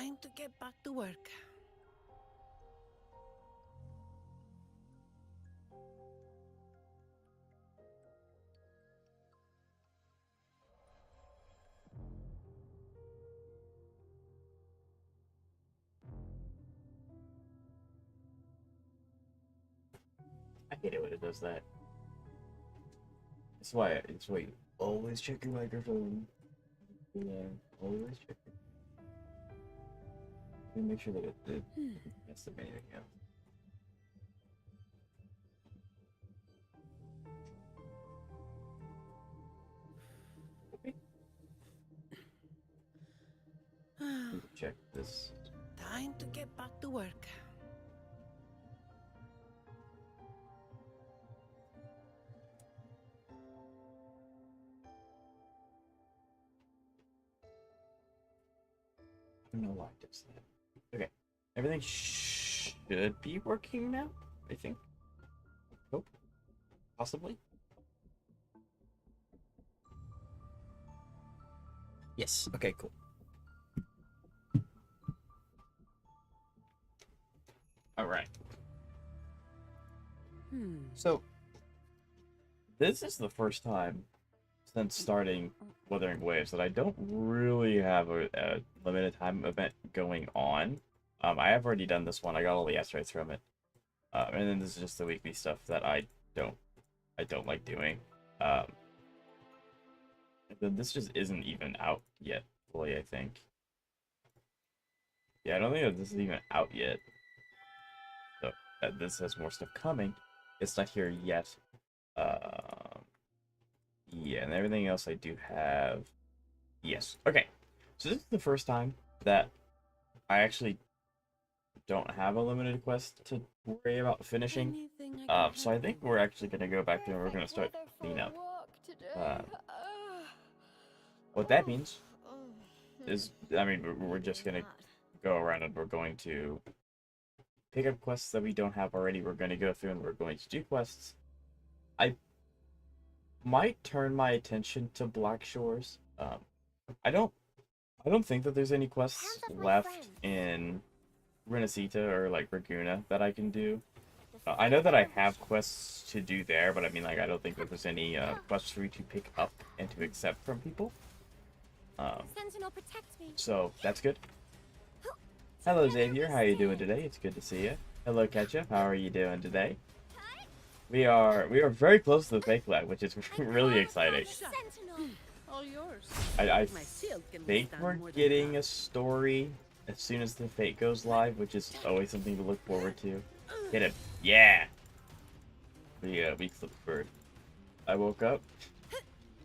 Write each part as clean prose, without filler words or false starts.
Time to get back to work. I hate it when it does that. It's why you always check your microphone. Yeah, always check it. And make sure that it gets the anything else. Check this. Time to get back to work. I don't know why it does that. Okay. Everything should be working now, I think. Hope. Possibly. Yes. Okay, cool. Alright. So, this is the first time since starting Wuthering Waves that I don't really have a limited time event going on. I have already done this one. I got all the Astrites from it. And then this is just the weekly stuff that I don't like doing. And then this just isn't even out yet, fully, I think. Yeah, I don't think that this is even out yet. So, this has more stuff coming. It's not here yet. Yeah, and everything else I do have. Yes. Okay. So this is the first time that I actually don't have a limited quest to worry about finishing. So I think we're actually going to go back there and we're going to start cleaning up. What that means is, I mean, we're just going to go around and we're going to pick up quests that we don't have already. We're going to go through and we're going to do quests. I might turn my attention to Black Shores. I don't think that there's any quests left in Renacita or like Raguna that I can do. I know that I have quests to do there, but I mean, like, I don't think that there's any quests for me to pick up and to accept from people. So that's good. Hello Xavier, how are you doing today? It's good to see you. Hello Ketchup, how are you doing today? We are very close to the fake lab, which is really exciting. All yours. I think we're getting a story as soon as the fate goes live, which is always something to look forward to. Hit him. Yeah! We clipped bird. I woke up.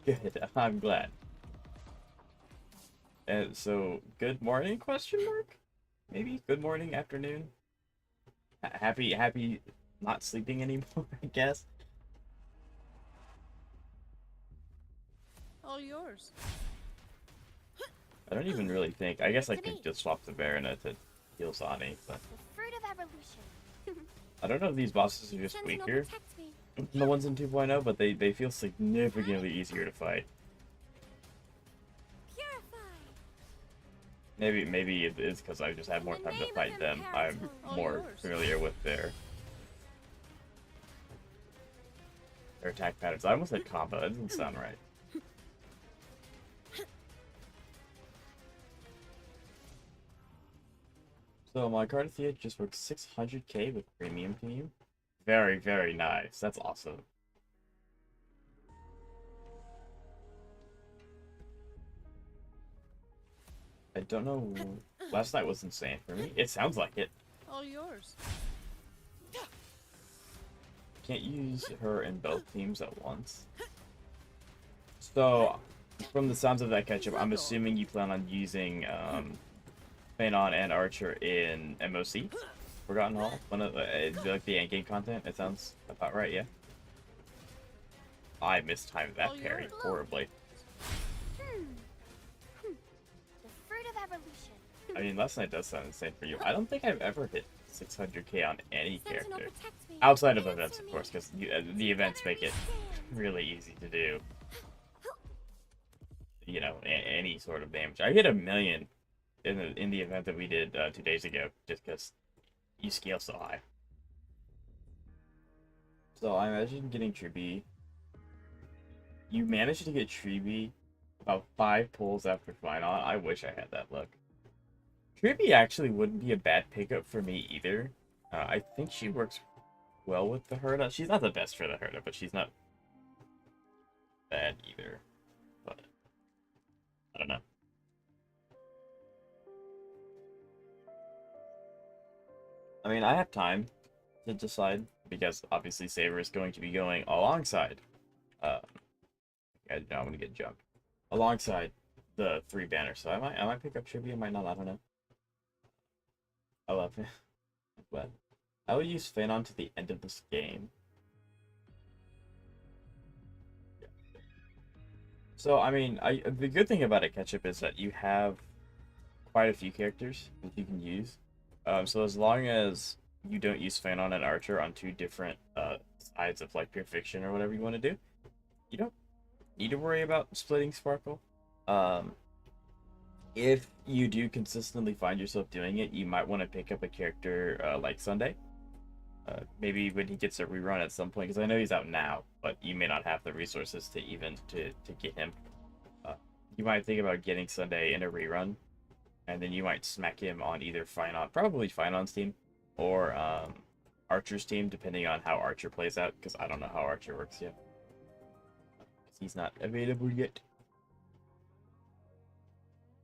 Good, I'm glad. And so, good morning, question mark? Maybe? Good morning, afternoon? Happy not sleeping anymore, I guess. All yours. I don't even really think. I guess I could just swap the Varina to heal Sani, but The fruit of evolution. I don't know if these bosses are just weaker than the ones in 2.0, but they feel significantly easier to fight. Maybe it is because I just had more time to fight them. I'm more familiar with their attack patterns. I almost said combo. That doesn't sound right. So my Cardathea just works 600k with premium team. Very, very nice. That's awesome. I don't know. Last night was insane for me. It sounds like it. All yours. Can't use her in both teams at once. So, from the sounds of that ketchup, I'm assuming you plan on using Phanon and Archer in MOC, Forgotten Hall. One of like the end game content. It sounds about right, yeah. I mistimed that parry horribly. I mean, last night does sound insane for you. I don't think I've ever hit 600k on any character. Outside of events, of course, because the events make it really easy to do. You know, any sort of damage. I hit 1 million in the event that we did 2 days ago, just because you scale so high. So I imagine getting Tribby. You managed to get Tribby about 5 pulls after final. I wish I had that luck. Tribby actually wouldn't be a bad pickup for me either. I think she works well with the Herda. She's not the best for the Herda, but she's not bad either. But I don't know. I mean, I have time to decide because obviously Saber is going to be going alongside. I know I'm gonna get jumped alongside the 3 banners. So I might pick up Tribby. I might not. I don't know. I love it, but I would use Phanon to the end of this game. So I mean, the good thing about a ketchup is that you have quite a few characters that you can use. So as long as you don't use Phanon and Archer on 2 different sides of like Pure Fiction or whatever you want to do, you don't need to worry about splitting Sparkle. If you do consistently find yourself doing it, you might want to pick up a character like Sunday. Maybe when he gets a rerun at some point, because I know he's out now, but you may not have the resources to even to get him. You might think about getting Sunday in a rerun, and then you might smack him on either Phanon, probably Phanon's team, or Archer's team, depending on how Archer plays out, because I don't know how Archer works yet. He's not available yet.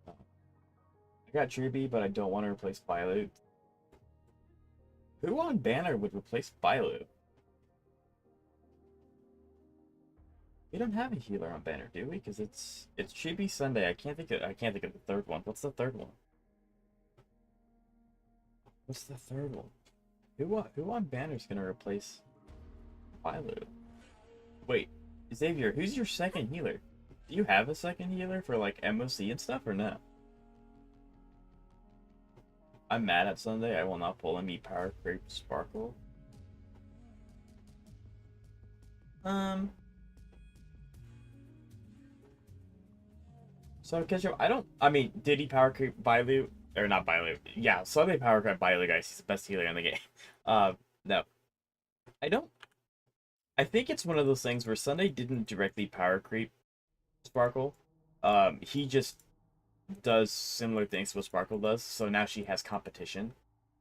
I got Tribby, but I don't want to replace Bailu. Who on banner would replace Bailu? We don't have a healer on banner, do we? Because it's Tribby Sunday. I can't think of the third one. What's the third one? What's the third one? Who on banner is gonna replace Bailu? Wait, Xavier, who's your second healer? Do you have a second healer for like MOC and stuff or no? I'm mad at Sunday. I will not pull him. Power Creep Sparkle. So Ketchup, I mean, did he power creep Bailu? Or not Bailu. Yeah, Sunday power creep Bailu, guys. He's the best healer in the game. No. I think it's one of those things where Sunday didn't directly power creep Sparkle. He just does similar things to what Sparkle does, so now she has competition.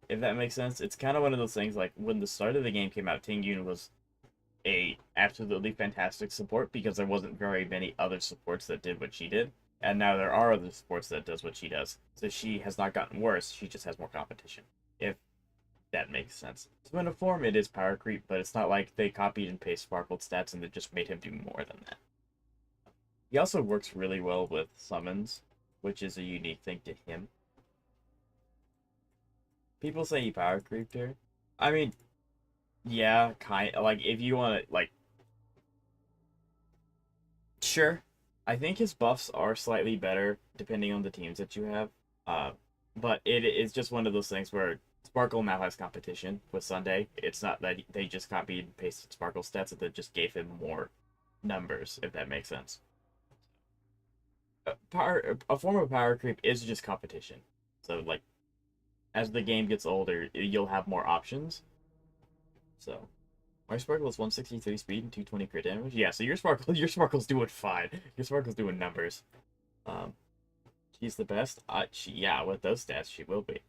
If that makes sense. It's kind of one of those things like when the start of the game came out, Tingyun was a absolutely fantastic support because there wasn't very many other supports that did what she did. And now there are other supports that does what she does. So she has not gotten worse, she just has more competition. If that makes sense. So in a form it is power creep, but it's not like they copied and pasted Sparkled stats and it just made him do more than that. He also works really well with summons, which is a unique thing to him. People say he power creeped her. I mean, yeah, like if you want to like, sure. I think his buffs are slightly better depending on the teams that you have. But it is just one of those things where Sparkle now has competition with Sunday. It's not that they just copied and pasted Sparkle stats, that just gave him more numbers, if that makes sense. A form of power creep is just competition. So like, as the game gets older, you'll have more options. So, my Sparkle is 163 speed and 220 crit damage. Yeah, so your Sparkle's doing fine. Your Sparkle's doing numbers. She's the best. Yeah, with those stats, she will be.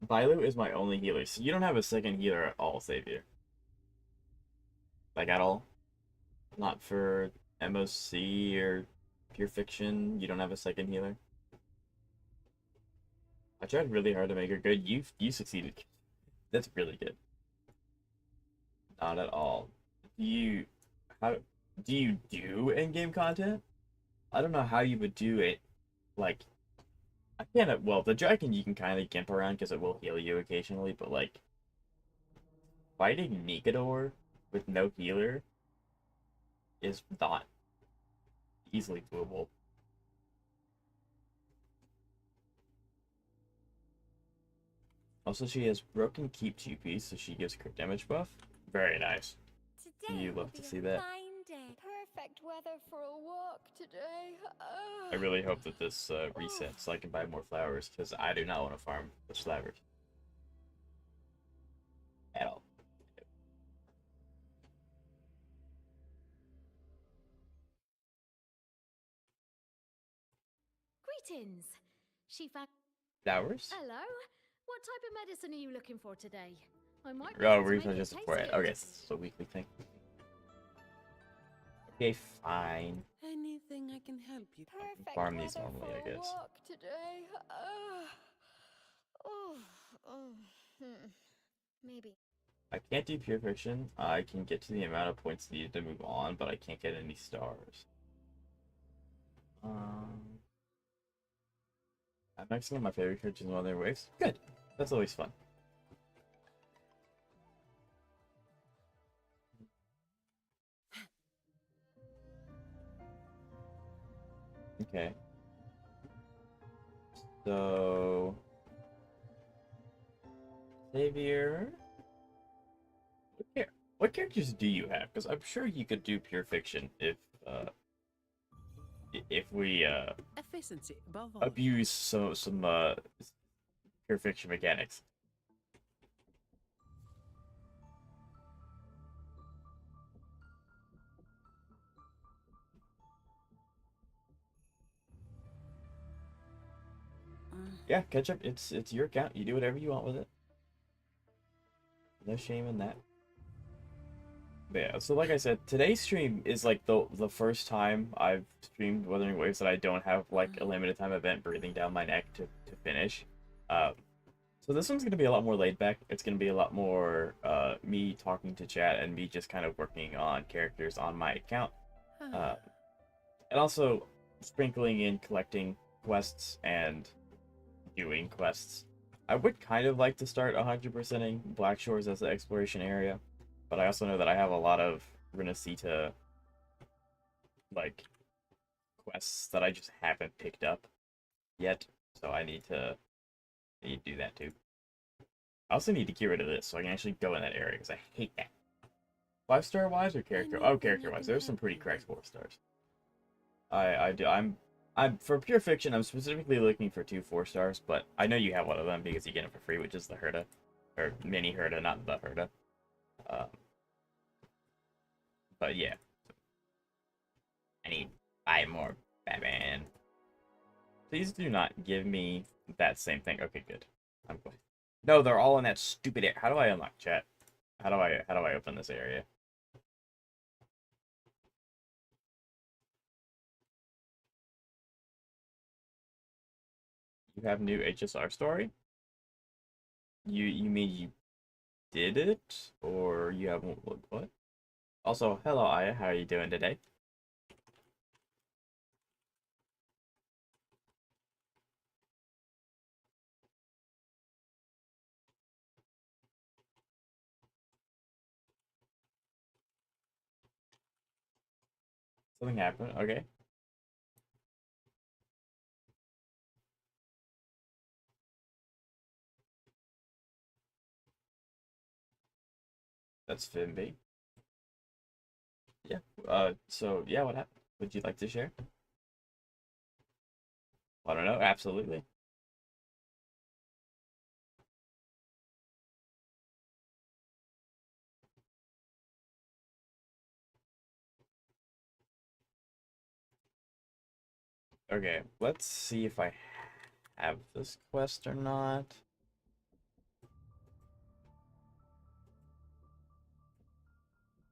Bailu is my only healer, so you don't have a second healer at all, Xavier. Like, at all? Not for MOC or Pure Fiction, you don't have a second healer? I tried really hard to make her good. You succeeded. That's really good. Not at all. Do you do in-game content? I don't know how you would do it. Like, I can't. Well, the dragon you can kind of gimp around because it will heal you occasionally, but like fighting Nikador with no healer is not easily doable. Also, she has broken keep GP, so she gives crit damage buff. Very nice. Today You will love to be see a that. fine day. perfect weather for a walk today. I really hope that this resets so I can buy more flowers, because I do not want to farm such flowers. At all. Greetings, Shifa. Flowers? Hello. What type of medicine are you looking for today? I might be Oh, able to make research it is taste important. good. Okay, it's a weekly thing. Okay, fine. Anything I can help you. Perfect Farm these weather normally, for I a guess. walk today. Oh, maybe. I can't do pure fiction. I can get to the amount of points needed to move on, but I can't get any stars. I'm maxing out my favorite creatures in Wuthering Waves. Good. That's always fun. Okay. So... Xavier... What characters do you have? Because I'm sure you could do pure fiction if we Efficiency above all. abuse some pure fiction mechanics. Yeah, ketchup. It's your account. You do whatever you want with it. No shame in that. But yeah, so like I said, today's stream is like the first time I've streamed Wuthering Waves that I don't have like a limited time event breathing down my neck to finish. So this one's gonna be a lot more laid back. It's gonna be a lot more me talking to chat and me just kind of working on characters on my account. And also sprinkling in collecting quests and doing quests. I would kind of like to start 100%ing Black Shores as the exploration area, but I also know that I have a lot of Renacita like quests that I just haven't picked up yet, so I need to do that too. I also need to get rid of this so I can actually go in that area because I hate that. 5-star wise or character? Oh, character wise. There's some pretty cracked 4 stars. I do. I'm for pure fiction. I'm specifically looking for 2 4-stars, but I know you have one of them because you get it for free, which is the Herda, or mini Herda, not the Herda. But yeah, I need 5 more Batman. Please do not give me that same thing. Okay, good. I'm glad. No, they're all in that stupid area. How do I unlock chat? How do I open this area? You have new HSR story? You mean you did it? Or you haven't what? Also, hello Aya, how are you doing today? Something happened, okay. That's Fimby. Yeah. So yeah, what happened? Would you like to share? I don't know, absolutely. Okay, let's see if I have this quest or not.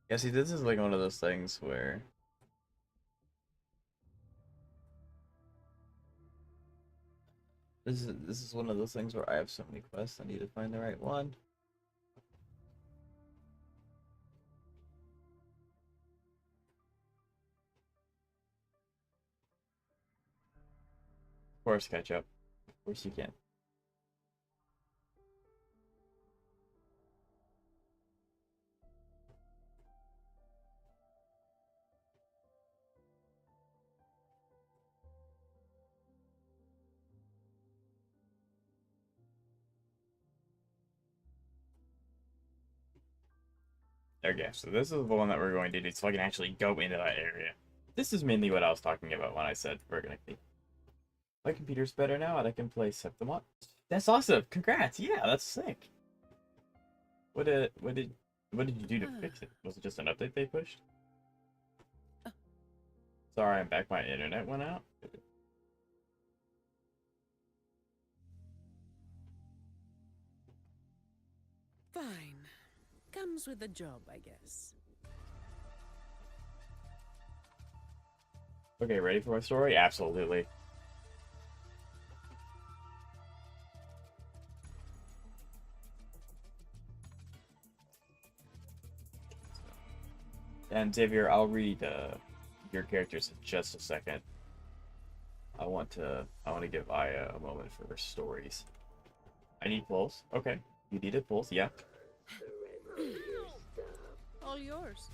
Yeah, see, this is like one of those things where this is one of those things where I have so many quests. I need to find the right one. Of course, catch up. Of course you can. Okay, so this is the one that we're going to do so I can actually go into that area. This is mainly what I was talking about when I said we're gonna be. My computer's better now, and I can play Septimont. That's awesome! Congrats! Yeah, that's sick. What did you do to fix it? Was it just an update they pushed? Sorry, I'm back. My internet went out. Fine. Comes with the job, I guess. Okay, ready for my story? Absolutely. And Xavier, I'll read your characters in just a second. I want to give Aya a moment for her stories. I need pulls. Okay, you needed pulls. Yeah. All yours.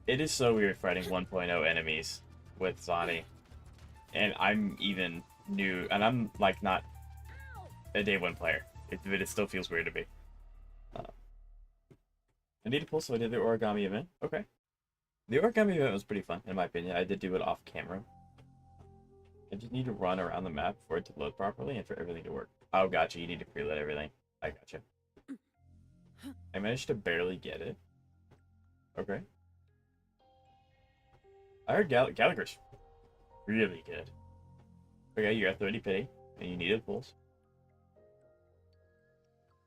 It is so weird fighting 1.0 enemies with Zani, and I'm even new, and I'm like not a day one player. It still feels weird to me. I need a pull, so I did the origami event. Okay. The origami event was pretty fun, in my opinion. I did do it off camera. I just need to run around the map for it to load properly and for everything to work. Oh, gotcha. You need to preload everything. I gotcha. I managed to barely get it. Okay. I heard Gallagher's really good. Okay, you're at 30 pity, and you needed pulls.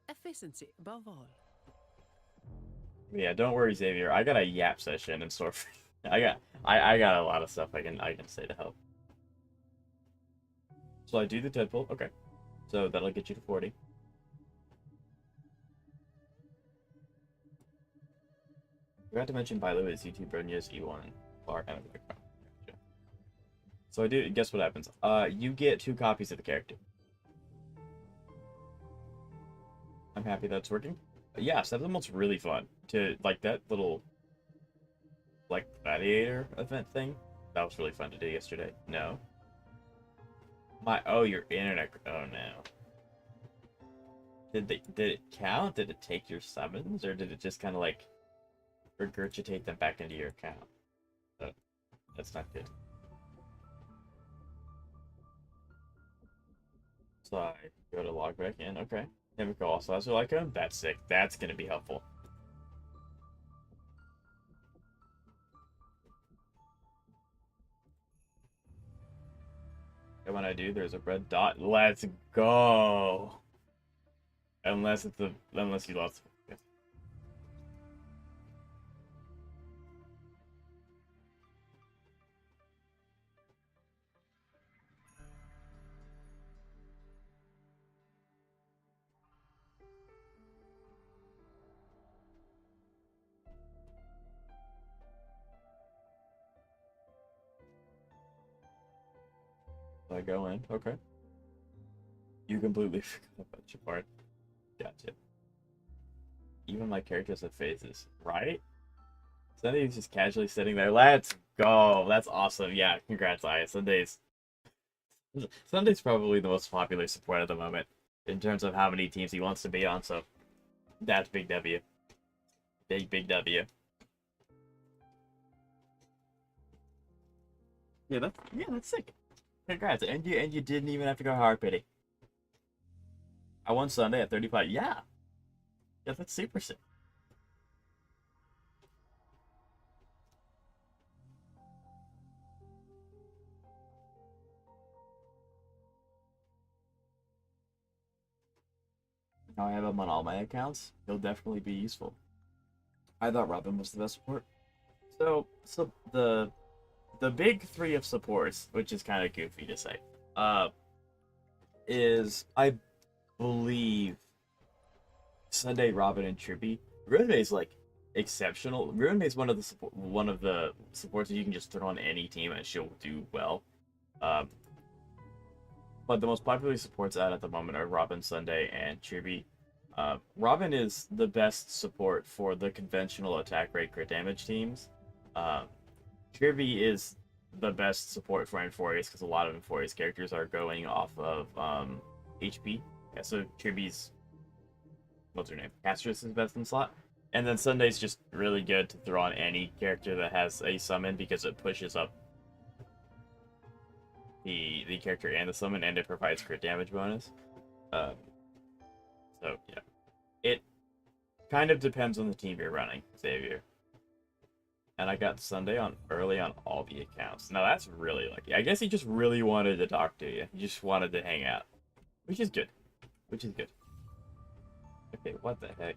Efficiency above all. Yeah, don't worry, Xavier. I got a yap session in store for you. I got a lot of stuff I can say to help. So I do the 10 pull. Okay. So that'll get you to 40. Forgot to mention Bilo is YouTube Brunya's E1 Clark and so I do guess what happens. You get 2 copies of the character. I'm happy that's working. Yeah, Septimon's really fun. To like that little like gladiator event thing. That was really fun to do yesterday. No. Your internet. Oh no. Did it count? Did it take your summons, or did it just kind of like regurgitate them back into your account? That's not good. So I go to log back in. Okay. Chemical also has like him. That's sick. That's gonna be helpful. And when I do, there's a red dot. Let's go. Unless you lost. Okay. So I go in. Okay. You completely forgot about your part. Gotcha. Even my characters have phases, right? Sunday's just casually sitting there. Let's go. That's awesome. Yeah, congrats, Aya. Sunday's probably the most popular support at the moment in terms of how many teams he wants to be on. So that's big W. Big W. Yeah, that's sick. Congrats, and you didn't even have to go hard pity. I won Sunday at 35. Yeah, that's super sick. Now I have him on all my accounts. He'll definitely be useful. I thought Robin was the best support. So the big 3 of supports, which is kind of goofy to say, is I believe Sunday, Robin, and Trippy. Ruinmei is like exceptional. Ruinmei is one of the supports that you can just throw on any team and she'll do well. But the most popular supports out at the moment are Robin, Sunday, and Trippy. Robin is the best support for the conventional attack rate crit damage teams. Trippy is the best support for Inforius because a lot of Inforius characters are going off of HP. Yeah, so Trippy's what's her name? Castris is best in slot. And then Sunday's just really good to throw on any character that has a summon because it pushes up the character and the summon, and it provides crit damage bonus. Um, so yeah, it kind of depends on the team you're running, Xavier. And I got Sunday on early on all the accounts. Now that's really lucky. I guess he just really wanted to talk to you. He just wanted to hang out, which is good. Which is good. Okay, what the heck?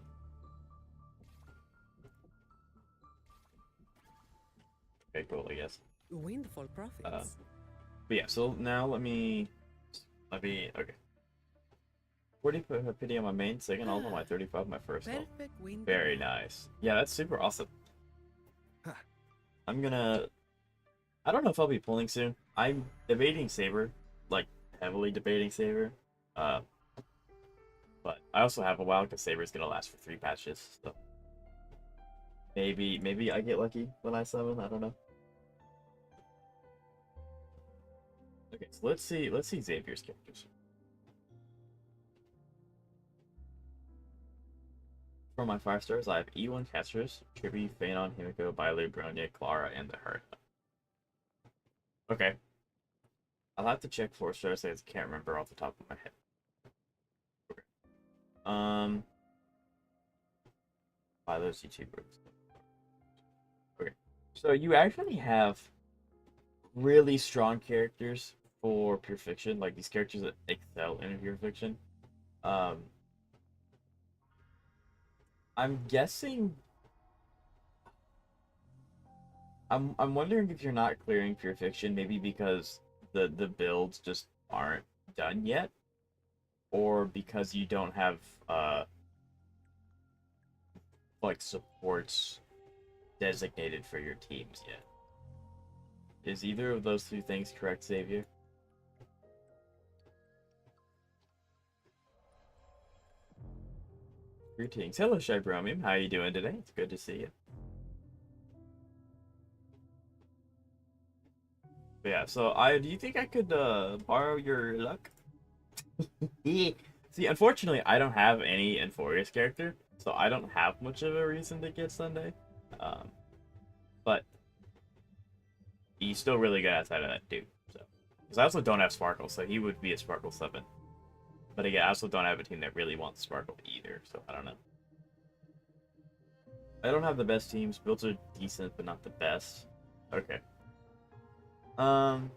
Okay, cool. I guess. Windfall profits. But yeah, so now let me okay. 40 pity on my main, second ult on my 35 my first ult. Perfect wind. Very nice. Yeah, that's super awesome. I'm gonna... I don't know if I'll be pulling soon. I'm debating Saber, like heavily debating Saber. But I also have a while because Saber's gonna last for 3 patches. So maybe I get lucky when I summon. I don't know. Okay, so let's see Xavier's characters. For my 5 stars, I have E1 casters, Trippy, Phanon, Himiko, Bailu, Bronya, Clara, and the Herd. Okay. I'll have to check 4 stars, I can't remember off the top of my head. Okay. Bailu's YouTube groups. Okay. So you actually have really strong characters for Pure Fiction, like these characters that excel in Pure Fiction. I'm guessing. I'm wondering if you're not clearing Pure Fiction, maybe because the builds just aren't done yet, or because you don't have like supports designated for your teams yet. Is either of those 2 things correct, Xavier? Greetings. Hello, Shy Bromium. How are you doing today? It's good to see you. But yeah, so do you think I could borrow your luck? See, unfortunately, I don't have any Euphorious character, so I don't have much of a reason to get Sunday. But he's still really good outside of that dude. So, because I also don't have Sparkle, so he would be a Sparkle 7. But again, I also don't have a team that really wants Sparkle either, so I don't know. I don't have the best teams. Builds are decent, but not the best. Okay. I'm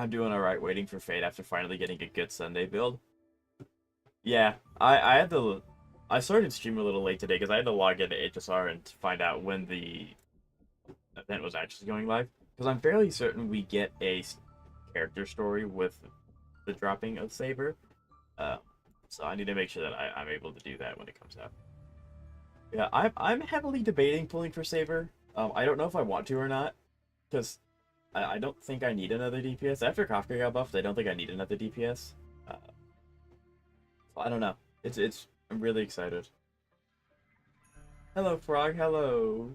doing alright waiting for Fate after finally getting a good Sunday build. Yeah, I had to... I started streaming a little late today because I had to log into HSR and find out when the event was actually going live. Because I'm fairly certain we get a character story with the dropping of Saber. So I need to make sure that I'm able to do that when it comes out. Yeah, I'm heavily debating pulling for Saber. I don't know if I want to or not. Because I don't think I need another DPS. After Kafka got buffed, I don't think I need another DPS. So I don't know. I'm really excited. Hello, Frog. Hello,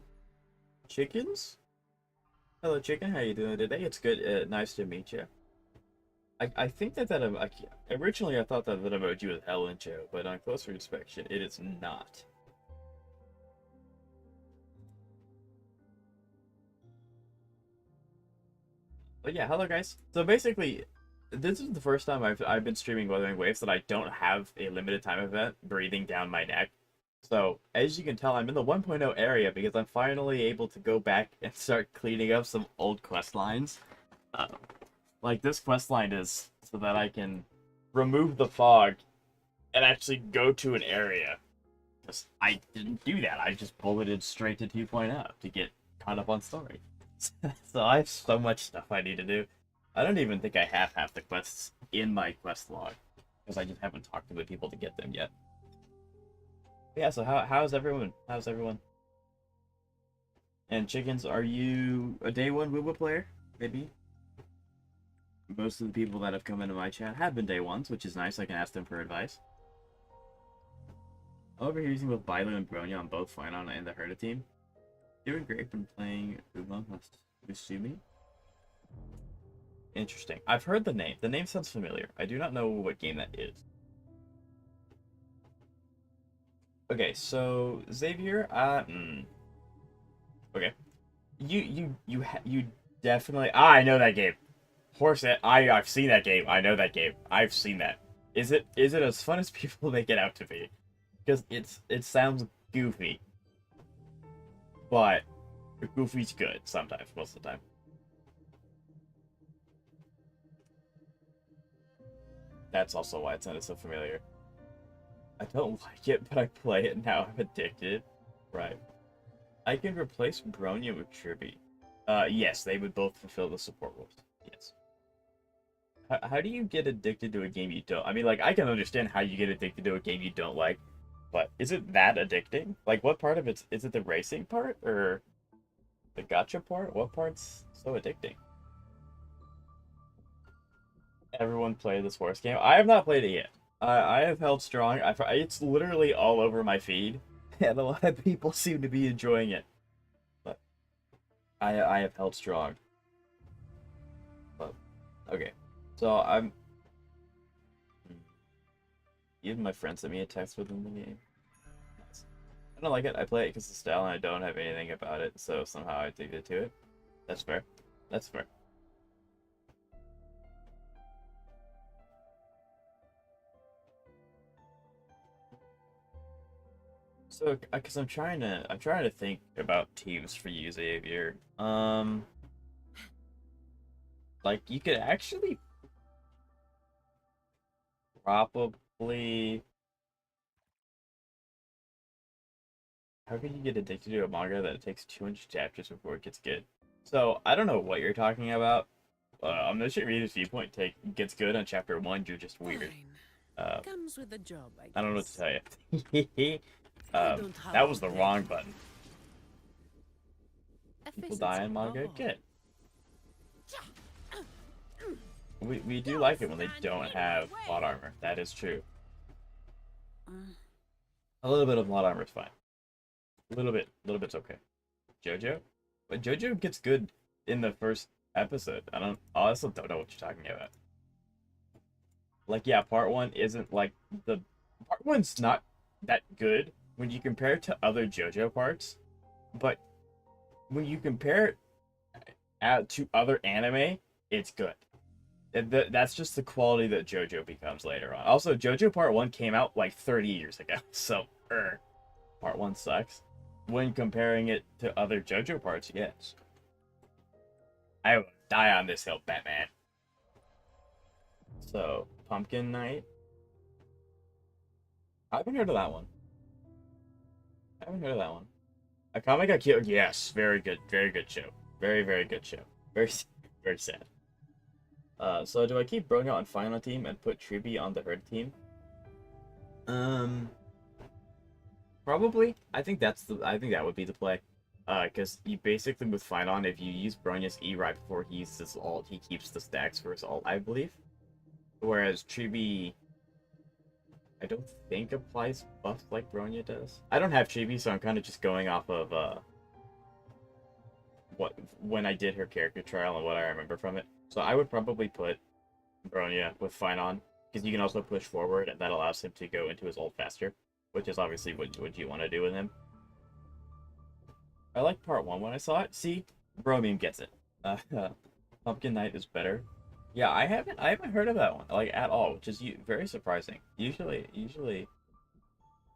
Chickens. Hello, Chicken. How you doing today? It's good. Nice to meet you. I think that originally I thought that emoji was Helen Joe, but on closer inspection, it is not. But yeah, hello guys. So basically, this is the first time I've been streaming Wuthering Waves that I don't have a limited time event breathing down my neck. So, as you can tell, I'm in the 1.0 area because I'm finally able to go back and start cleaning up some old quest lines. Like this quest line is so that I can remove the fog and actually go to an area. Because I didn't do that. I just bulleted straight to 2.0 to get caught up on story. So I have so much stuff I need to do. I don't even think I have half the quests in my quest log. Because I just haven't talked to the people to get them yet. Yeah, so how's everyone? How's everyone? And Chickens, are you a day 1 Wuba player? Maybe? Most of the people that have come into my chat have been day 1s, which is nice. I can ask them for advice. I'm over here using both Bailu and Bronya on both Phanon and the Herda team. Doing great when playing Uma Musumi. Interesting. I've heard the name. The name sounds familiar. I do not know what game that is. Okay, so Xavier, okay. You definitely. I know that game. Horse. I've seen that game. I know that game. I've seen that. Is it as fun as people make it out to be? Because it sounds goofy, but goofy's good sometimes. Most of the time. That's also why it sounded so familiar. I don't like it, but I play it now. I'm addicted. Right. I can replace Bronya with Tribby. Yes, they would both fulfill the support roles. Yes. How do you get addicted to a game you don't? I mean, like, I can understand how you get addicted to a game you don't like, but is it that addicting? Like, what part of it is it the racing part or the gacha part? What part's so addicting? Everyone play this horse game. I have not played it yet. I have held strong. It's literally all over my feed, and a lot of people seem to be enjoying it. But I have held strong. But okay, so even my friend sent me a text within the game. Nice. I don't like it. I play it because of the style, and I don't have anything about it. So somehow I addicted to it. That's fair. That's fair. So, because I'm trying to think about teams for you, Xavier. Like you could actually probably. How can you get addicted to a manga that takes 200 chapters before it gets good? So I don't know what you're talking about. I'm not sure reader's viewpoint gets good on chapter 1. You're just weird. Fine. Comes with the job, I guess. I don't know what to tell you. That was the wrong button. People die in manga. Good. We do like it when they don't have plot armor. That is true. A little bit of plot armor is fine. A little bit's okay. JoJo? But JoJo gets good in the first episode. I also don't know what you're talking about. Like, yeah, part 1 isn't like part 1's not that good when you compare it to other JoJo parts, but when you compare it to other anime, it's good. That's just the quality that JoJo becomes later on. Also, JoJo Part 1 came out like 30 years ago, so Part 1 sucks. When comparing it to other JoJo parts, yes. I will die on this hill, Batman. So, Pumpkin Night. I haven't heard of that one. Akame got killed. Yes, very good show. Very, very good show. Very, very sad. So do I keep Bronya on final team and put Tribby on the herd team? Probably. I think that would be the play. Because you basically with Finon, if you use Bronya's E right before he uses his ult, he keeps the stacks for his ult, I believe. Whereas Tribby, I don't think applies buffs like Bronya does. I don't have Chibi, so I'm kind of just going off of when I did her character trial and what I remember from it. So I would probably put Bronya with Finon, because you can also push forward, and that allows him to go into his ult faster, which is obviously what you want to do with him. I like part 1 when I saw it. See, Bromium gets it. Pumpkin Night is better. Yeah, I haven't heard of that one like at all, which is very surprising. Usually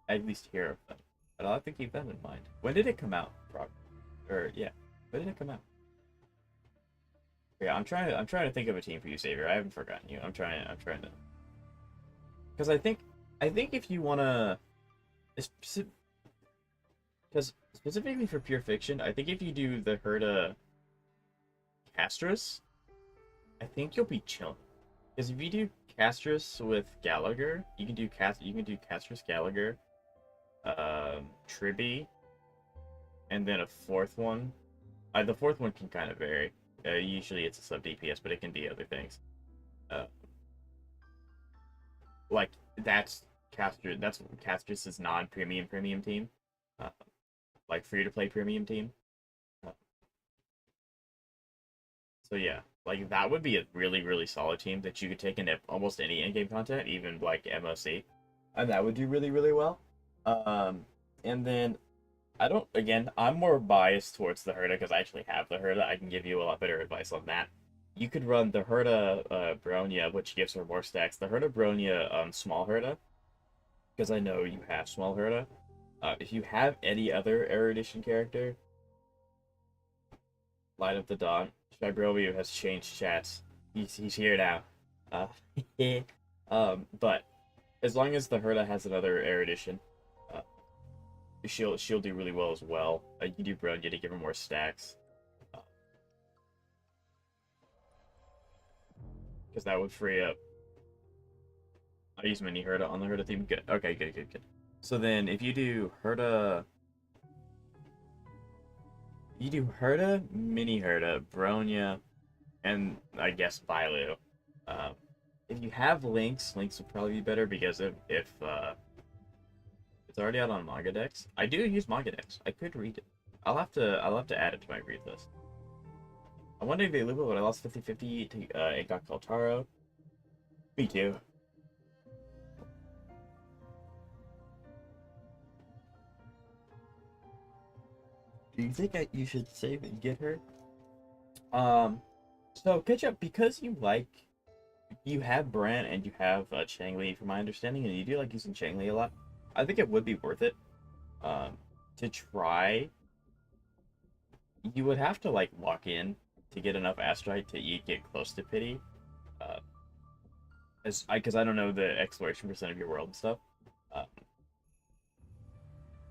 I at least hear of them, but I'll have to keep that in mind. When did it come out? When did it come out? Yeah, I'm trying to think of a team for you, Savior. I haven't forgotten you. I'm trying to, because I think if you wanna, because specifically for Pure Fiction, I think if you do the Herda Castris, I think you'll be chilling. Because if you do Castris with Gallagher, you can do Castris Gallagher, Tribby, and then a fourth one. The fourth one can kind of vary. Usually it's a sub DPS, but it can be other things. Like that's Castris' non-premium team. Like free to play premium team. So yeah, Like, that would be a really, really solid team that you could take into almost any in-game content, even, like, MOC. And that would do really, really well. And then, again, I'm more biased towards the Herda because I actually have the Herda. I can give you a lot better advice on that. You could run the Herda Bronya, which gives her more stacks. The Herda Bronya Small Herda, because I know you have Small Herda. If you have any other Erudition character, Light of the Dawn, Shibrovio has changed chats. He's here now. Uh, but as long as the Herda has another Erudition, she'll do really well as well. You can do Bronya to give her more stacks. Because that would free up. I use mini Herda on the Herda theme. Good. Okay, good. So then, if you do Herda, mini Herda, Bronya, and I guess Bailu. If you have Lynx would probably be better because if it's already out on Manga Dex. I do use Manga Dex. I could read it. I'll have to add it to my read list. I wonder if they Lupa, but I lost 50-50 to Agak Altaro. Me too. Do you think you should save and get her? So Ketchup, because you have Bran and you have Changli, from my understanding, and you do like using Changli a lot, I think it would be worth it. To try. You would have to like lock in to get enough Astrite to get close to Pity. Because I don't know the exploration percent of your world and stuff.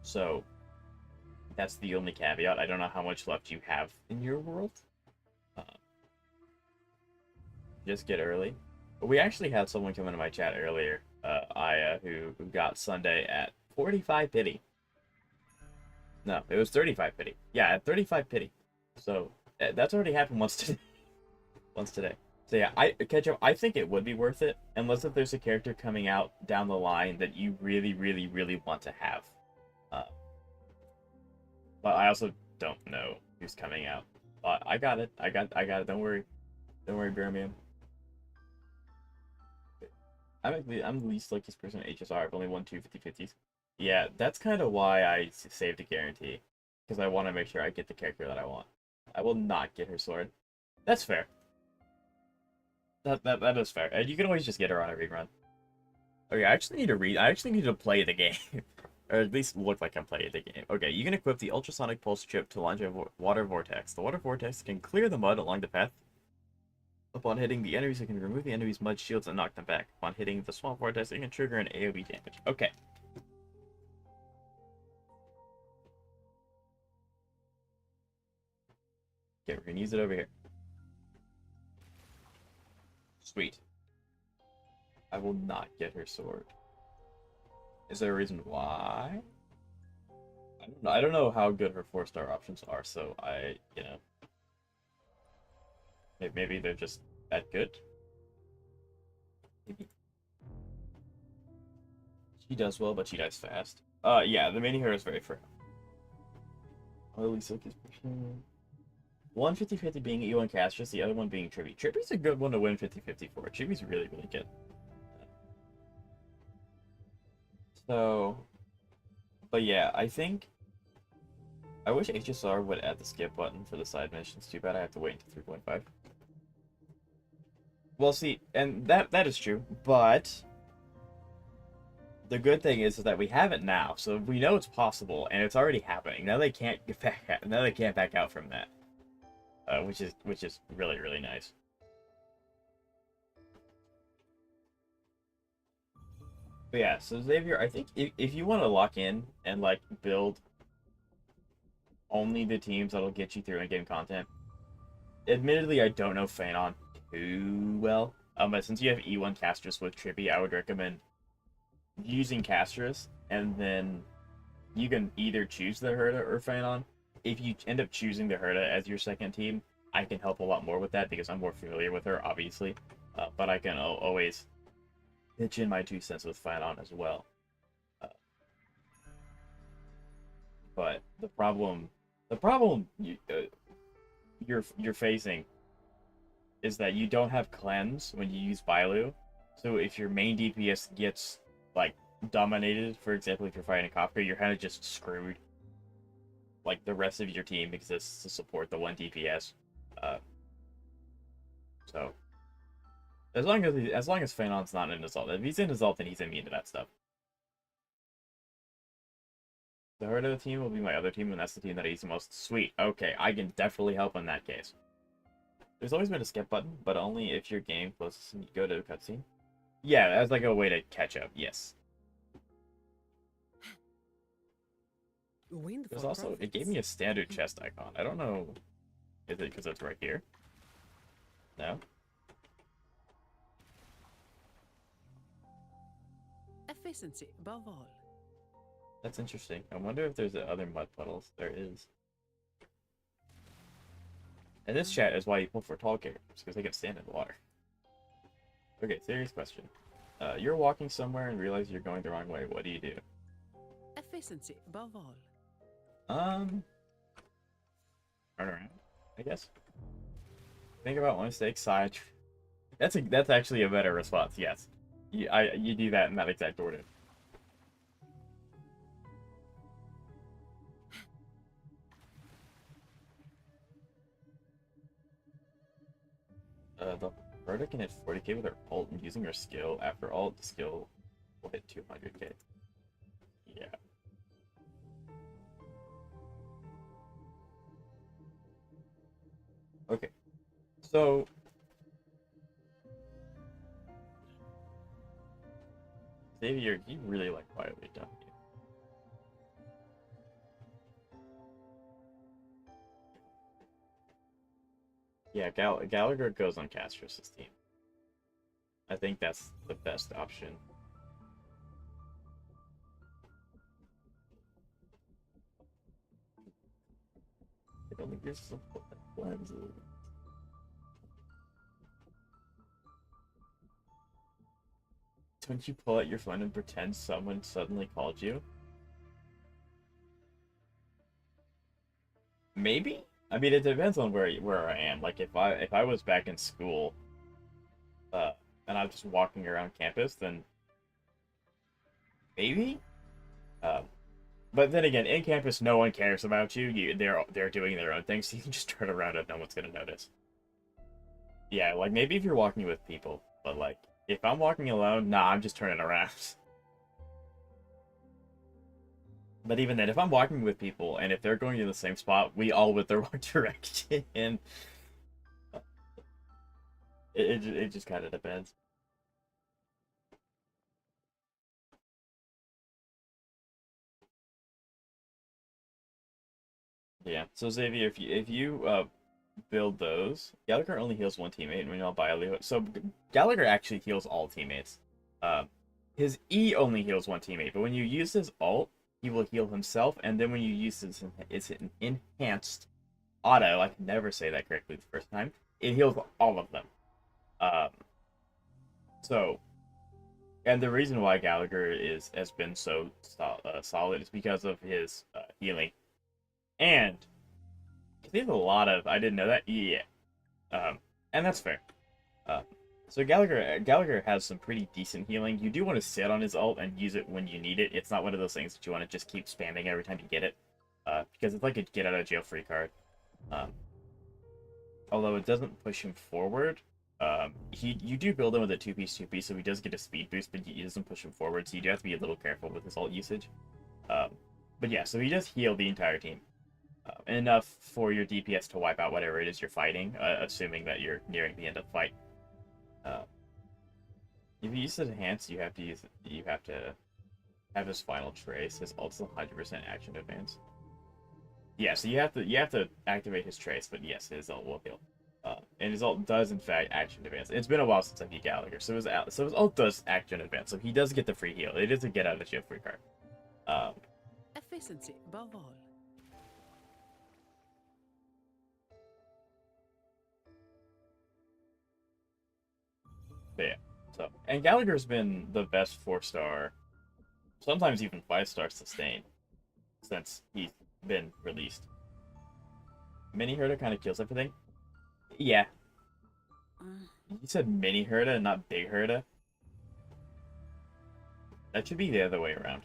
So that's the only caveat. I don't know how much left you have in your world. Just get early. But we actually had someone come into my chat earlier, Aya, who got Sunday at 45 Pity. No, it was 35 Pity. Yeah, at 35 Pity. So that's already happened once today. So yeah, Ketchup, I think it would be worth it, unless if there's a character coming out down the line that you really, really, really want to have. But I also don't know who's coming out. I got it. I got it. Don't worry, Birmingham. I'm the least luckiest person at HSR. I've only won 2 50-50s. Yeah, that's kind of why I saved a guarantee, because I want to make sure I get the character that I want. I will not get her sword. That's fair. That is fair. And you can always just get her on a rerun. Okay, I actually need to play the game. Or at least look like I'm playing the game. Okay, you can equip the ultrasonic pulse chip to launch a water vortex. The water vortex can clear the mud along the path. Upon hitting the enemies, it can remove the enemy's mud shields and knock them back. Upon hitting the small vortex, it can trigger an AoE damage. Okay. Okay, we're gonna use it over here. Sweet. I will not get her sword. Is there a reason why? I don't know how good her 4-star options are, so maybe they're just that good. Maybe. She does well, but she dies fast. Yeah, the mini hero is very frail. Lily Silk is one 50-50 being E1 Castrus, the other one being Trippy. Trippy's a good one to win 50-50 for. Trippy's really, really good. So, but yeah, I wish HSR would add the skip button for the side missions. Too bad I have to wait until 3.5. Well, see, and that is true, but the good thing is that we have it now, so we know it's possible, and it's already happening. Now they can't get back out. Now they can't back out from that, which is really, really nice. But yeah, so Xavier, I think if you want to lock in and like build only the teams that'll get you through in-game content, admittedly, I don't know Phanon too well. But since you have E1 Castrus with Trippy, I would recommend using Castrus, and then you can either choose the Herda or Phanon. If you end up choosing the Herda as your second team, I can help a lot more with that because I'm more familiar with her, obviously. But I can always pitch in my 2 cents with Phanon as well. But the problem you're facing is that you don't have cleanse when you use Bailu. So if your main DPS gets like dominated, for example, if you're fighting a Kafka, you're kind of just screwed. Like the rest of your team exists to support the one DPS. So as long as Phenon's not in Assault, if he's in Assault, then he's immune to that stuff. The heart of the team will be my other team, and that's the team that I use the most. Sweet. Okay, I can definitely help in that case. There's always been a skip button, but only if your game closes and you go to a cutscene. Yeah, that's like a way to catch up, yes. There's also, it gave me a standard chest icon. I don't know, is it because it's right here? No? Efficiency above all. That's interesting. I wonder if there's other mud puddles. There is. And this chat is why you pull for tall characters, because they can stand in the water. Okay, serious question. You're walking somewhere and realize you're going the wrong way. What do you do? Efficiency above all. Turn around, I guess. Think about one mistake, side. That's actually a better response. Yes, you do that in that exact order. The Berta can hit 40k with her ult, and using her skill after ult, the skill will hit 200k. Yeah. Okay. So Xavier, you really like quietly, don't you? Yeah, Gallagher goes on Castros' team. I think that's the best option. It only gives some lenses. Don't you pull out your phone and pretend someone suddenly called you? Maybe? I mean, it depends on where I am. Like, if I was back in school, and I'm just walking around campus, then maybe. But then again, in campus, no one cares about you. They're doing their own thing, so you can just turn around and no one's gonna notice. Yeah, like maybe if you're walking with people, but like if I'm walking alone, nah, I'm just turning around. But even then, if I'm walking with people and if they're going to the same spot, we all went the wrong direction. It just kind of depends. Yeah. So Xavier, if you build those, Gallagher only heals one teammate, and we know Bailu. So Gallagher actually heals all teammates. Uh, his E only heals one teammate, but when you use his ult, he will heal himself, and then when you use it's an enhanced auto. I can never say that correctly the first time. It heals all of them. Um, so, and the reason why Gallagher has been so solid is because of his healing, and he has a lot of. I didn't know that. Yeah, and that's fair. Uh, so Gallagher has some pretty decent healing. You do want to sit on his ult and use it when you need it. It's not one of those things that you want to just keep spamming every time you get it, because it's like a get out of jail free card. Although it doesn't push him forward, you do build him with a 2-piece, so he does get a speed boost, but he doesn't push him forward, so you do have to be a little careful with his ult usage. But yeah, so he does heal the entire team. Enough for your DPS to wipe out whatever it is you're fighting, assuming that you're nearing the end of the fight. If you use his enhance, you have to have his final trace. His ult's 100% action advance. Yeah, so you have to activate his trace, but yes, his ult will heal. And his ult does in fact action advance. It's been a while since I beat Gallagher, so his ult does action advance, so he does get the free heal. It is a get out of jail free card. Efficiency above all. But yeah, so and Gallagher's been the best 4-star, sometimes even 5-star sustain since he's been released. Mini Herder kind of kills everything. Yeah. You said mini Herda and not big Herda? That should be the other way around.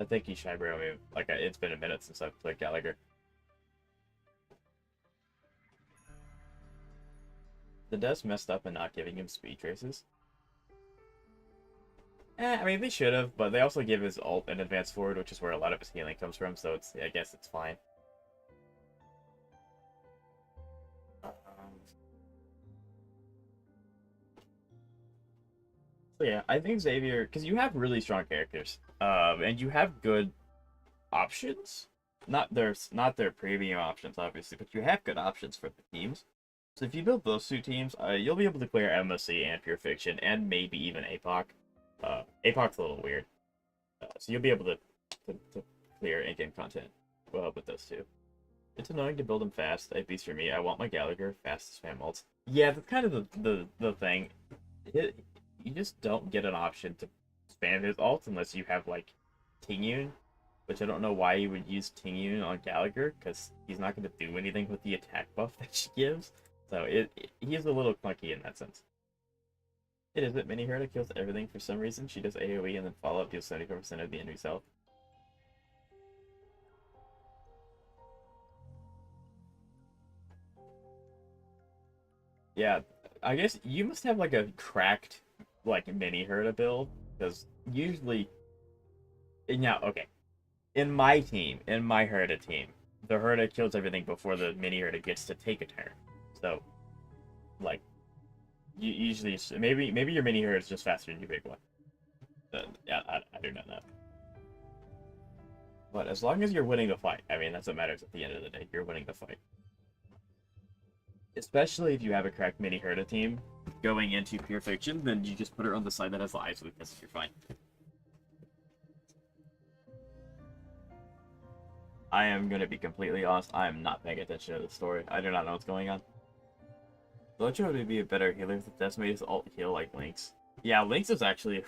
Thank you, Shybro. I mean, like, it's been a minute since I've played Gallagher. The devs messed up in not giving him speed traces. I mean, they should have, but they also give his ult an advance forward, which is where a lot of his healing comes from, so I guess it's fine. So yeah, I think Xavier, because you have really strong characters, and you have good options. Not their premium options, obviously, but you have good options for the teams. So if you build those two teams, you'll be able to clear MSC and Pure Fiction, and maybe even APOC. APOC's a little weird. So you'll be able to clear in-game content well with those two. It's annoying to build them fast. At least for me, I want my Gallagher fast to spam ults. Yeah, that's kind of the thing. You just don't get an option to spam his ults unless you have, like, Tingyun, which I don't know why you would use Tingyun on Gallagher, because he's not going to do anything with the attack buff that she gives. So he's a little clunky in that sense. It is that Mini Herda kills everything for some reason. She does AoE and then follow-up deals 74% of the enemy's health. Yeah, I guess you must have like a cracked like Mini Herda build, because usually, now okay, in my Herda team, the Herda kills everything before the Mini Herda gets to take a turn. So, like, you usually maybe your Mini Herda is just faster than your big one. Yeah, I do not know. But as long as you're winning the fight, I mean, that's what matters at the end of the day. You're winning the fight. Especially if you have a cracked Mini Herda team going into Pure Fiction, then you just put her on the side that has the ice weakness, you're fine. I am going to be completely honest, I am not paying attention to the story. I do not know what's going on. Locho would be a better healer if the Decimator's ult heal like Lynx. Yeah, Lynx is actually...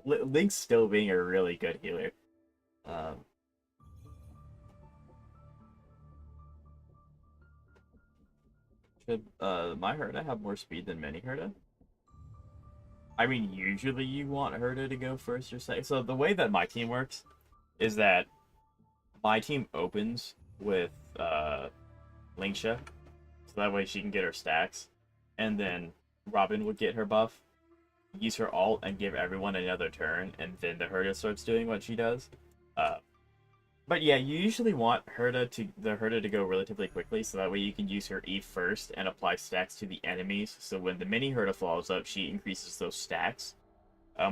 Lynx still being a really good healer. Should my Herda have more speed than Mini Herda? I mean, usually you want Herda to go first or second. So the way that my team works is that my team opens with Lingsha, so that way she can get her stacks, and then Robin would get her buff, use her ult, and give everyone another turn, and then the Herda starts doing what she does. But yeah, you usually want the Herda to go relatively quickly, so that way you can use her E first and apply stacks to the enemies. So when the Mini Herda follows up, she increases those stacks,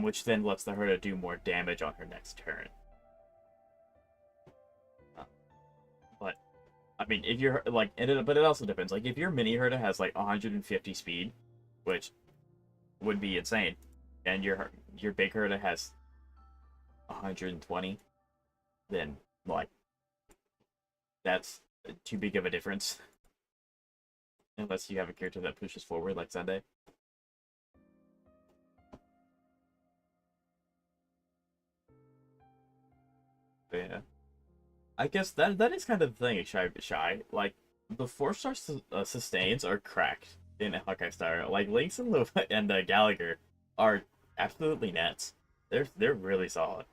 which then lets the Herda do more damage on her next turn. But I mean, if you're like, but it also depends. Like, if your Mini Herda has like 150 speed, which would be insane, and your big Herda has 120, then like that's too big of a difference. Unless you have a character that pushes forward like Sunday. But yeah, I guess that is kind of the thing. Shy. Like, the 4-star sustains are cracked in Hawkeye Star. Like, Lynx and Lupa and Gallagher are absolutely nets. They're really solid.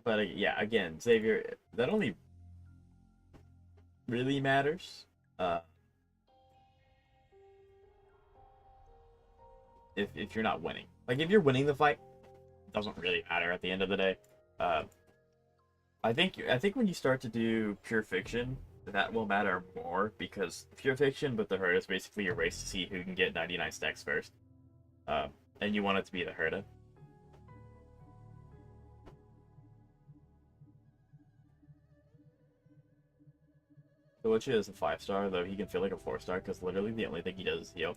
But yeah, again, Xavier, that only really matters if you're not winning. Like, if you're winning the fight, it doesn't really matter at the end of the day. I think when you start to do Pure Fiction, that will matter more, because Pure Fiction with the Herda is basically a race to see who can get 99 stacks first. And you want it to be the Herda. Which is a 5-star, though he can feel like a 4-star, because literally the only thing he does is heal.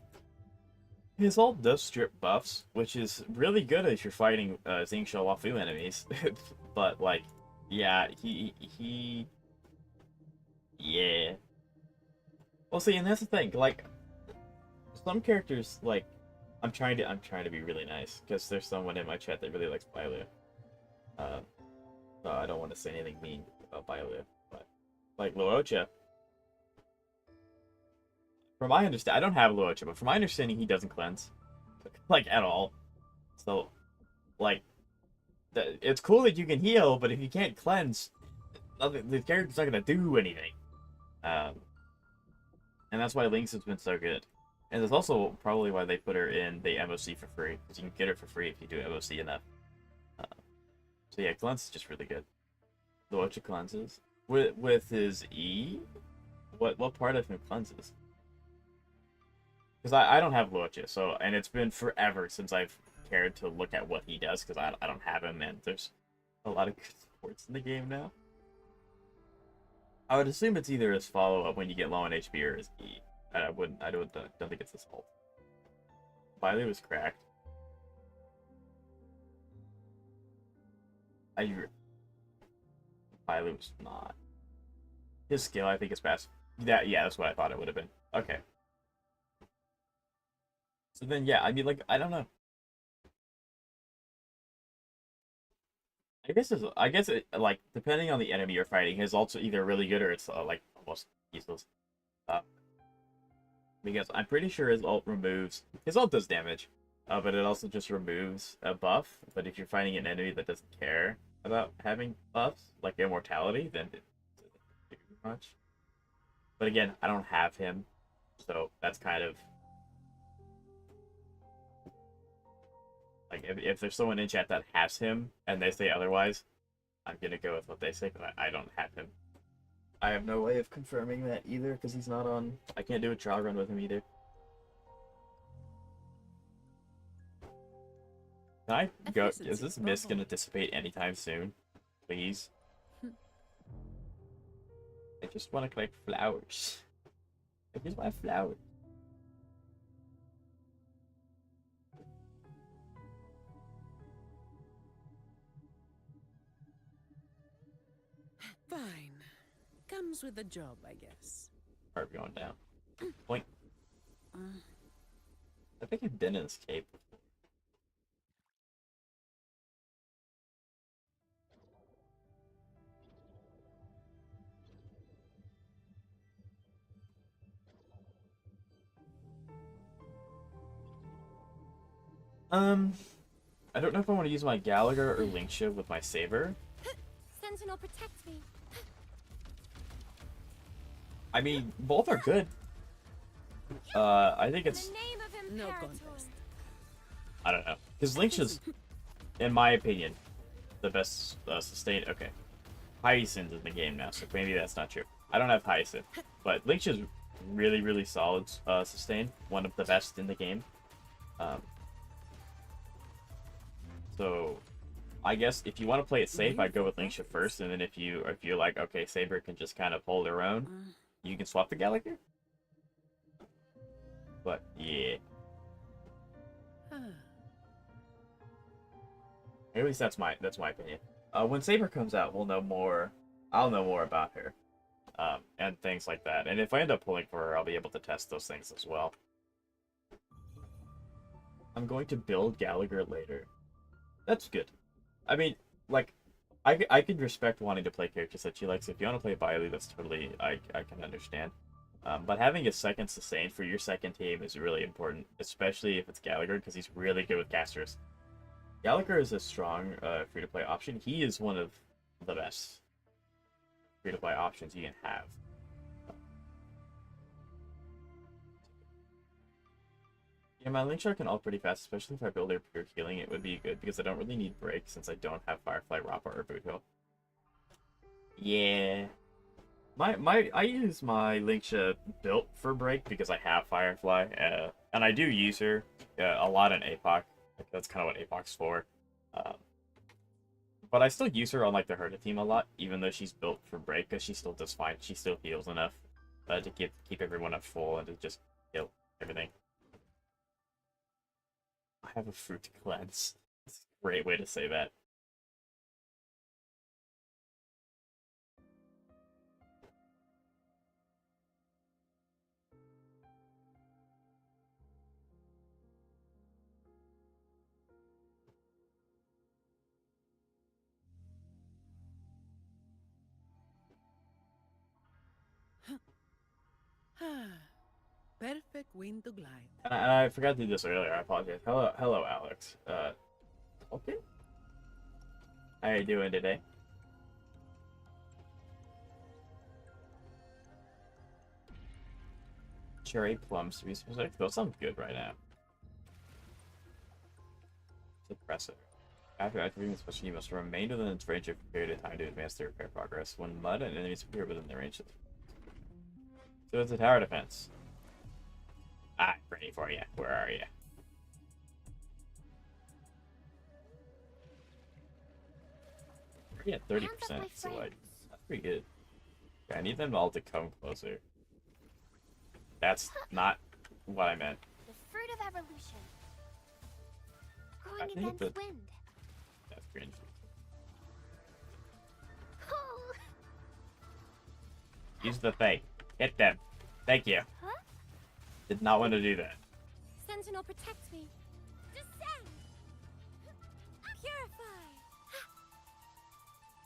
His ult does strip buffs, which is really good if you're fighting Xingqiu Wafu enemies. But, like, yeah, yeah. Well, see, and that's the thing, like, some characters, like, I'm trying to be really nice because there's someone in my chat that really likes Bailu. So I don't want to say anything mean about Bailu, but like Luocha. From my understanding, I don't have Luocha, but from my understanding, he doesn't cleanse, like at all. So, like, it's cool that you can heal, but if you can't cleanse, the character's not gonna do anything. Um, and that's why Lynx has been so good. And that's also probably why they put her in the MOC for free, because you can get her for free if you do MOC enough. Uh, so yeah, cleanse is just really good. Luocha cleanses with his E. What part of him cleanses? Because I don't have Luocha, so, and it's been forever since I've cared to look at what he does, because I don't have him, and there's a lot of good supports in the game now. I would assume it's either his follow-up when you get low on HP or his E. I don't think it's his ult. Bailu was cracked. Bailu was not. His skill, I think, is fast. Yeah, that's what I thought it would have been. Okay. So then, yeah, I mean, like, I don't know. I guess it, like, depending on the enemy you're fighting, his ult's either really good or it's like almost useless. Because I'm pretty sure his ult does damage, but it also just removes a buff. But if you're fighting an enemy that doesn't care about having buffs, like immortality, then it doesn't do much. But again, I don't have him, so that's kind of like if there's someone in chat that has him and they say otherwise, I'm gonna go with what they say, but I don't have him. I have no way of confirming that either because he's not on. I can't do a trial run with him either. Can I go? Is this mist gonna dissipate anytime soon? Please. I just want to collect flowers. I just want flowers. Fine. Comes with the job, I guess. Are we going down? Point. I think I've been in this cave. I don't know if I want to use my Gallagher or Link Shiv with my Saber. Sentinel, protect me. I mean, both are good. I think In it's... the name of No Imperator. contest. I don't know. Because Lynch is, in my opinion, the best sustained... Okay. Hyacinth in the game now, so maybe that's not true. I don't have Hyacinth. But Lynch is really, really solid sustain. One of the best in the game. So, I guess if you want to play it safe, I'd go with Lynch first, and then if you're like, okay, Saber can just kind of hold her own, you can swap the Gallagher. But yeah, at least that's my opinion. When Saber comes out, we'll know more. I'll know more about her, and things like that. And if I end up pulling for her, I'll be able to test those things as well. I'm going to build Gallagher later. That's good. I mean, like, I can respect wanting to play characters that she likes. If you want to play Bailu, that's totally, I can understand. But having a second sustain for your second team is really important, especially if it's Gallagher, because he's really good with casters. Gallagher is a strong free-to-play option. He is one of the best free-to-play options you can have. Yeah, my Link Shark can ult pretty fast, especially if I build her pure healing. It would be good because I don't really need break since I don't have Firefly, Rappa, or Boot Hill. Yeah. I use my Linksha built for break because I have Firefly, and I do use her a lot in APOC. Like, that's kind of what APOC's for. But I still use her on like the Herda team a lot, even though she's built for break, because she still does fine. She still heals enough to keep everyone at full and to just kill everything. I have a fruit to cleanse. It's a great way to say that. Perfect wind to glide. And I forgot to do this earlier. I apologize. Hello, Alex. Okay. How are you doing today? Cherry plums to be specific. Those sound good right now. Suppressor. After activating the special, you must remain within its range for a period of time to advance the repair progress. When mud and enemies appear within the range. So it's a tower defense. Ah, ready for you. Where are you? We're at 30%, so like, that's pretty good. Okay, I need them all to come closer. That's not what I meant. The fruit of evolution. I Growing think against wind. That's cringe. Oh. Use the thing. Hit them. Thank you. Huh? Did not want to do that. Sentinel, protect me. Descend. Purify.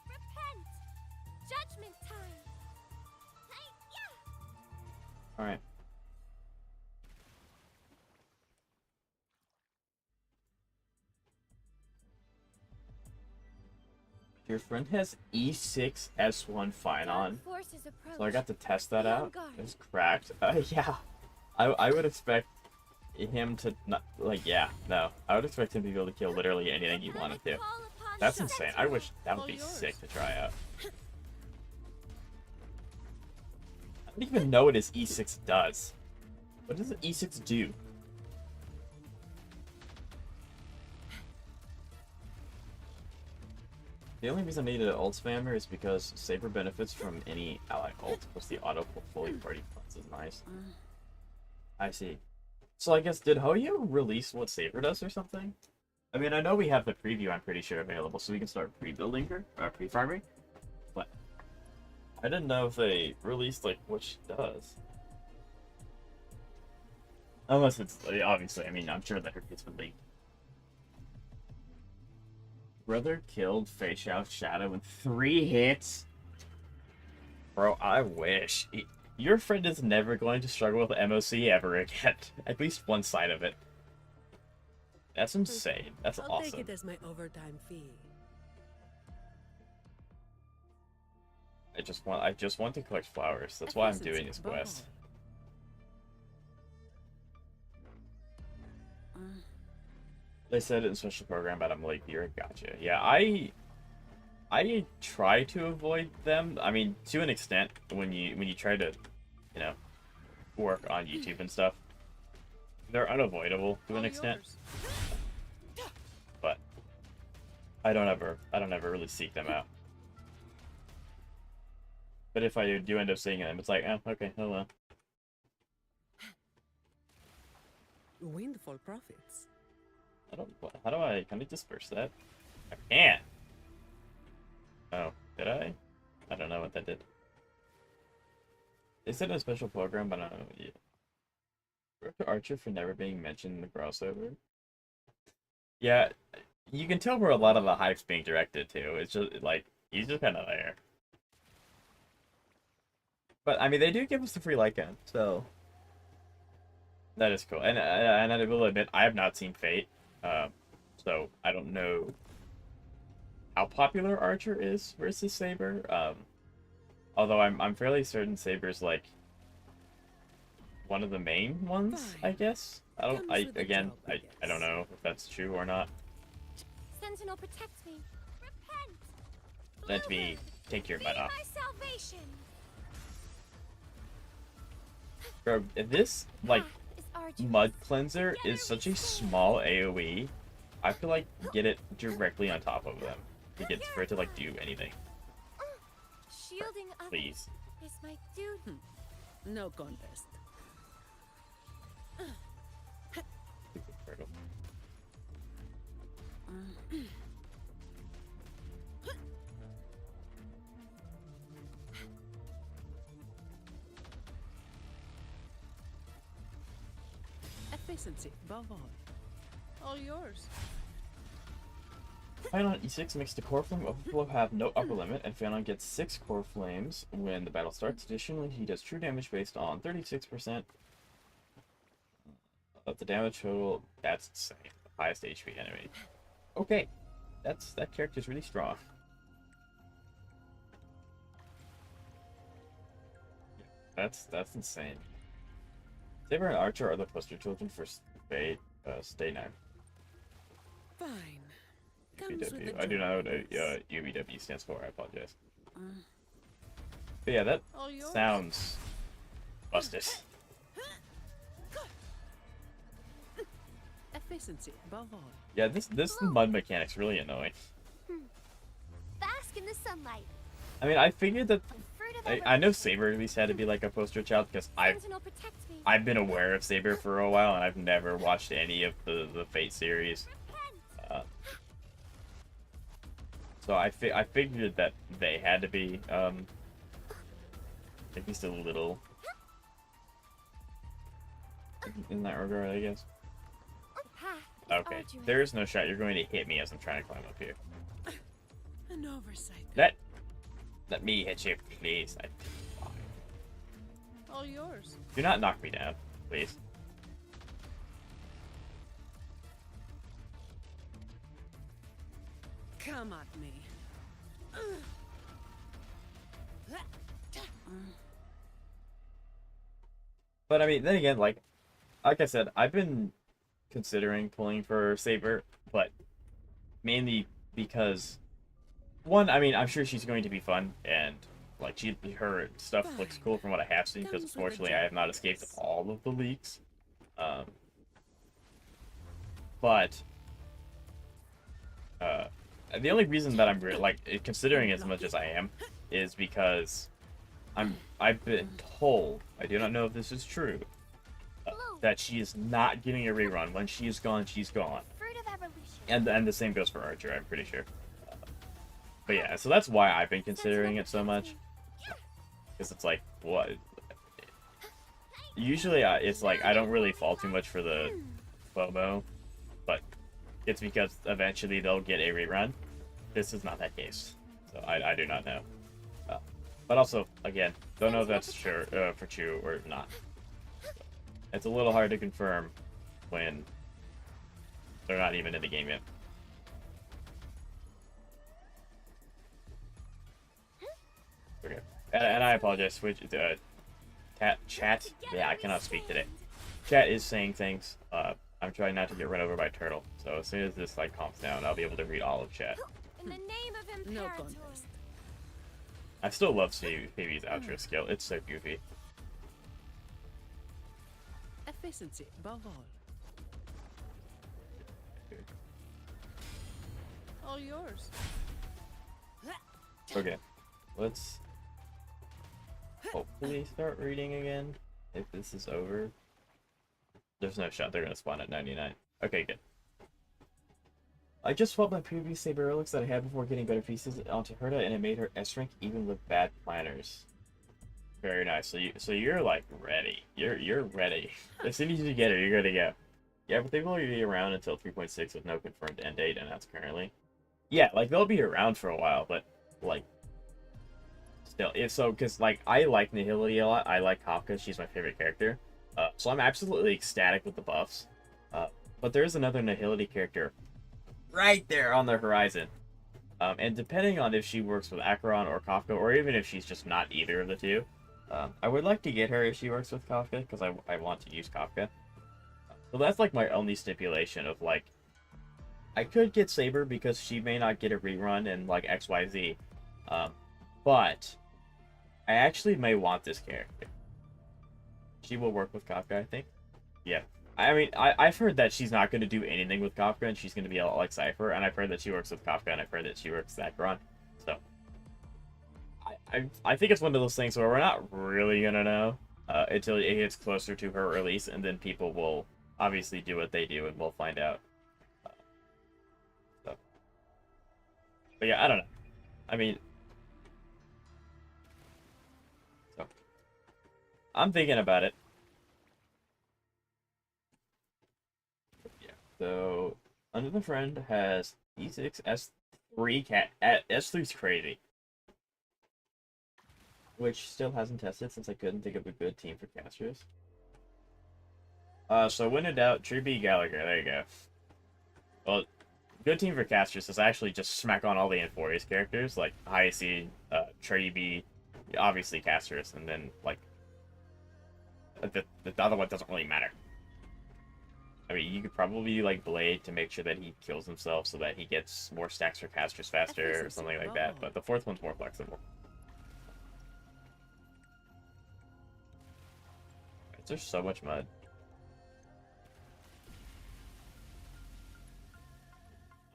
Repent. Judgment time. Alright. Your friend has E6 S1 Phynon, so I got to test that out. It was cracked. Yeah, I would expect him to not, like, yeah, no. I would expect him to be able to kill literally anything he wanted to. That's insane. I wish that would be sick to try out. I don't even know what his E6 does. What does the E6 do? The only reason I needed an ult spammer is because Saber benefits from any ally ult, plus the auto fully party cleanse is nice. I see. So I guess, did Hoyo release what Saber does or something? I mean, I know we have the preview, I'm pretty sure, available, so we can start pre-building her, or pre-farming, but I didn't know if they released, like, what she does. Unless it's, obviously, I mean, I'm sure that her gets been leaked. Brother killed Facial Shadow in 3 hits? Bro, I wish. Your friend is never going to struggle with MOC ever again. At least one side of it. That's insane. That's I'll awesome. take it as my overtime fee. I just want to collect flowers. That's why I'm doing this quest. They said it in special program, but I'm like, you're gotcha. Yeah, I try to avoid them. I mean, to an extent, when you try to, you know, work on YouTube and stuff, they're unavoidable to an extent. But I don't ever really seek them out. But if I do end up seeing them, it's like, oh, okay, oh well. Windfall profits. How do I disperse that? I can't. Oh, did I? I don't know what that did. They said a special program, but I don't know. Yeah. Director Archer for never being mentioned in the crossover. Yeah, you can tell where a lot of the hype's being directed to. It's just like he's just kind of there. But I mean, they do give us the free Lycan, so that is cool. And I will admit, I have not seen Fate. So I don't know how popular Archer is versus Saber. Although I'm fairly certain Saber's like one of the main ones, I guess. I don't know if that's true or not. Sentinel, protect me. Repent. Let me take your butt off. My salvation. Bro, this like mud cleanser is such a small AoE. I feel like get it directly on top of them to get for it to like do anything. Shielding others Please. is my duty. No contest. Efficiency above all. All yours. Fight on E6 makes the core flame overflow have no upper limit, and Phanon gets 6 core flames when the battle starts. Additionally, he does true damage based on 36% of the damage total. That's insane. Highest HP enemy. Okay, that character's really strong. That's insane. Saber and Archer are the poster children for Stay 9. Fine. Comes with UBW. the I do not know what joys. UBW stands for. I apologize. But yeah, that All yours? sounds busted. Efficiency above all. Yeah, this mud mechanic's really annoying. Bask in the sunlight. I mean, I figured that Fruit of I know Saber at least had to be like a poster child because Sentinel protects me. I've been aware of Saber for a while and I've never watched any of the Fate series. So I figured that they had to be at least a little in that regard, I guess. Path is Okay, arduous. there is no shot. You're going to hit me as I'm trying to climb up here. An oversight. Let me hit you, please. All yours. Do not knock me down, please. Come at me. But I mean, then again, like I said, I've been considering pulling for Saber, but mainly because one, I mean, I'm sure she's going to be fun and like her stuff looks cool from what I have seen because unfortunately I have not escaped all of the leaks. But the only reason that I'm like considering as much as I am is because I've been told, I do not know if this is true, that she is not getting a rerun. When she is gone, she's gone. Fruit of evolution. And the same goes for Archer, I'm pretty sure. But yeah, so that's why I've been considering it so much. Because it's like, what? Usually it's like, I don't really fall too much for the FOMO, but it's because eventually they'll get a rerun. This is not that case, so I do not know. But also, again, don't know if that's sure for true or not. It's a little hard to confirm when they're not even in the game yet. Okay, and I apologize. Which chat? Yeah, I cannot speak today. Chat is saying things. I'm trying not to get run over by a turtle. So as soon as this like calms down, I'll be able to read all of chat. In the name of No Imperator. contest. I still love Phoebe's outro skill. It's so goofy. Efficiency above all. All yours. Okay, let's hopefully start reading again. If this is over, there's no shot they're gonna spawn at 99. Okay, good. I just swapped my previous Saber relics that I had before getting better pieces onto Herta, and it made her S rank even with bad planners. Very nice. So you're like ready. You're ready. As soon as you get her, you're good to go. Yeah, but they will be around until 3.6 with no confirmed end date, and that's currently. Yeah, like they'll be around for a while, but like still, because like I like Nihility a lot. I like Kafka. She's my favorite character. So I'm absolutely ecstatic with the buffs. But there is another Nihility character right there on the horizon. And depending on if she works with Acheron or Kafka, or even if she's just not either of the two, I would like to get her if she works with Kafka, because I want to use Kafka. So that's like my only stipulation of like, I could get Saber because she may not get a rerun in like XYZ, but I actually may want this character. She will work with Kafka, I think. Yeah. I mean, I've heard that she's not going to do anything with Kafka, and she's going to be a lot like Cypher, and I've heard that she works with Kafka, and I've heard that she works with Acheron. So, I think it's one of those things where we're not really going to know until it gets closer to her release, and then people will obviously do what they do, and we'll find out. But yeah, I don't know. I mean, so I'm thinking about it. Yeah. So, Under the Friend has E6, S3, S3's crazy. Which still hasn't tested since I couldn't think of a good team for casters. So when in doubt, Tree B Gallagher, there you go. Well, good team for casters is actually just smack on all the Inforious characters, like High C, Tree B, obviously casters, and then, like, the other one doesn't really matter. I mean, you could probably, like, Blade to make sure that he kills himself so that he gets more stacks for casters faster or something like that, but the fourth one's more flexible. There's so much mud.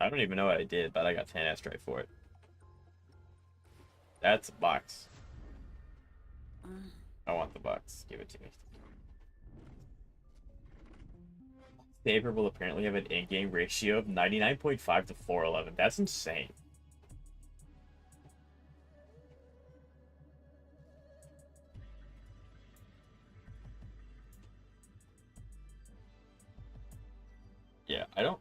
I don't even know what I did, but I got 10 Astrite for it. That's a box. I want the box. Give it to me. Saber will apparently have an in-game ratio of 99.5 to 411. That's insane. Yeah, I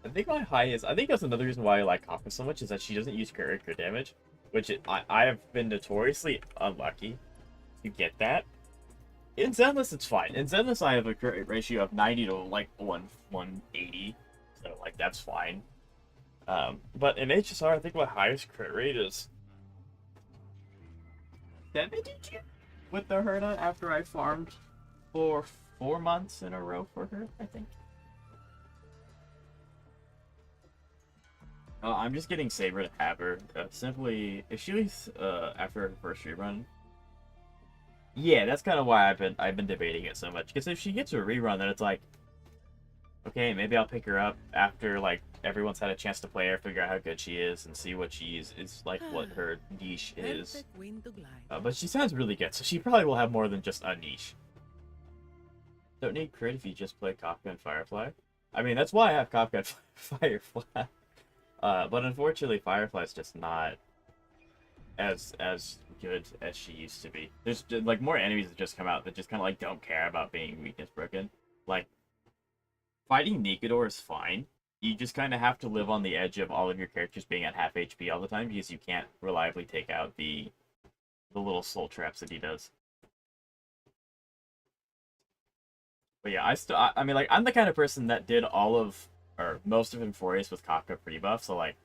think my high is... I think that's another reason why I like Kafka so much, is that she doesn't use character damage, which I have been notoriously unlucky to get that. In Zenless, it's fine. In Zenless, I have a crit ratio of 90 to, like, 180, so, like, that's fine. But in HSR, I think my highest crit rate is 70 with the Herda after I farmed for 4 months in a row for her, I think. I'm just getting Saber to have her. Simply, if she leaves after her first rerun, yeah, that's kind of why I've been debating it so much. Because if she gets a rerun, then it's like, okay, maybe I'll pick her up after like everyone's had a chance to play her, figure out how good she is, and see what she is like, what her niche is. But she sounds really good, so she probably will have more than just a niche. Don't need crit if you just play Kafka and Firefly. I mean, that's why I have Kafka and Firefly. But unfortunately, Firefly's just not as good as she used to be. There's like more enemies that just come out that just kind of like don't care about being weakness broken. Like fighting Nikador is fine. You just kind of have to live on the edge of all of your characters being at half HP all the time because you can't reliably take out the little soul traps that he does. But yeah, I mean, like, I'm the kind of person that did all of, or most of Inforious with Kafka pre-buff, so, like,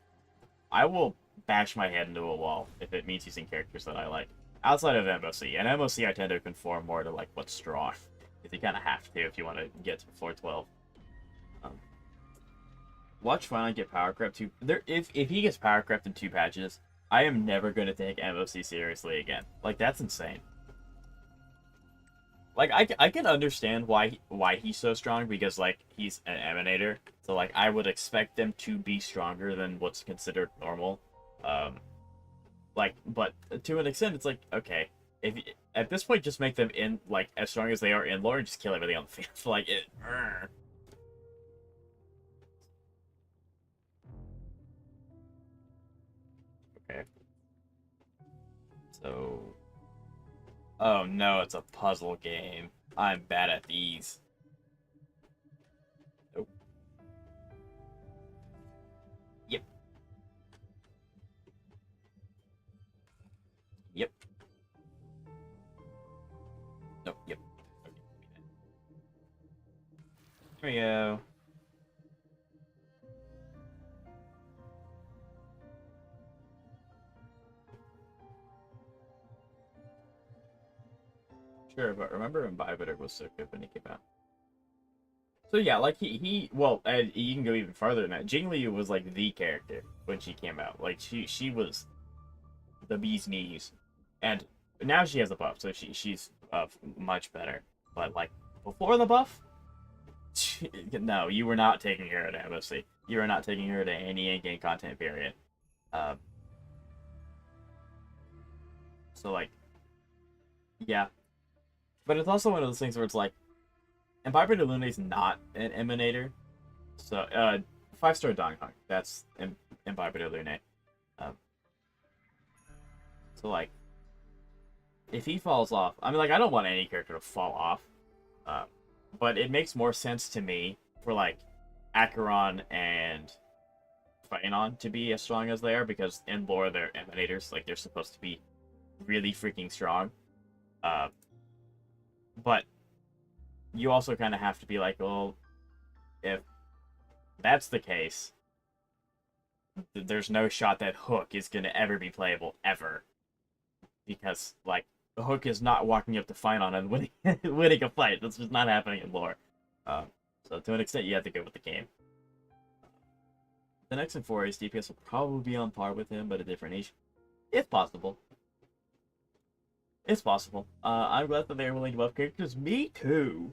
I will bash my head into a wall if it means using characters that I like. Outside of MOC. And MOC, I tend to conform more to, like, what's strong. Because you kind of have to if you want to get to floor 12. Watch finally get power crept too. If he gets power crept in 2 patches, I am never going to take MOC seriously again. Like, that's insane. Like, I can understand why he's so strong, because, like, he's an Emanator. So, like, I would expect them to be stronger than what's considered normal. Like, but to an extent, it's like, okay, if at this point, just make them in, like, as strong as they are in lore and just kill everything on the field. Like, it... Okay. So... Oh no, it's a puzzle game. I'm bad at these. Nope. Yep. Yep. Nope, yep. There we go. Sure, but remember when Biobitter was so good when he came out? So yeah, like well, and you can go even farther than that. Jingli was like the character when she came out. Like she was the bee's knees, and now she has a buff, so she's much better. But like before the buff, no, you were not taking her to MOC. You were not taking her to any in-game content period. So like, yeah. But it's also one of those things where it's like, and Vibrator Lune is not an Emanator. So, 5-star Donghong. That's Vibrator Lune. So, like, if he falls off, I mean, like, I don't want any character to fall off. But it makes more sense to me for, like, Acheron and Phaenon to be as strong as they are, because in lore they're emanators, like they're supposed to be really freaking strong. But you also kind of have to be like, well, if that's the case, there's no shot that Hook is going to ever be playable, ever. Because, like, Hook is not walking up to Phaenon and winning, winning a fight. That's just not happening in lore. So to an extent, you have to go with the game. The next in 4A's DPS will probably be on par with him, but a different niche. It's possible. It's possible. I'm glad that they're willing to buff characters. Me too.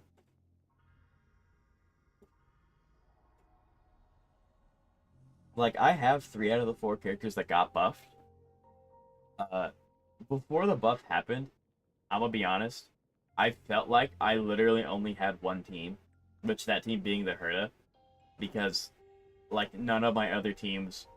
Like, I have 3 out of the 4 characters that got buffed. Before the buff happened, I'm gonna be honest, I felt like I literally only had one team, which that team being the Herda, because, like, none of my other teams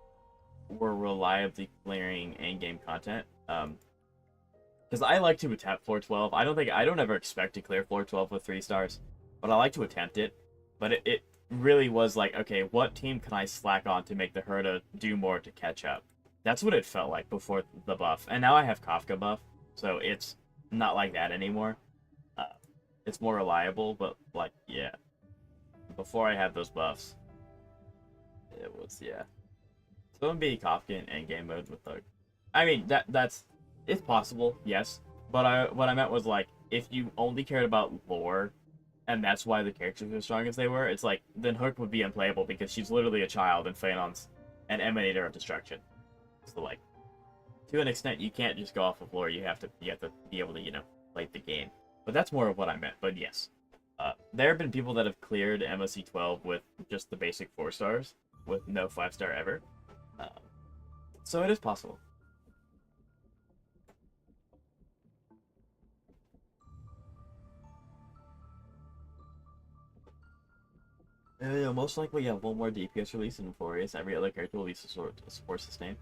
were reliably clearing in-game content. Because I like to attempt floor 12. I don't ever expect to clear floor 12 with 3 stars, but I like to attempt it. But it really was like, okay, what team can I slack on to make the Herda do more to catch up? That's what it felt like before the buff. And now I have Kafka buff, so it's not like that anymore. It's more reliable, but, like, yeah. Before I had those buffs, it was, yeah. So I'm being Kafka in endgame mode with Hook. I mean, that's... It's possible, yes. But what I meant was, like, if you only cared about lore, and that's why the characters were as strong as they were, it's like, then Hook would be unplayable because she's literally a child and Phaenon's an emanator of destruction. So, like, to an extent, you can't just go off of lore. You have to be able to, play the game. But that's more of what I meant. But yes, there have been people that have cleared MOC 12 with just the basic 4 stars, with no 5-star ever. So it is possible. Yeah, most likely, yeah, one more DPS release in 4As. Every other character will release a support sustain.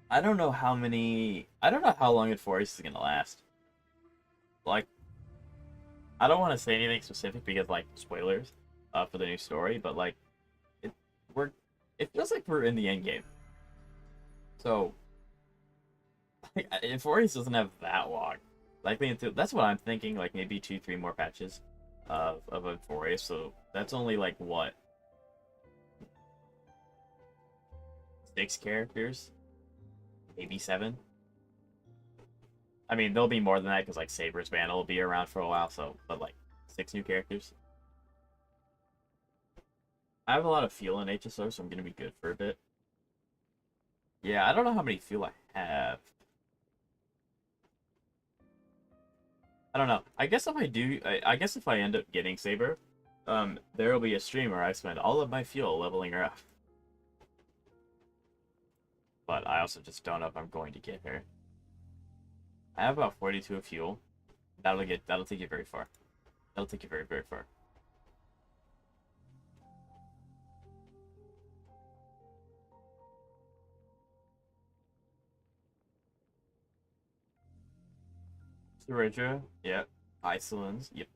I don't know how long in 4As is gonna last. Like, I don't want to say anything specific because, like, spoilers for the new story, but, like, it feels like we're in the end game. So, like, if 4As doesn't have that long, likely that's what I'm thinking. Like, maybe 2-3 more patches of a 4A. So that's only, like, what, 6 characters, maybe 7. I mean, there'll be more than that because, like, Saber's banner will be around for a while. So, but, like, 6 new characters. I have a lot of fuel in HSO, so I'm gonna be good for a bit. Yeah, I don't know how many fuel I have. I don't know. I guess if I do, I guess if I end up getting Saber, there will be a stream where I spend all of my fuel leveling her up. But I also just don't know if I'm going to get her. I have about 42 of fuel. That'll take you very far. That'll take you very, very far. Sureja, yep. Icelands, yep.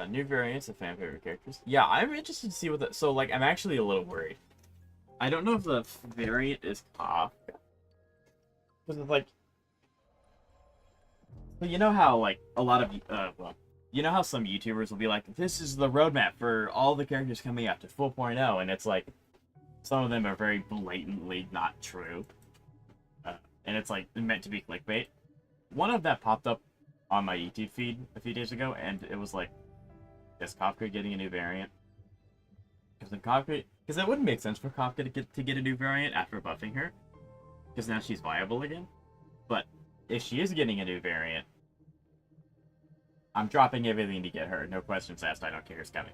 New variants of fan favorite characters. Yeah, I'm interested to see what the... So, like, I'm actually a little worried. I don't know if the variant is Kafka. Because it's like... But you know how, like, a lot of... well, you know how some YouTubers will be like, this is the roadmap for all the characters coming up to 4.0, and it's like... Some of them are very blatantly not true. And it's, like, meant to be clickbait. One of that popped up on my YouTube feed a few days ago, and it was like, is Kafka getting a new variant? Because it wouldn't make sense for Kafka to get a new variant after buffing her, because now she's viable again. But if she is getting a new variant, I'm dropping everything to get her. No questions asked. I don't care who's coming.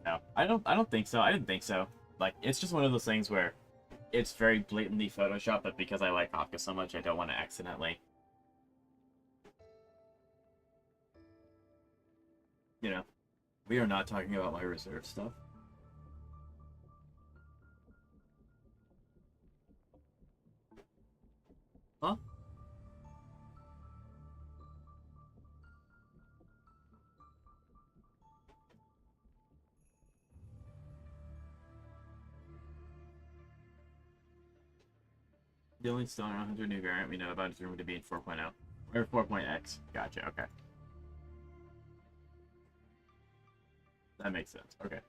No, I don't think so. I didn't think so. Like, it's just one of those things where it's very blatantly Photoshop, but because I like Kafka so much, I don't want to accidentally, we are not talking about my reserve stuff. Huh? The only Stellar 100 new variant we know about is rumored to be in 4.0. Or 4.x. Gotcha, okay. That makes sense, okay.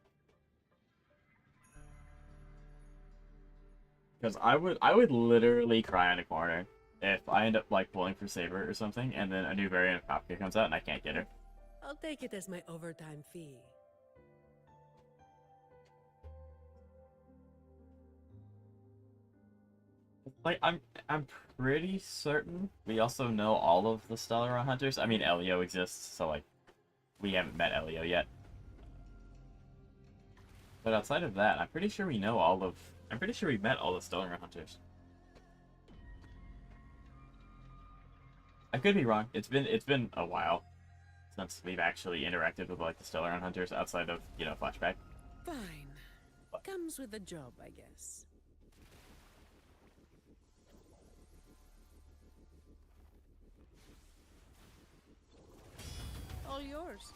Because I would literally cry in a corner if I end up like pulling for Saber or something, and then a new variant of Kafka comes out and I can't get her. I'll take it as my overtime fee. Like I'm pretty certain we also know all of the Stellar Hunters. I mean, Elio exists, so like we haven't met Elio yet. But outside of that, I'm pretty sure we know all of. I'm pretty sure we met all the Stellar Hunters. I could be wrong. It's been a while since we've actually interacted with like the Stellar Hunters outside of, you know, Flashback. Fine. Comes with the job, I guess. All yours.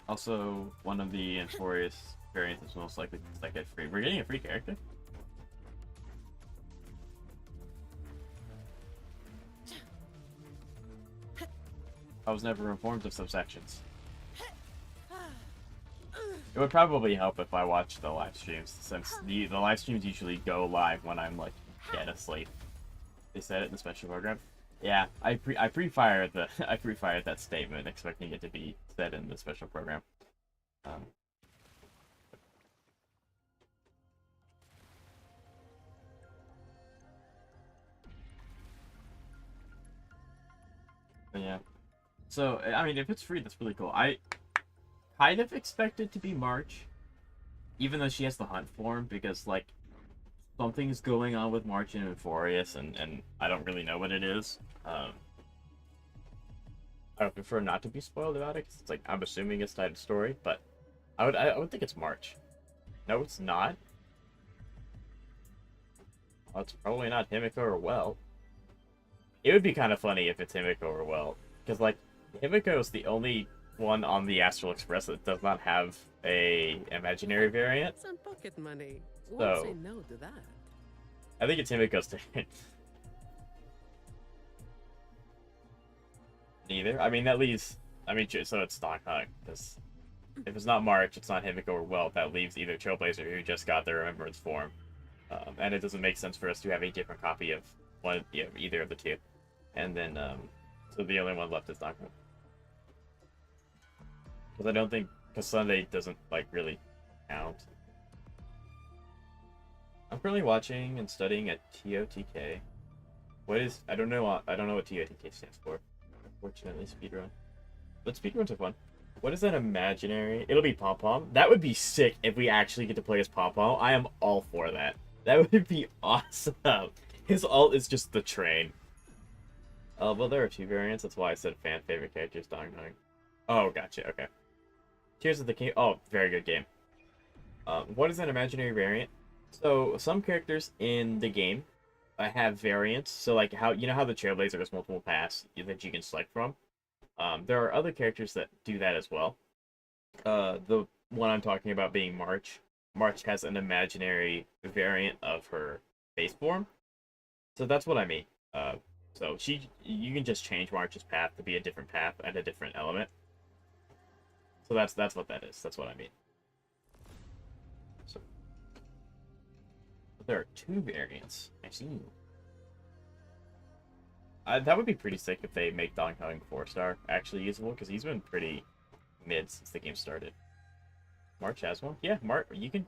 Also, one of the Enforius variants is most likely to get free. We're getting a free character. I was never informed of subsections. It would probably help if I watched the live streams, since the live streams usually go live when I'm like dead asleep. They said it in the special program. Yeah, I pre-fired the I pre-fired that statement, expecting it to be said in the special program. But yeah. So, I mean, if it's free, that's really cool. I kind of expect it to be March, even though she has the hunt form, because, like, something's going on with March and Euphorius, and I don't really know what it is. I would prefer not to be spoiled about it, because it's like, I'm assuming it's tied to story, but I would think it's March. No, it's not. Well, it's probably not Himiko or Well. It would be kind of funny if it's Himiko or Well, because, like, Himiko is the only one on the Astral Express that does not have a imaginary variant. Some pocket money. So- Won't say no to that. I think it's Himiko's turn. Neither. I mean, that leaves. I mean, so it's not because if it's not March, it's not Himiko or Welt. That leaves either Trailblazer, who just got their Remembrance form, and it doesn't make sense for us to have a different copy of one, either of the two. And then, so the only one left is Knockman. Because I don't think, because Sunday doesn't like really count. I'm currently watching and studying at TOTK. What is? I don't know what TOTK stands for. Unfortunately, speedrun. But speedruns are fun. What is that imaginary? It'll be Pom Pom. That would be sick if we actually get to play as Pom Pom. I am all for that. That would be awesome. His ult is just the train. Well, there are two variants. That's why I said fan favorite characters. Dong Dong. Oh, gotcha. Okay. Tears of the King. Oh, very good game. What is an imaginary variant? So some characters in the game have variants. So like how how the Trailblazer has multiple paths that you can select from. There are other characters that do that as well. The one I'm talking about being March. March has an imaginary variant of her base form. So that's what I mean. So you can just change March's path to be a different path and a different element. So that's what that is. That's what I mean. So there are two variants. I see. That would be pretty sick if they make Dong Kong 4-star actually usable, because he's been pretty mid since the game started. March has one? Yeah, March, you can...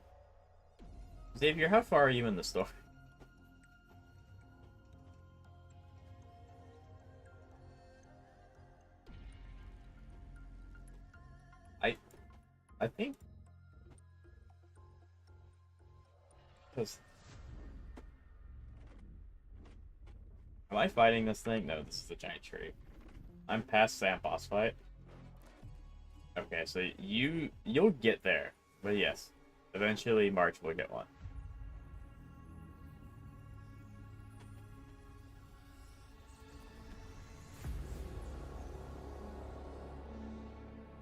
Xavier, how far are you in the story? I think... Because... Am I fighting this thing? No, this is a giant tree. I'm past Sam boss fight. Okay, so you'll get there. But yes, eventually March will get one.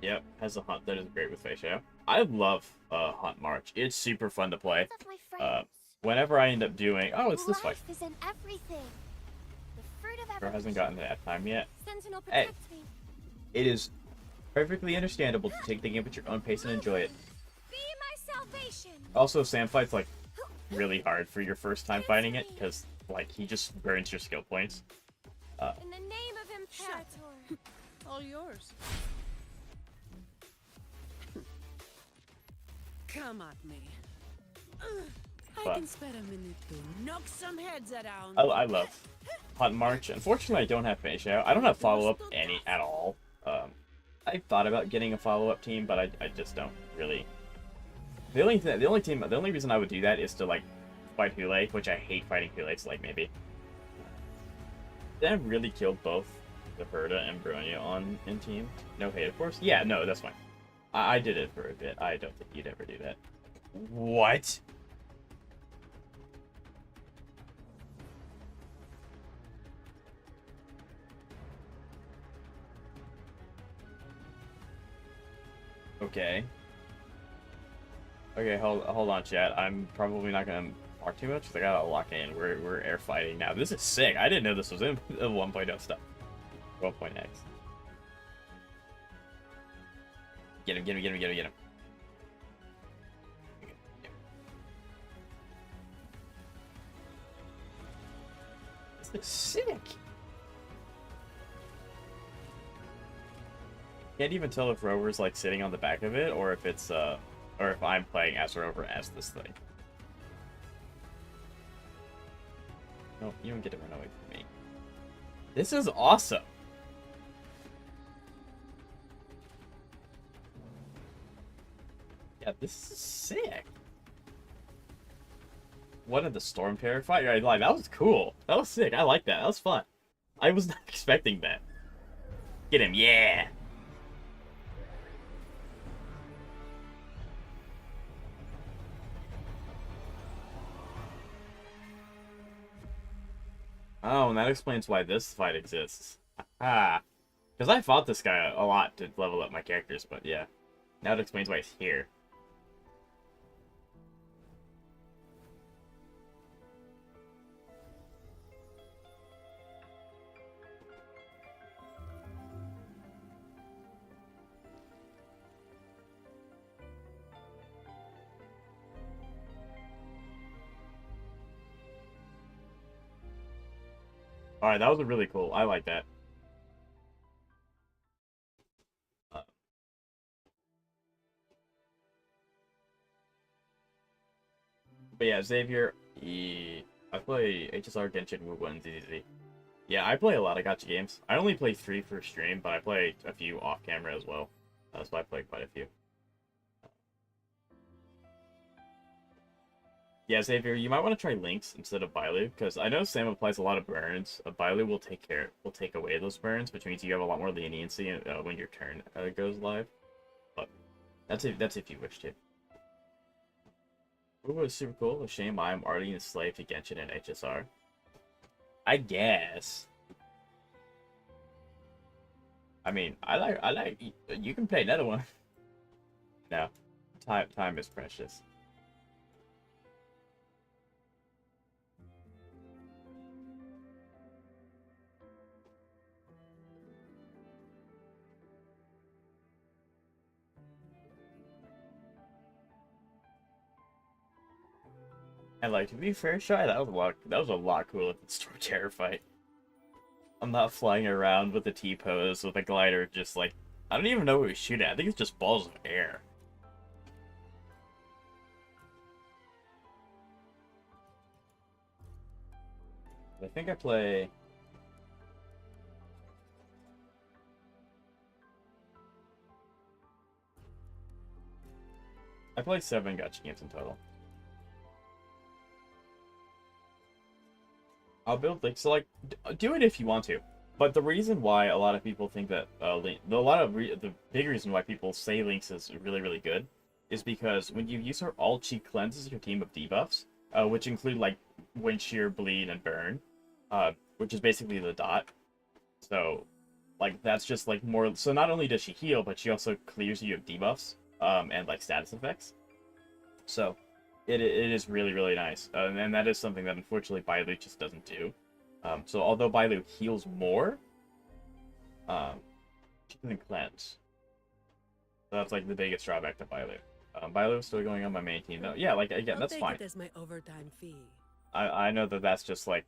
Yep, has a hunt that is great with Facio. I love Hunt March. It's super fun to play. Of my friends. Whenever I end up doing... Oh, it's this fight. Life is in everything. The fruit of Bro hasn't evolution. gotten to that time yet. Sentinel Hey. protects me. It is perfectly understandable to take the game at your own pace and enjoy it. Be my salvation. Also, Sam Fight's, like, really hard for your first time fighting it, because, like, he just burns your skill points. In the name of Imperator. All yours. Come at me. I But- can spare a minute to knock some heads around. I love Hunt March. Unfortunately, I don't have finish out. I don't have follow-up any at all. I thought about getting a follow-up team, but I just don't really. The only reason I would do that is to like fight Hule, which I hate fighting Hule. So like maybe. Then I really killed both the Herda and Bronya on in team. No hate, of course. Yeah, no, that's fine. I did it for a bit. I don't think you'd ever do that. What? Okay. Okay, hold on, chat. I'm probably not gonna talk too much because I gotta lock in. We're air fighting now. This is sick. I didn't know this was in 1.0 stuff. 1.x. Get him, get him, get him, get him, get him. This looks sick. Can't even tell if Rover's like sitting on the back of it or if it's or if I'm playing as Rover as this thing. No, you don't get to run away from me. This is awesome. Yeah, this is sick. What did the Storm Terrify? Right, like that was cool. That was sick. I like that. That was fun. I was not expecting that. Get him, yeah. Oh, and that explains why this fight exists. Ah. Because I fought this guy a lot to level up my characters, but yeah. Now it explains why he's here. Alright, that was really cool. I like that. But yeah, Xavier, I play HSR, Genshin, Wuthering and ZZZ. Yeah, I play a lot of gacha games. I only play 3 for stream, but I play a few off camera as well. So I play quite a few. Yeah, Xavier, you might want to try Lynx instead of Bailu, because I know Sam applies a lot of burns. Bailu will take away those burns, which means you have a lot more leniency when your turn goes live. But that's if you wish to. Ooh, it's super cool. A shame I'm already enslaved to Genshin and HSR. I guess. I mean, I like. You can play another one. No, time is precious. And like, to be fair, Shy, that was a lot cooler than Storm Terror fight. I'm not flying around with a T-pose with a glider, just like, I don't even know what we shoot at. I think it's just balls of air. I think I play... I play 7 gacha games in total. I'll build like so like do it if you want to, but the reason why a lot of people think that the big reason why people say Lynx is really good is because when you use her, all she cleanses your team of debuffs, which include like Wind Shear, Bleed, and Burn, which is basically the dot. So like that's just like more. So not only does she heal, but she also clears you of debuffs. and like status effects. So it is really, really nice. And that is something that unfortunately Bailu just doesn't do. So although Bailu heals more, she doesn't cleanse. So that's like the biggest drawback to Bailu. Bailu is still going on my main team though. Yeah, like again, that's fine. I'll take it as my overtime fee. I know that that's just like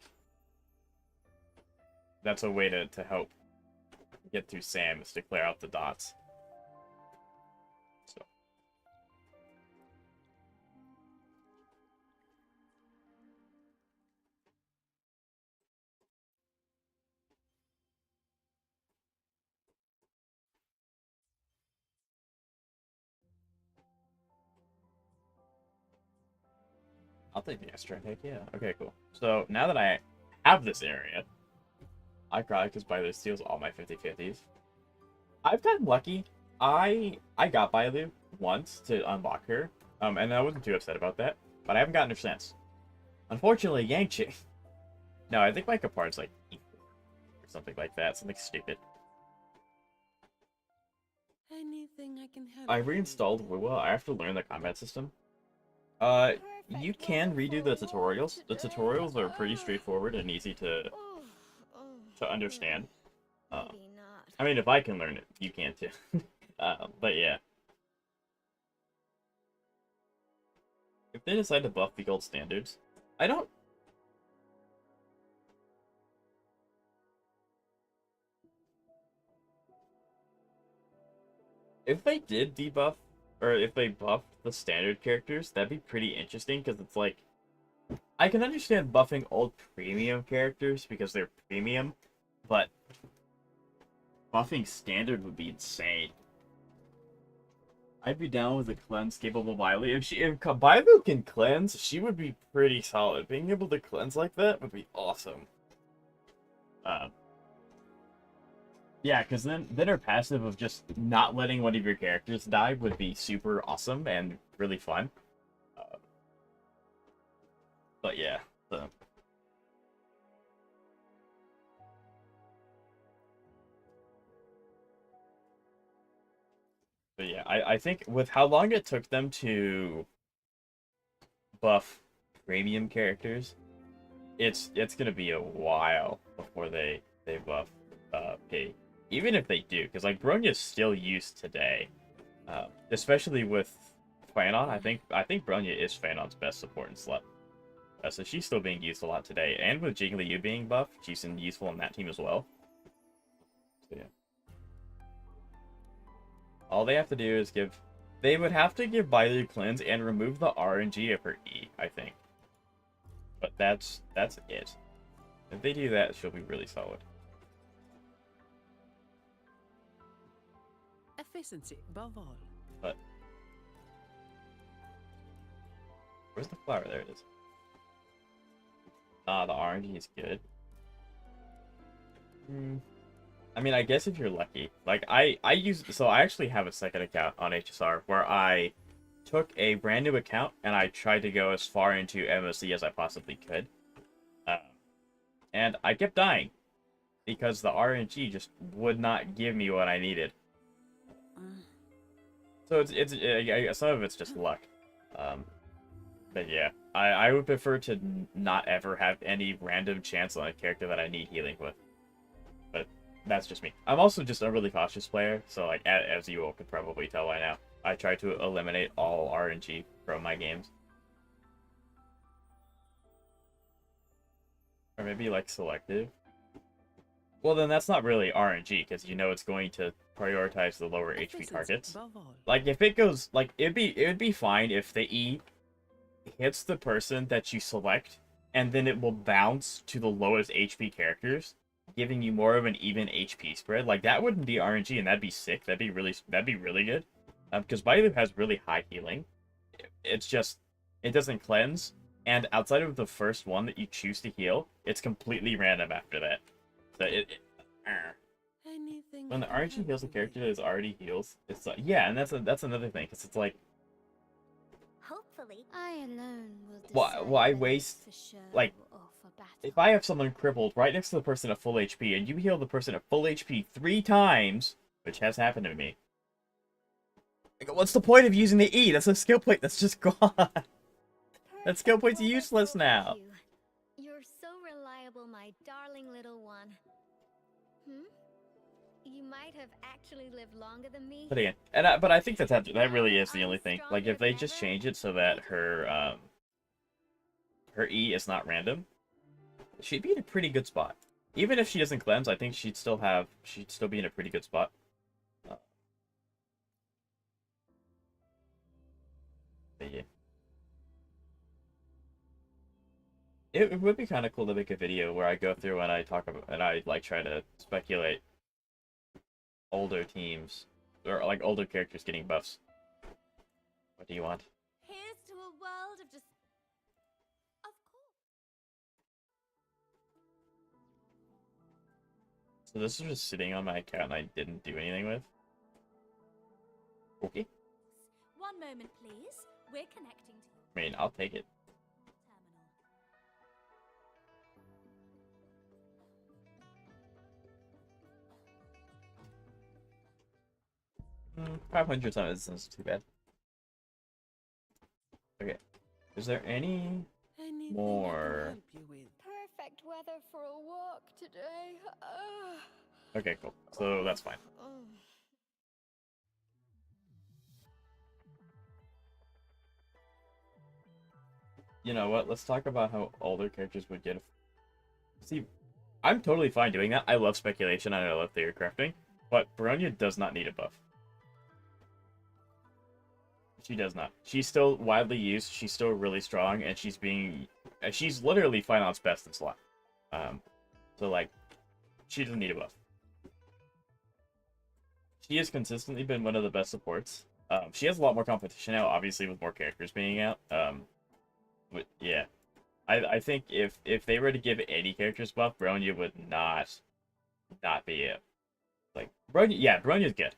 that's a way to help get through Sam is to clear out the dots. So I'll take the extra heck, yeah. Okay, cool. So now that I have this area, I cry because Bailu steals all my 50/50s. I've gotten lucky. I got Bailu once to unlock her, and I wasn't too upset about that, but I haven't gotten her since. Unfortunately, Yangqi. No, I think my Kapar's like equal or something like that, something stupid. Anything I can help I you reinstalled Wuwa. I have to learn the combat system. You can redo the tutorials. The tutorials are pretty straightforward and easy to understand. Maybe not. I mean, if I can learn it, you can too. But yeah. If they decide to buff the gold standards, I don't... If they did debuff, or if they buffed the standard characters, that'd be pretty interesting, because it's like... I can understand buffing old premium characters, because they're premium, but... buffing standard would be insane. I'd be down with a cleanse capable Bailu. If Bailu can cleanse, she would be pretty solid. Being able to cleanse like that would be awesome. Yeah, because then her passive of just not letting one of your characters die would be super awesome and really fun. But yeah, so. But yeah, I think with how long it took them to buff premium characters, it's gonna be a while before they buff P. Even if they do, because like Bronya's still used today, especially with Fanon. I think Bronya is Fanon's best support in Slep, so she's still being used a lot today. And with Jigglypuff being buffed, she's useful in that team as well. So yeah. All they have to do is give... They would have to give Bailu Cleanse and remove the RNG of her E, I think. But that's it. If they do that, she'll be really solid. Efficiency above all. But... where's the flower? There it is. Ah, the RNG is good. I mean, I guess if you're lucky. Like, I actually have a second account on HSR where I took a brand new account and I tried to go as far into MOC as I possibly could. And I kept dying because the RNG just would not give me what I needed. So some of it's just luck. But yeah, I would prefer to not ever have any random chance on a character that I need healing with. But that's just me. I'm also just a really cautious player, so like as you all could probably tell by now, I try to eliminate all RNG from my games. Or maybe like selective. Well, then that's not really RNG, because you know it's going to prioritize the lower HP targets. Like if it goes, like it would be fine if the E hits the person that you select, and then it will bounce to the lowest HP characters, giving you more of an even HP spread. Like that wouldn't be RNG, and that'd be sick. That'd be really good. Because Bailu has really high healing. It's just it doesn't cleanse, and outside of the first one that you choose to heal, it's completely random after that. So when the RNG heals a character that is already heals, it's like yeah, and that's another thing, because it's like Hopefully, I alone will why waste like if I have someone crippled right next to the person at full HP and you heal the person at full HP 3 times, which has happened to me, Like, what's the point of using the E? That's a skill point that's just gone. That skill point's useless now. You're so reliable, my darling little one. You might have actually lived longer than me. But again, but I think that really is the only thing. Like, if they just change it so that her E is not random, she'd be in a pretty good spot. Even if she doesn't cleanse, I think she'd still be in a pretty good spot. But yeah. It would be kind of cool to make a video where I go through and I talk about and I like try to speculate older teams or like older characters getting buffs. What do you want? Here's to a world of just... Of course. So this is just sitting on my account and I didn't do anything with. Okay. One moment, please. We're connecting to your I mean, I'll take it. terminal. 500 times isn't too bad. Okay. Is there any Anything more? I can help you with? Perfect weather for a walk today. Okay, cool. So that's fine. You know what? Let's talk about how older characters would get. See, I'm totally fine doing that. I love speculation and I love theory crafting, but Bronya does not need a buff. She does not. She's still widely used. She's still really strong, and she's literally Finance best in slot. So like, she doesn't need a buff. She has consistently been one of the best supports. She has a lot more competition now, obviously with more characters being out. But yeah, I think if they were to give any characters buff, Bronya would not be it. Like Bronya, yeah, Bronya's good.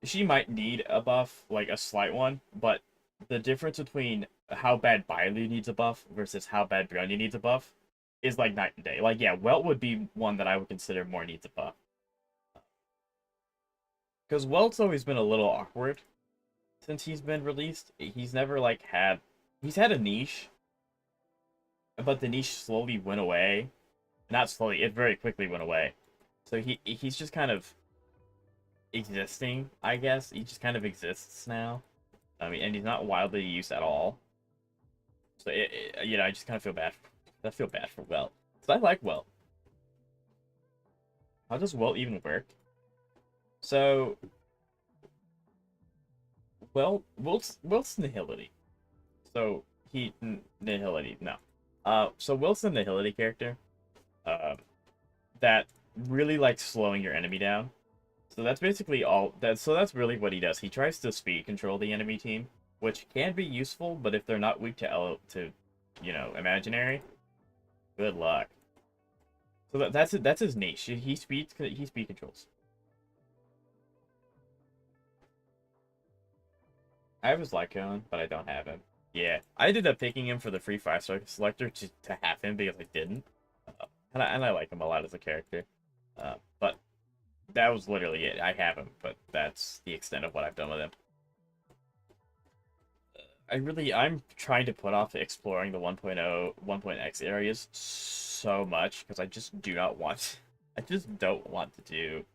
She might need a buff, like a slight one, but the difference between how bad Bailu needs a buff versus how bad Bronya needs a buff is like night and day. Like, yeah, Welt would be one that I would consider more needs a buff. Because Welt's always been a little awkward since he's been released. He's never, like, he's had a niche, but the niche slowly went away. Not slowly, it very quickly went away. So he's just kind of existing, I guess. He just kind of exists now. I mean, and he's not wildly used at all. So, you know, I just kind of feel bad. I feel bad for Welt. Because I like Welt. How does Welt even work? So, Welt's Nihility. So, Nihility, no. So Welt's a Nihility character. That really likes slowing your enemy down. So that's basically all so that's really what he does. He tries to speed control the enemy team, which can be useful, but if they're not weak to you know, imaginary, good luck. So that's his niche. He speed controls. I have his Lycone, but I don't have him. Yeah, I ended up picking him for the free 5-star selector to have him because I didn't. And I like him a lot as a character. But that was literally it. I have him, but that's the extent of what I've done with him. I'm trying to put off exploring the 1.0, 1.x areas so much because I just do not want. I just don't want to do.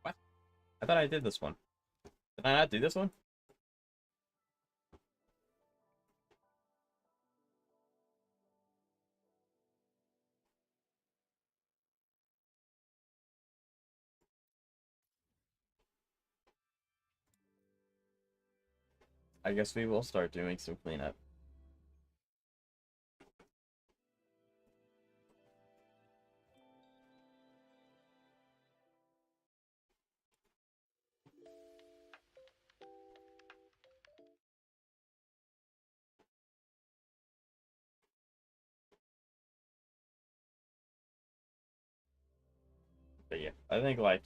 What? I thought I did this one. Did I not do this one? I guess we will start doing some cleanup. But yeah, I think like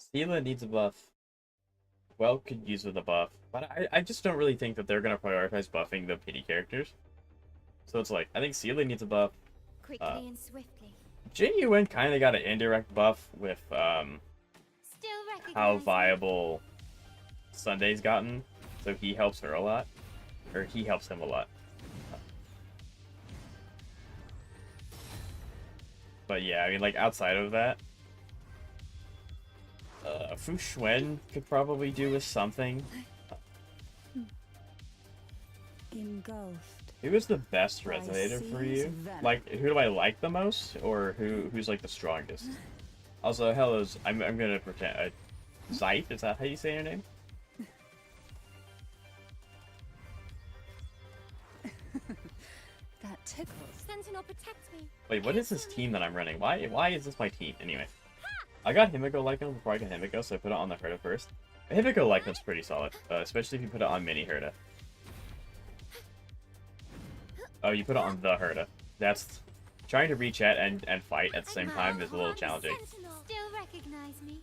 Steela needs a buff. Well, could use with a buff, but I just don't really think that they're gonna prioritize buffing the pity characters. So it's like I think Steela needs a buff. Quickly and swiftly. Jin Yuan kind of got an indirect buff with Still recognize how me. viable Sunday's gotten, so he helps her a lot, or he helps him a lot. But yeah, I mean, like outside of that, Fu Xuan could probably do with something. Engulfed. Who is the best resonator for you? Venom. Like, who do I like the most, or who's like the strongest? Also, hello, I'm gonna pretend. Zype, is that how you say your name? That tickles. Sentinel, protect me. Wait, what is this team that I'm running? Why is this my team? Anyway, I got Himiko Lycan before I got Himiko, so I put it on the Herda first. Himiko Lycan's pretty solid, especially if you put it on Mini Herda. Oh, you put it on the Herda. That's trying to reach at and fight at the same time is a little challenging. Sentinel. Still recognize me.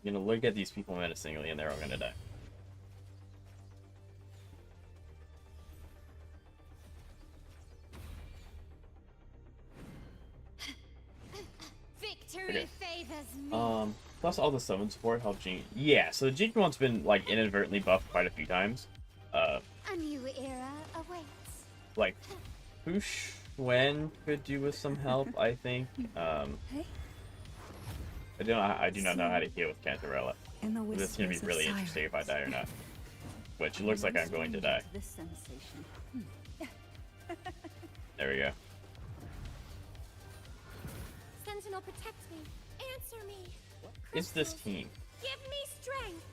You know, look at these people menacingly, and they're all gonna die. Victory favors me. Plus all the summon support help Jing. Yeah, so Jing Yuan's been like inadvertently buffed quite a few times. A new era awaits. Like Fu Xuan could do with some help, I think. I do not know how to heal with Cantarella. In the This is gonna be whispers of really interesting if I die or not. Which looks like I'm going to die. This sensation. There we go. Sentinel, protect me. Answer me. It's this Crystals, team. Give me strength.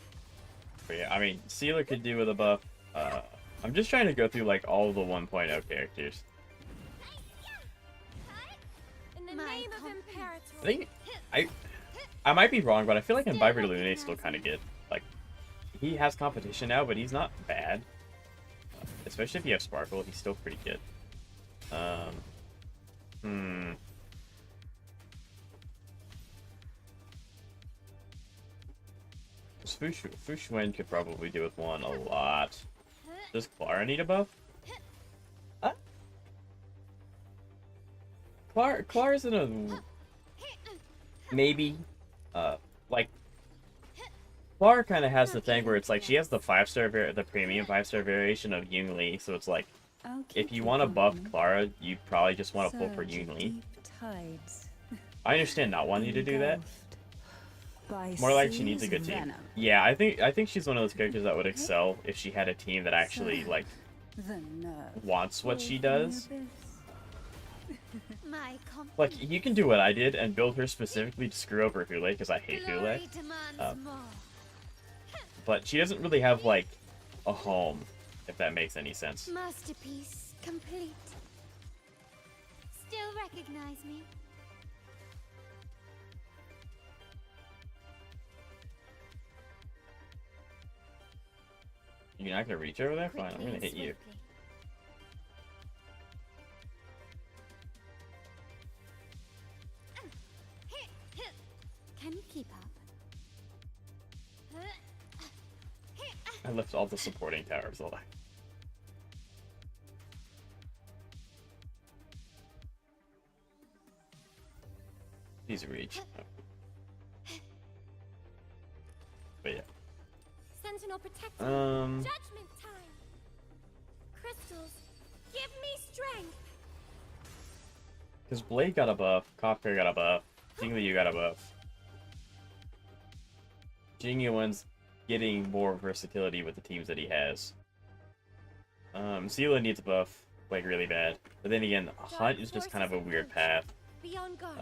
But yeah, I mean, Sealer could do with a buff. I'm just trying to go through like all the 1.0 characters. In the name of Imperator. I think I might be wrong, but I feel like Imbiber Lune is still kind of good. Like, he has competition now, but he's not bad. Especially if you have Sparkle, he's still pretty good. Fu Xuan could probably do with one a lot. Does Clara need a buff? Clara's in a maybe. Like Clara kind of has the thing where it's like she has the the premium 5-star variation of Ying Li, so it's like if you want to buff Clara, you probably just want to pull for Ying Li. I understand not wanting to do that. More like she needs a good team. Yeah, I think she's one of those characters that would excel if she had a team that actually like wants what she does. Like you can do what I did and build her specifically to screw over Hule because I hate Hule. But she doesn't really have like a home, if that makes any sense. Masterpiece complete. Still recognize me. You're not gonna reach over there? Fine, I'm gonna hit you. Can you keep up? I left all the supporting towers alive. Please reach. Oh. But yeah. Sentinel, protect me. Judgment time. Crystals, give me strength. Because Blade got a buff, Kafka got a buff, Jingli got a buff. Jing Yuan's getting more versatility with the teams that he has. Seela needs a buff, like really bad. But then again, Hunt is just kind of a weird path. Beyond guard.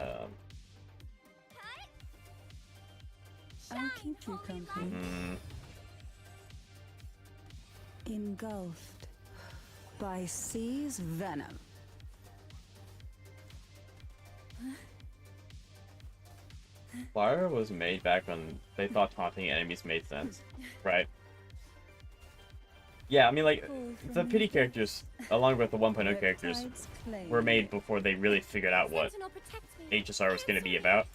I'll keep you company. Engulfed by Sea's venom. Clara was made back when they thought taunting enemies made sense, right? Yeah, I mean, like, Call the from pity the characters, along with the 1.0 characters, Riptide's claim. were made before they really figured out what Sentinel, protect me. HSR was going to be about.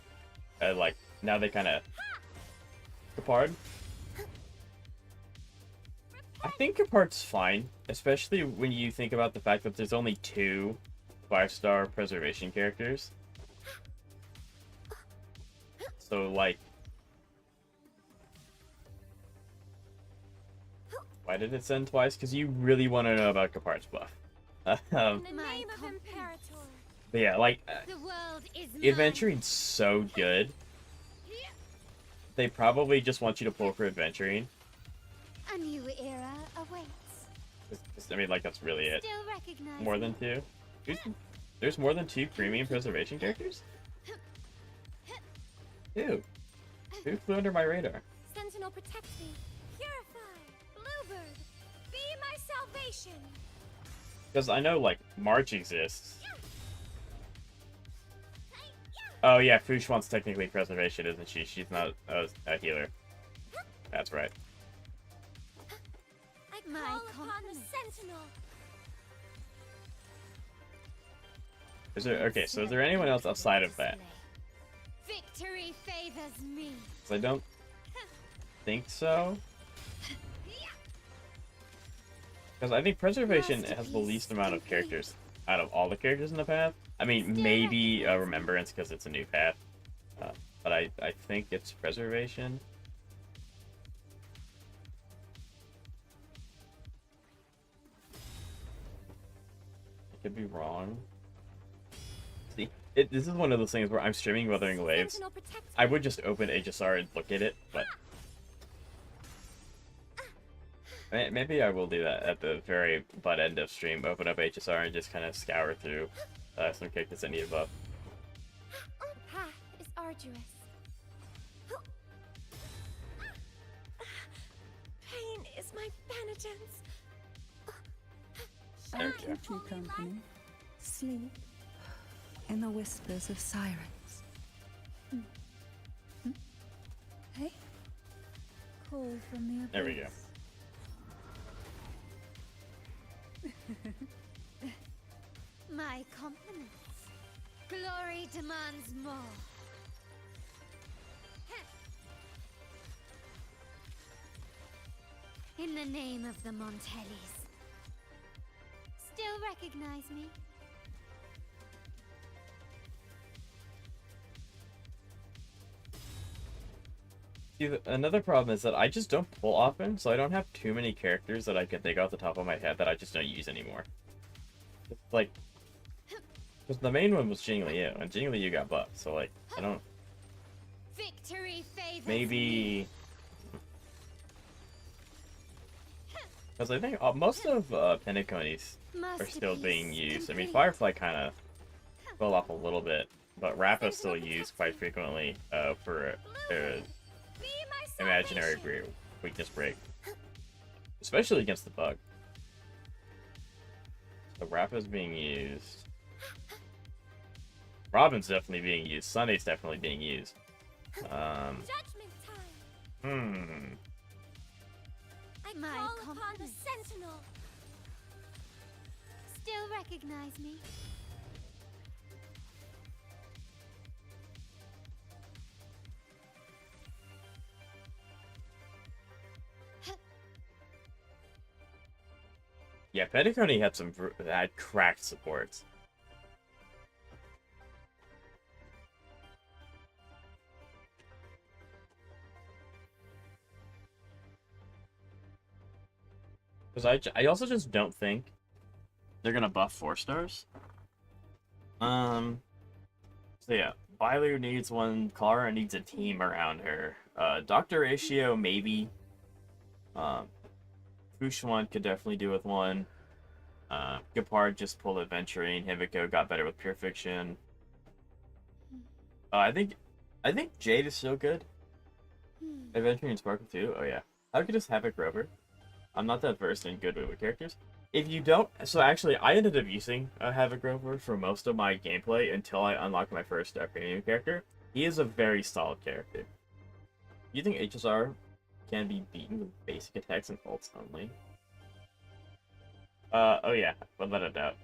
Like, now they kind of... Capard? I think Capard's fine, especially when you think about the fact that there's only 2 5-star preservation characters. So, like... Why did it send twice? Because you really want to know about Capard's buff. In the name of Imperator. But yeah, like, The world is Adventuring's so good. They probably just want you to pull for Adventuring. A new era awaits. I mean, like, that's really it. Still recognize More than 2? There's more than 2 premium preservation characters? Ew. Who flew under my radar? Sentinel, protect me. Purify. Bluebird, be my salvation. Because I know, like, March exists. Oh yeah, Fushwan's technically preservation, isn't she? She's not a healer. That's right. I call upon the Sentinel. Is there okay? So is there anyone else outside of that? Victory favors me. 'Cause I don't think so. Because I think preservation has the least amount of characters out of all the characters in the path. I mean, maybe remembrance because it's a new path, but I think it's preservation. I could be wrong. See, this is one of those things where I'm streaming Wuthering Waves. Sentinel, protect me. I would just open HSR and look at it, but maybe I will do that at the very butt end of stream. Open up HSR and just kind of scour through some characters that need a buff. The path is arduous. Pain is my penitence. I'll There we go. keep you company. Sleep in the whispers of sirens. Hey? Call from the abyss. There we go. My compliments. Glory demands more. In the name of the Montellis. Still recognize me? See, another problem is that I just don't pull often, so I don't have too many characters that I can think off the top of my head that I just don't use anymore. It's like, because the main one was Jing Liu, and Jing Liu got buffed, so like, I don't, Victory favors maybe, because I think most of Penteconis are still being used. I mean, Firefly kind of fell off a little bit, but Rappa is still used quite frequently for Be my imaginary salvation. weakness break, especially against the bug. So Rappa's being used. Robin's definitely being used. Sunday's definitely being used. Judgment time. I call upon the Sentinel. Still recognize me? Yeah, Petticone had cracked supports. Because I also just don't think they're gonna buff 4 stars. So yeah, Bailu needs one. Clara needs a team around her. Dr. Ratio maybe. Fushwan could definitely do with one. Gepard just pulled Adventuring. Himiko got better with Pure Fiction. I think Jade is so good. Adventuring and Sparkle too. Oh yeah. How good is Havoc Rover? I'm not that versed in good Wiwa characters. If you don't, so actually, I ended up using Havoc Rover for most of my gameplay until I unlocked my first premium character. He is a very solid character. You think HSR can be beaten with basic attacks and ults only? Oh yeah, without a doubt.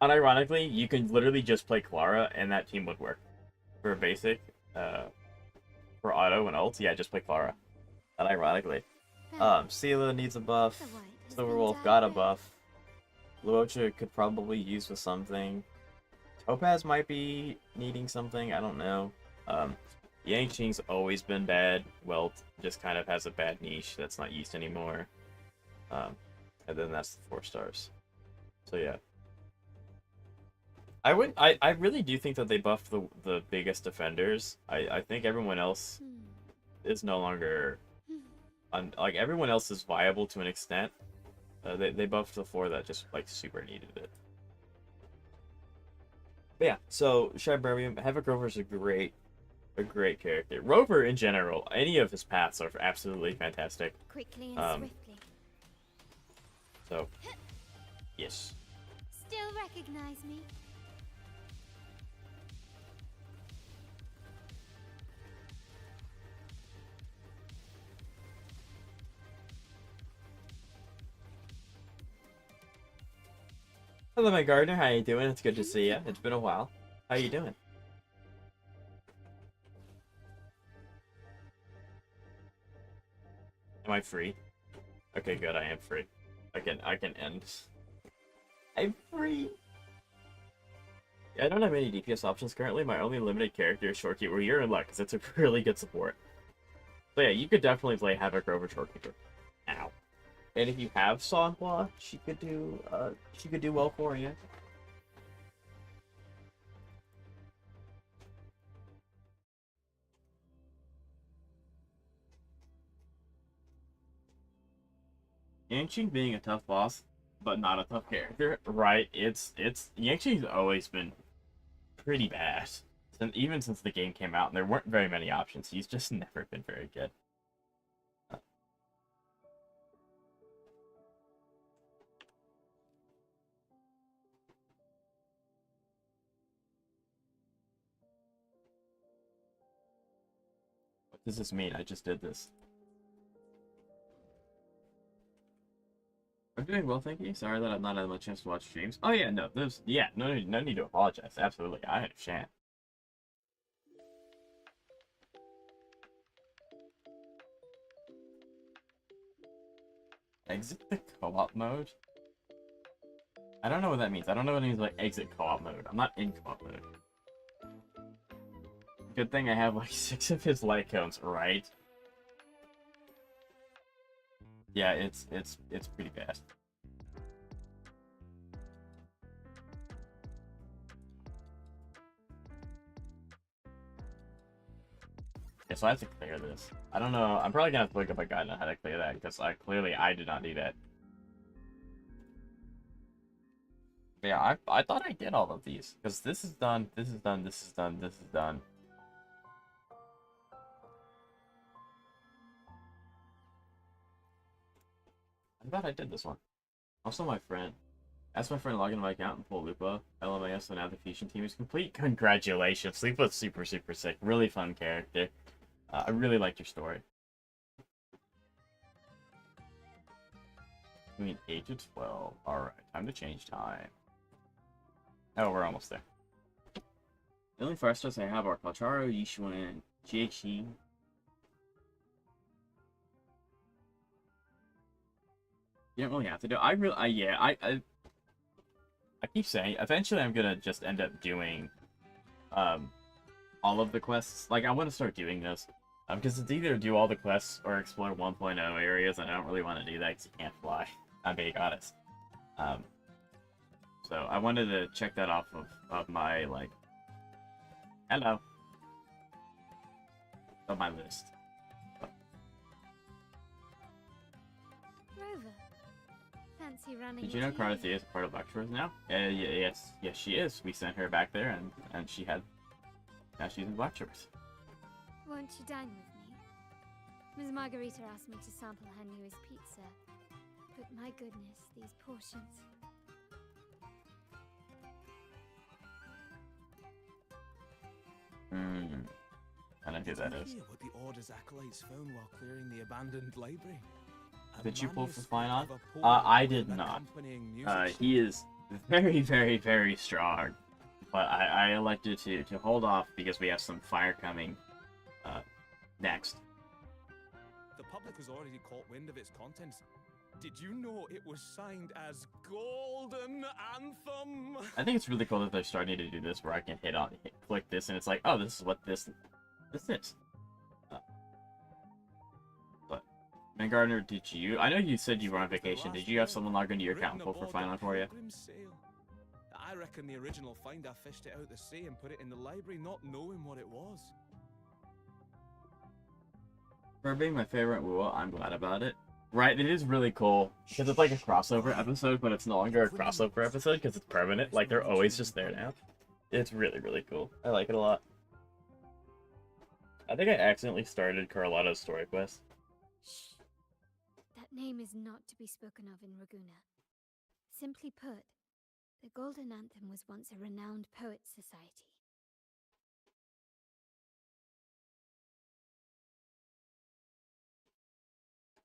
Unironically, you can literally just play Clara, and that team would work. For basic, for auto and ult, yeah, just play Clara. Unironically. Sela needs a buff. Silverwolf got a buff. Luocha could probably use with something. Topaz might be needing something, I don't know. Yangqing's always been bad. Welt just kind of has a bad niche that's not used anymore. And then that's the 4 stars. So yeah. I really do think that they buffed the biggest defenders. I think everyone else is no longer like everyone else is viable to an extent. They buffed the 4 that just like super needed it. But yeah, so Shibarium, Havoc Rover's a great character. Rover in general, any of his paths are absolutely fantastic. Quickly and swiftly. So, yes. Still recognize me? Hello, my gardener. How you doing? It's good to see you. It's been a while. How you doing? Am I free? Okay, good. I am free. I can end. I'm free. Yeah, I don't have any DPS options currently. My only limited character is Shorekeeper. Well, you're in luck because it's a really good support. So yeah, you could definitely play Havoc over Shorekeeper. Ow. And if you have Sanhua, she could do well for you. Yangqing being a tough boss, but not a tough character, right? It's Yangqing's always been pretty bad. Even since the game came out, and there weren't very many options. He's just never been very good. What does this mean? I just did this. I'm doing well, thank you. Sorry that I've not had much chance to watch streams. Oh yeah, no, no need to apologize. Absolutely, I understand. Exit the co-op mode? I don't know what that means. I don't know what it means like exit co-op mode. I'm not in co-op mode. Good thing I have like 6 of his light cones, right? Yeah, it's pretty bad. Yeah, so I have to clear this. I don't know. I'm probably gonna have to look up a guide on how to clear that because I did not do that. But yeah, I thought I did all of these because this is done. This is done. This is done. This is done. I thought I did this one. Also, my friend. Ask my friend to log into my account and pull Lupa. LMAS, so now the fusion team is complete. Congratulations. Lupa's super sick. Really fun character. I really liked your story. I mean, 8 to 12. Alright, time to change time. Oh, we're almost there. The only 5 stars I have are Kalcharo, Yishuan, Jieqi. You don't really have to do. I keep saying. Eventually, I'm gonna just end up doing, all of the quests. Like, I want to start doing this, because it's either do all the quests or explore 1.0 areas, and I don't really want to do that because you can't fly. I'm being honest. So I wanted to check that off of my like. Hello. Of my list. Rover. Fancy running. Did you know Karate is a part of Lecturers now? Yes, she is. We sent her back there, and she had. Now she's in Lecturers. Won't you dine with me? Ms. Margarita asked me to sample her newest pizza. But my goodness, these portions. I don't know who that is. Hear what the Order's acolytes found while clearing the abandoned library. Did you pull for Flynon? I did not. He is very, very, very strong. But I elected to hold off because we have some fire coming next. The public has already caught wind of its contents. Did you know it was signed as Golden Anthem? I think it's really cool that they're starting to do this where I can click this and it's like, oh, this is what this is. But, Man Gardner, did you? I know you said you were on vacation. Did you have someone log into your account and pull for Flynon for you? I reckon the original finder fished it out the sea and put it in the library, not knowing what it was. For being my favorite Wuo, I'm glad about it. Right, it is really cool, because it's like a crossover episode, but it's no longer a crossover episode, because it's permanent. Like, they're always just there now. It's really, really cool. I like it a lot. I think I accidentally started Carlotta's story quest. Shh. That name is not to be spoken of in Raguna. Simply put, the Golden Anthem was once a renowned poets' society.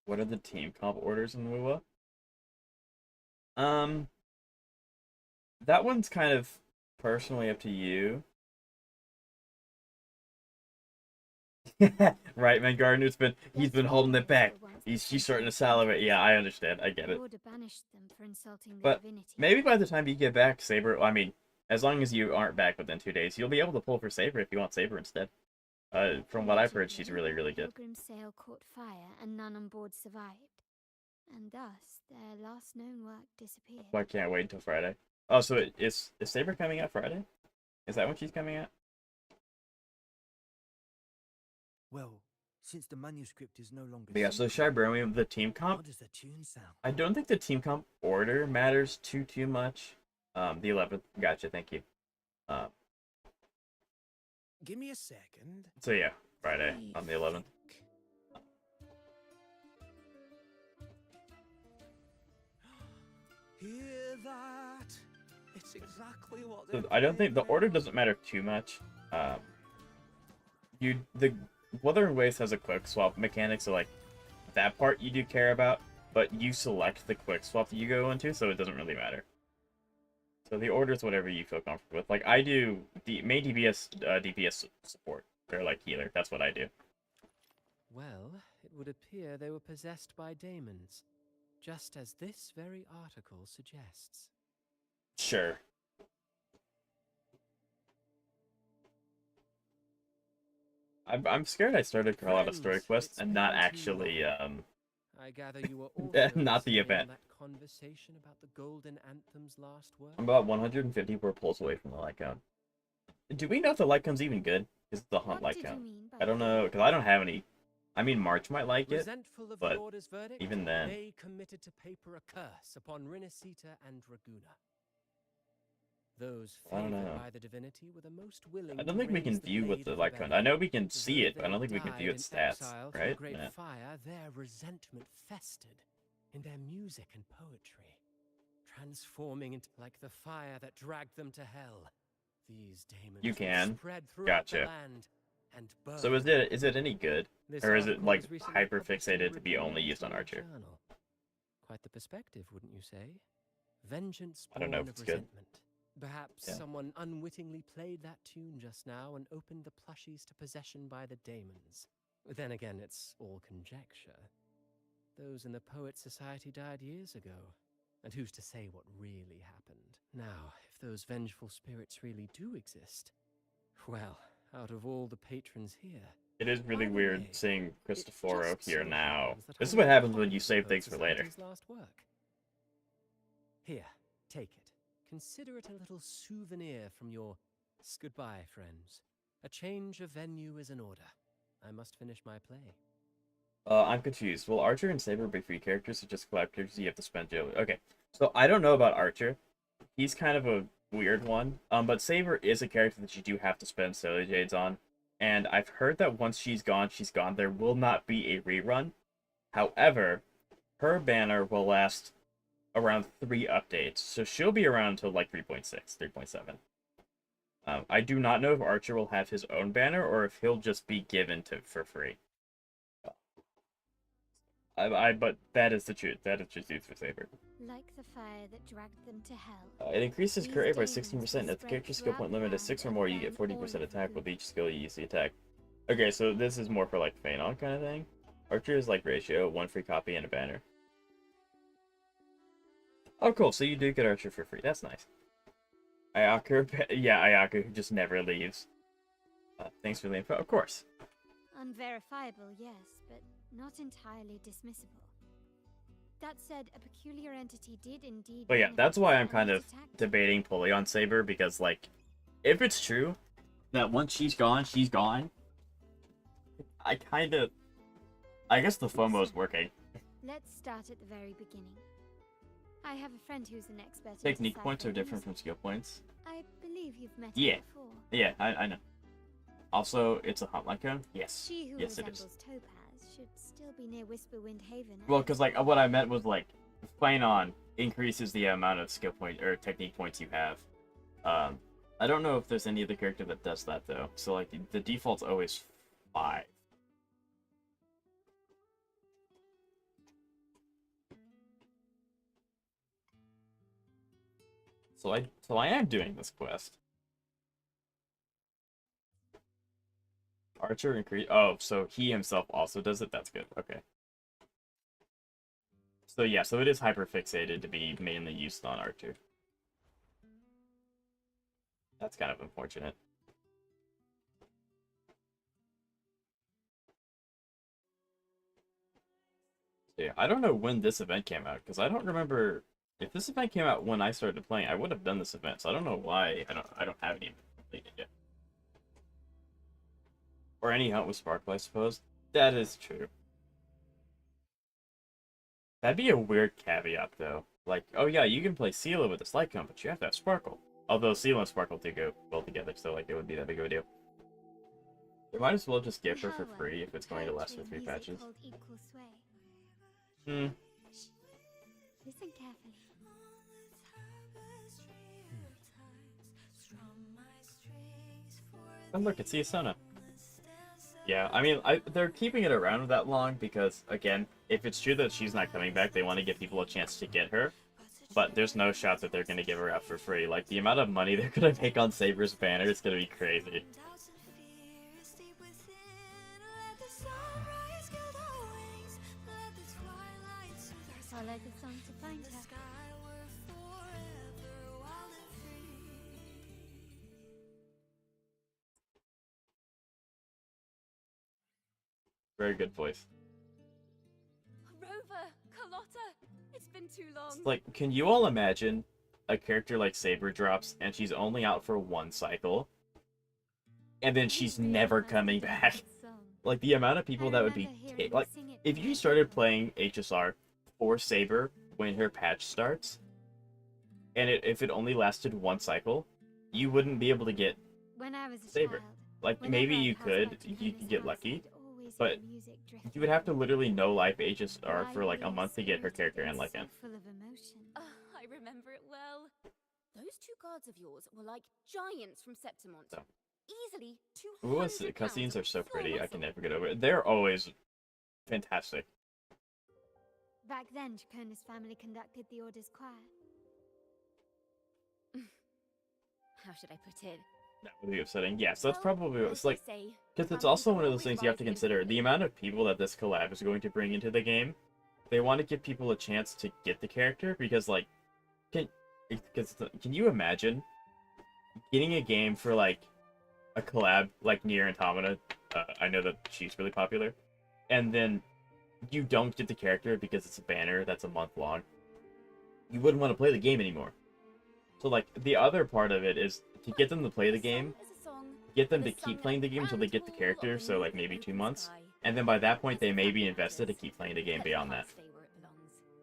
What are the team comp orders in Wuwa? That one's kind of personally up to you. Right, man, Gardner's he's been holding it back. She's starting to salivate. Yeah, I understand. I get it. But maybe by the time you get back, Saber, I mean, as long as you aren't back within 2 days, you'll be able to pull for Saber if you want Saber instead. From what I've heard, she's really, really good. Pilgrim's sail caught fire and none on board survived. And thus, their last known work disappeared. Well, I can't wait until Friday. Oh, so is Saber coming out Friday? Is that when she's coming out? Well, since the manuscript is no longer... But yeah, so Shibramium, the team comp, how does the tune sound? I don't think the team comp order matters too much. The 11th, gotcha, thank you. Give me a second. So yeah, Friday on the 11th. Hear that? It's exactly what So I don't think the order doesn't matter too much. The Wuthering Waves has a quick swap mechanic, so like that part you do care about, but you select the quick swap that you go into, so it doesn't really matter. So the order is whatever you feel comfortable with. Like I do the main DPS support, or like healer. That's what I do. Well, it would appear they were possessed by daemons, just as this very article suggests. Sure. I'm scared I started Carlotta's story quest and not actually I gather you were also not the listening event. on that conversation about the Golden Anthem's last word. I'm about 154 pulls away from the light count. Do we know if the light count's even good? Is it the hunt light count? I don't know, because I don't have any. I mean, March might like it, Resentful of but the order's verdict, even then. they committed to paper a curse upon Rinasita and Raguna. Those I don't favored know. by the divinity were the most willing. I don't to think we raise can the view what blade the of light count. I rebellion. know we can Though see it, but I don't they think we can view died its in stats, exile through right? Great Yeah. fire, their resentment festered in their music and poetry, transforming into like the fire that dragged them to hell. These demons You can. spread throughout Gotcha. the land and burned. So is it any good, This or is it article like was recently hyper published in fixated to be Review only used on Literary Archer? Journal. Quite the perspective, wouldn't you say? Vengeance I don't know born if it's of good. resentment. Perhaps Yeah. someone unwittingly played that tune just now and opened the plushies to possession by the daemons. Then again, it's all conjecture. Those in the Poets Society died years ago, and who's to say what really happened? Now, if those vengeful spirits really do exist, well, out of all the patrons here, It is really By the weird way, seeing it Cristoforo just here so now. happens that This is I'm what not happens when part you of the save Poets things for later. Society's last work. Here, take it. Consider it a little souvenir from your goodbye, friends. A change of venue is in order. I must finish my play. I'm confused. Will Archer and Saber be free characters or just collab characters you have to spend jail with? Okay, so I don't know about Archer. He's kind of a weird one. But Saber is a character that you do have to spend Solar Jades on. And I've heard that once she's gone, she's gone. There will not be a rerun. However, her banner will last around 3 updates. So she'll be around until like 3.6, 3.7. I do not know if Archer will have his own banner or if he'll just be given for free. But that is the truth. That is just used for Saber. Like the fire that dragged them to hell. It increases These current by demons 16%. will If the character's skill spread point limit is throughout 6 or and more, you get then 40% all attack over with the- each skill you use the attack. Okay, so this is more for like Phanon kind of thing. Archer is like ratio, 1 free copy and a banner. Oh, cool. So you do get Archer for free. That's nice. Ayaku, yeah, Ayaku just never leaves. Thanks for the info. Of course. Unverifiable, yes, but not entirely dismissible. That said, a peculiar entity did indeed. But yeah, that's why I'm manifest kind and of attacked. debating Pulley on Saber, because like, if it's true that once she's gone, I guess the FOMO's working. Let's start at the very beginning. I have a friend who's an expert in Technique points are deciphering different from music. skill points. I believe you've met Yeah. her before. Yeah, I know. Also, it's a hotline code? Yes. She who Yes, it is. resembles Topaz should still be near Whisperwind Haven. Well, because like what I meant was like, Phanon increases the amount of skill point or technique points you have. I don't know if there's any other character that does that though. So like the default's always 5. So I am doing this quest. Archer increase. Oh, so he himself also does it. That's good. Okay. So yeah, so it is hyperfixated to be mainly used on Archer. That's kind of unfortunate. So yeah, I don't know when this event came out because I don't remember if this event came out when I started playing. I would have done this event, so I don't know why I don't have any completed yet. Or any hunt with Sparkle, I suppose. That is true. That'd be a weird caveat, though. Like, oh yeah, you can play Seela with a Slight Cone, but you have to have Sparkle. Although Seela and Sparkle do go well together, so like it would be that big of a deal. They might as well just give her for free if it's going to last for 3 patches. Hmm. Listen carefully. And look, it's Iasona. Yeah, I mean, they're keeping it around that long because, again, if it's true that she's not coming back, they want to give people a chance to get her. But there's no shot that they're going to give her out for free. Like, the amount of money they're going to make on Saber's banner is going to be crazy. Follow the song to find her. Very good voice. Rover, Carlotta, it's been too long. Like, can you all imagine a character like Saber drops and she's only out for 1 cycle? And then she's never coming back. Like, the amount of people that would be... Like, if you started playing HSR for Saber when her patch starts, and if it only lasted 1 cycle, you wouldn't be able to get When I was a Saber. child, Like, whenever maybe I'd you house could, back to you Hannah's could get house, lucky, there'd always but be music drifting. you would have to literally no life HSR for like a Lively, month to get her character in spirited, Lycan. so full of emotion. I remember it well. Those 2 guards of yours were like giants from Septimont. So. Easily 200 Ooh, pounds cutscenes are of so full pretty, I muscle. can never get over it. They're always fantastic. Back then, Chacona's family conducted the Order's choir. How should I put it? That would be upsetting. Yeah, so that's Well, probably, as it's they like, say, because it's families also don't one of those always things you have rise to to consider. The infamy. amount of people that this collab is going to bring into the game, they want to give people a chance to get the character, because, like, can you imagine getting a game for, like, a collab like Nier Automata? I know that she's really popular. And then you don't get the character because it's a banner that's a month long. You wouldn't want to play the game anymore. So, like, the other part of it is to get them to play the game, get them to keep playing the game until they get the character, so, like, maybe 2 months. And then by that point, they may be invested to keep playing the game beyond that.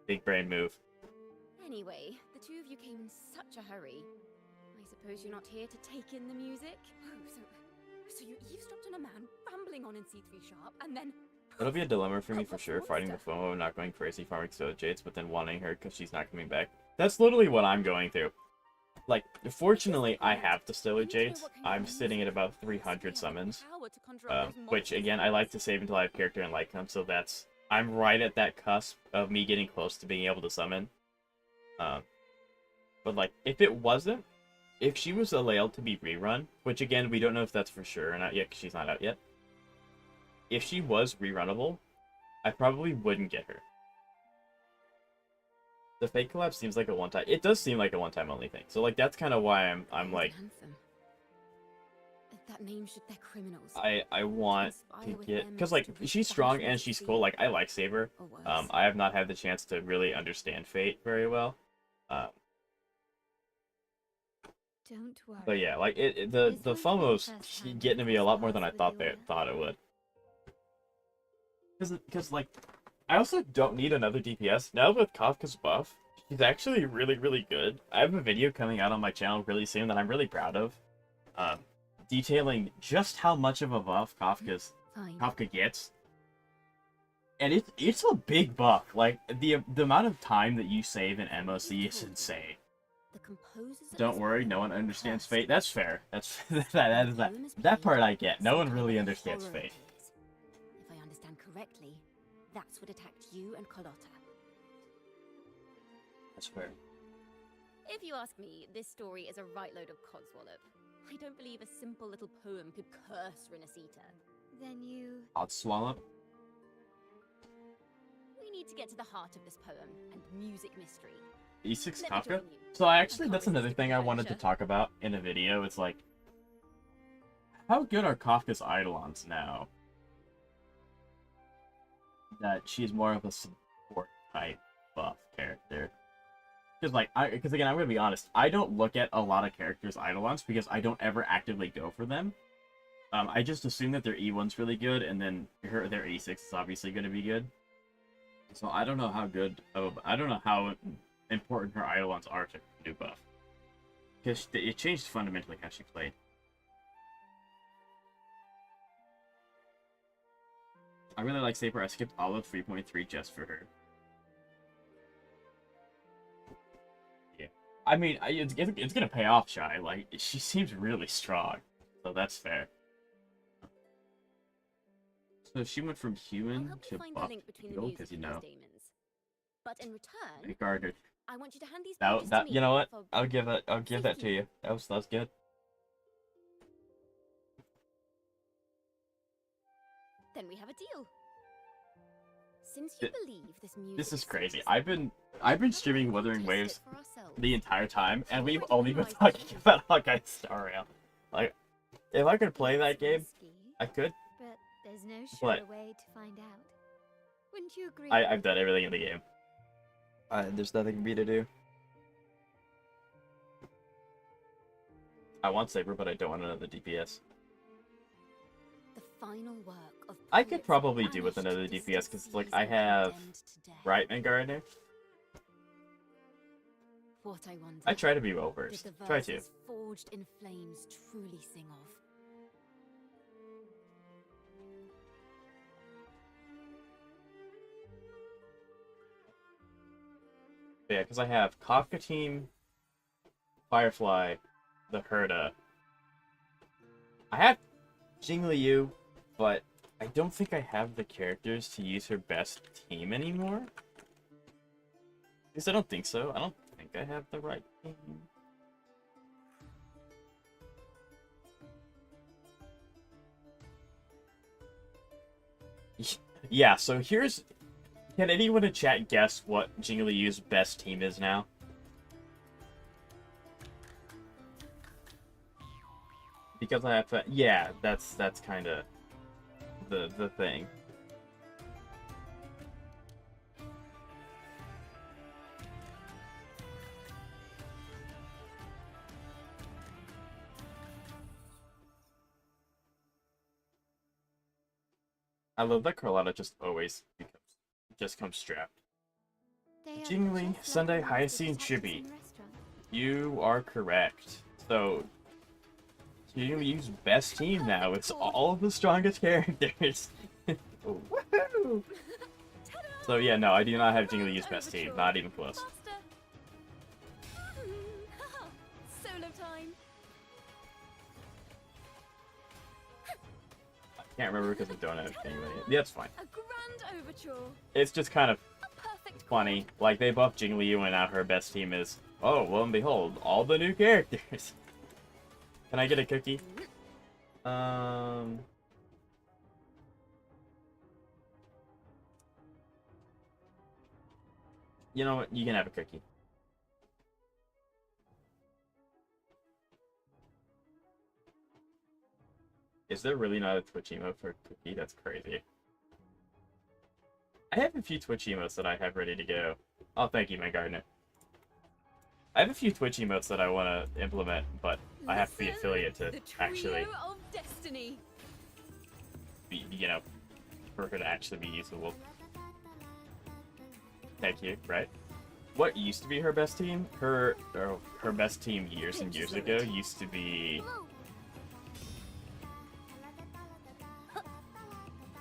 Big brain move. Anyway, the 2 of you came in such a hurry. I suppose you're not here to take in the music? Oh, so you eavesdropped on a man rambling on in C3 Sharp, and then... It'll be a dilemma for me for What's sure, the fighting the monster? FOMO, not going crazy, farming soda jades, but then wanting her because she's not coming back. That's literally what I'm going through. Like, fortunately, I have the Stellar Jades. I'm sitting at about 300 summons. Which, again, I like to save until I have character and like them, so that's I'm right at that cusp of me getting close to being able to summon. But like, if it wasn't, if she was allowed to be rerun, which again, we don't know if that's for sure or not yet, because she's not out yet. If she was rerunnable, I probably wouldn't get her. The fake collab seems like a one-time. It does seem like a one-time only thing. So like, that's kind of why I'm like, Anthem. That name should they're criminals. I want to get, because like she's strong and she's cool. Like I like Saber. I have not had the chance to really understand Fate very well. Don't worry. But yeah, like the FOMO's getting to me a lot more than I thought it would. Because like, I also don't need another DPS now with Kafka's buff. She's actually really, really good. I have a video coming out on my channel really soon that I'm really proud of, detailing just how much of a buff Kafka gets. And it's a big buff. Like the amount of time that you save in MOC is insane. Don't worry, no one understands Fate. That's fair. That's that part I get. No one really understands Fate. If I understand correctly, that's what attacked you and Carlotta. That's fair. If you ask me, this story is a right load of codswallop. I don't believe a simple little poem could curse Renacita. Then you... Codswallop? We need to get to the heart of this poem and music mystery. E6 Let me Kafka? join you. So actually, I that's can't another resist thing the I wanted to pleasure. talk about in a video. It's like, how good are Kafka's Eidolons now? That she's more of a support type buff character. Because like, because again, I'm gonna be honest, I don't look at a lot of characters' Eidolons because I don't ever actively go for them. I just assume that their E1's really good, and then their E6 is obviously going to be good. So I don't know how good. I don't know how important her Eidolons are to new buff, because it changed fundamentally how she played. I really like Saber. I skipped all of 3.3 just for her. Yeah, I mean, it's gonna pay off, Shy. Like, she seems really strong, so that's fair. So she went from I'll human help to you find the buff link to between the heal, music because you and know. these daemons. But in return, Hey, Gardner. I want you to hand these That, pages to that me. you know what? for- I'll give that to you. That's good. Then we have a deal. Since you believe this music This is so crazy. distinct, I've been how streaming about we Wuthering test Waves it for ourselves? the entire time, and we've Already only been realized talking that you- about Hawkeye Star Rail. Like, if I could play that It's game, risky, I could. but there's no But- sure way to find out. Wouldn't you agree? I've done everything in the game. There's nothing for me to do. I want Saber, but I don't want another DPS. The final work of I could poets probably do with banished another to DPS, because distant like seas I and have condemned to death. Right and Gardner. What I wonder. I try to be well did versed. the Try to. verses forged in flames truly sing of? Yeah, because I have Kafka Team, Firefly, the Herda. I have Jingliu, but I don't think I have the characters to use her best team anymore. At least I don't think so. I don't think I have the right team. Yeah, so here's... Can anyone in chat guess what Jingliu's best team is now? Because I have to... Yeah, that's kind of the thing. I love that Carlotta just always comes strapped. They are Jingli, just like Sunday, the Hyacinth, monster Chibi. detectors in restaurants. You are correct. So, Jingliu's best team now. It's all of the strongest characters. Woohoo! So yeah, no, I do not have Jingliu's best team. Not even close. Faster. Solo time. can't remember because I don't have Jingli. Yeah, it's fine. A grand overture. It's just kind of A perfect funny. Like, they buffed Jingli and now her best team is, oh, lo and behold, all the new characters. Can I get a cookie? You know what? You can have a cookie. Is there really not a Twitch emote for cookie? That's crazy. I have a few Twitch emotes that I have ready to go. Oh, thank you, my gardener. I have a few Twitch emotes that I want to implement, but I have to be affiliate to actually, of destiny. you know, for her to actually be usable. Thank you, right? What used to be her best team? Her best team years and years ago used to be...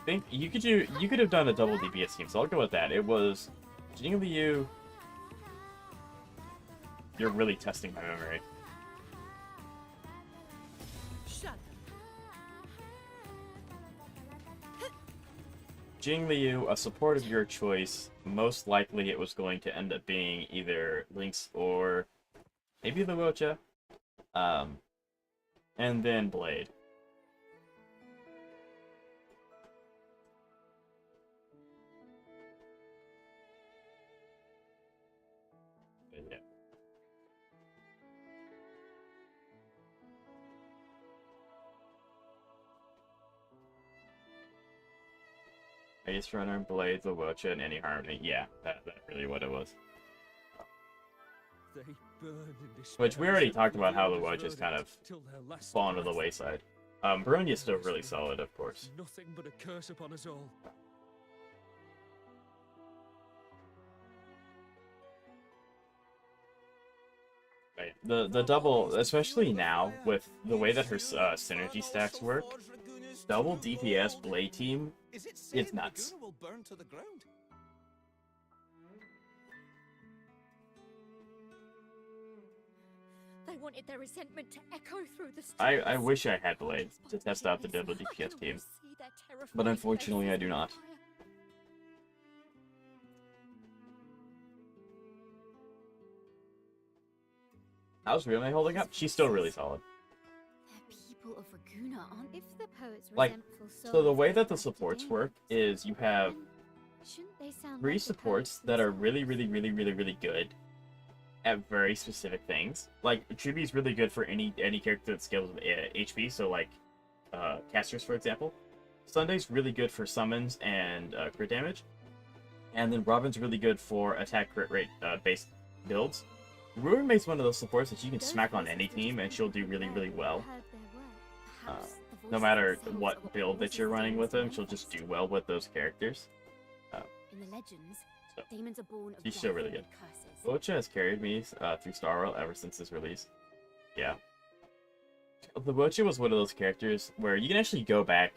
I think you could have done a double DPS team, so I'll go with that. It was Jingli. You're really testing my memory. Shut up. Jingli, a support of your choice. Most likely it was going to end up being either Lynx or maybe Luocha. And then Blade. Yeah. Ace Runner, Blade, Luocha, and any Harmony. Yeah, that's really what it was. They burn in despair Which we already as talked about how revealed Luocha as is kind of verdict till their last fallen to the breath. wayside. Baronia's still really solid, of course. Nothing but a curse upon us all. Right. The double, especially now with the way that her synergy stacks work, double DPS Blade team, it's nuts. Will burn to the ground. They wanted their resentment to echo through the streets. I wish I had Blade to test out the double DPS team, but unfortunately I do not. How's Ryume holding up? She's still really solid. They're people of Raguna, aren't they? If the poet's Like, resentful so the souls way go that the back to supports Dane, work is you have shouldn't they sound 3 like the supports poets that are themselves? really good at very specific things. Like, Tribu's really good for any character that scales with HP, so like casters, for example. Sunday's really good for summons and crit damage. And then Robin's really good for attack crit rate based builds. Ruin makes one of those supports that you can Those smack on voices any were just team and she'll do people really, who really well. heard their work. Perhaps the No voices matter themselves are what build that you're running with them, she'll just do well with those characters. In the legends, So, demons are born of she's still really death good. and curses. Luocha has carried me through Star Rail ever since his release. Yeah. Luocha was one of those characters where you can actually go back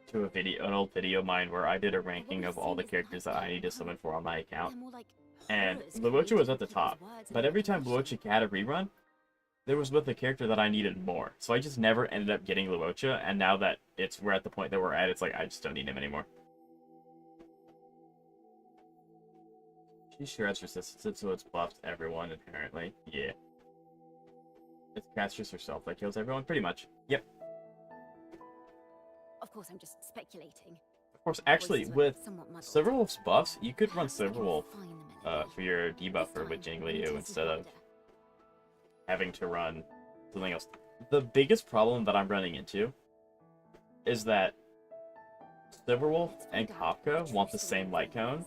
to an old video of mine where I did a ranking of all the characters that I need to summon for on my account. They're more like And horrors Luocha was at the created top, with words but and every time imagination. Luocha had a rerun, there was with the character that I needed more. So I just never ended up getting Luocha, and now that we're at the point that we're at, it's like I just don't need him anymore. She shreds resistance, so it's buffed everyone inherently. Yeah. It's Castress herself that kills everyone, pretty much. Yep. Of course, I'm just speculating. Of course, actually, Voices were with somewhat muddled. Silverwolf's buffs, you could run Perhaps I can Silverwolf refine the melody. for your This debuffer with time, Jingliu Winters instead of harder. having to run something else. The biggest problem that I'm running into is that Silverwolf Let's and find out Kafka which want the voice same light cone, is.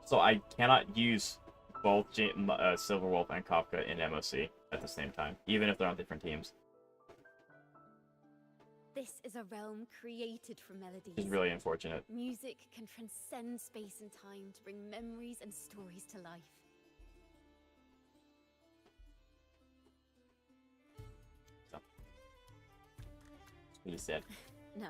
so I cannot use both Silverwolf and Kafka in MOC at the same time, even if they're on different teams. This is a realm created from melodies. It's really unfortunate. Music can transcend space and time to bring memories and stories to life. That's what he said. No,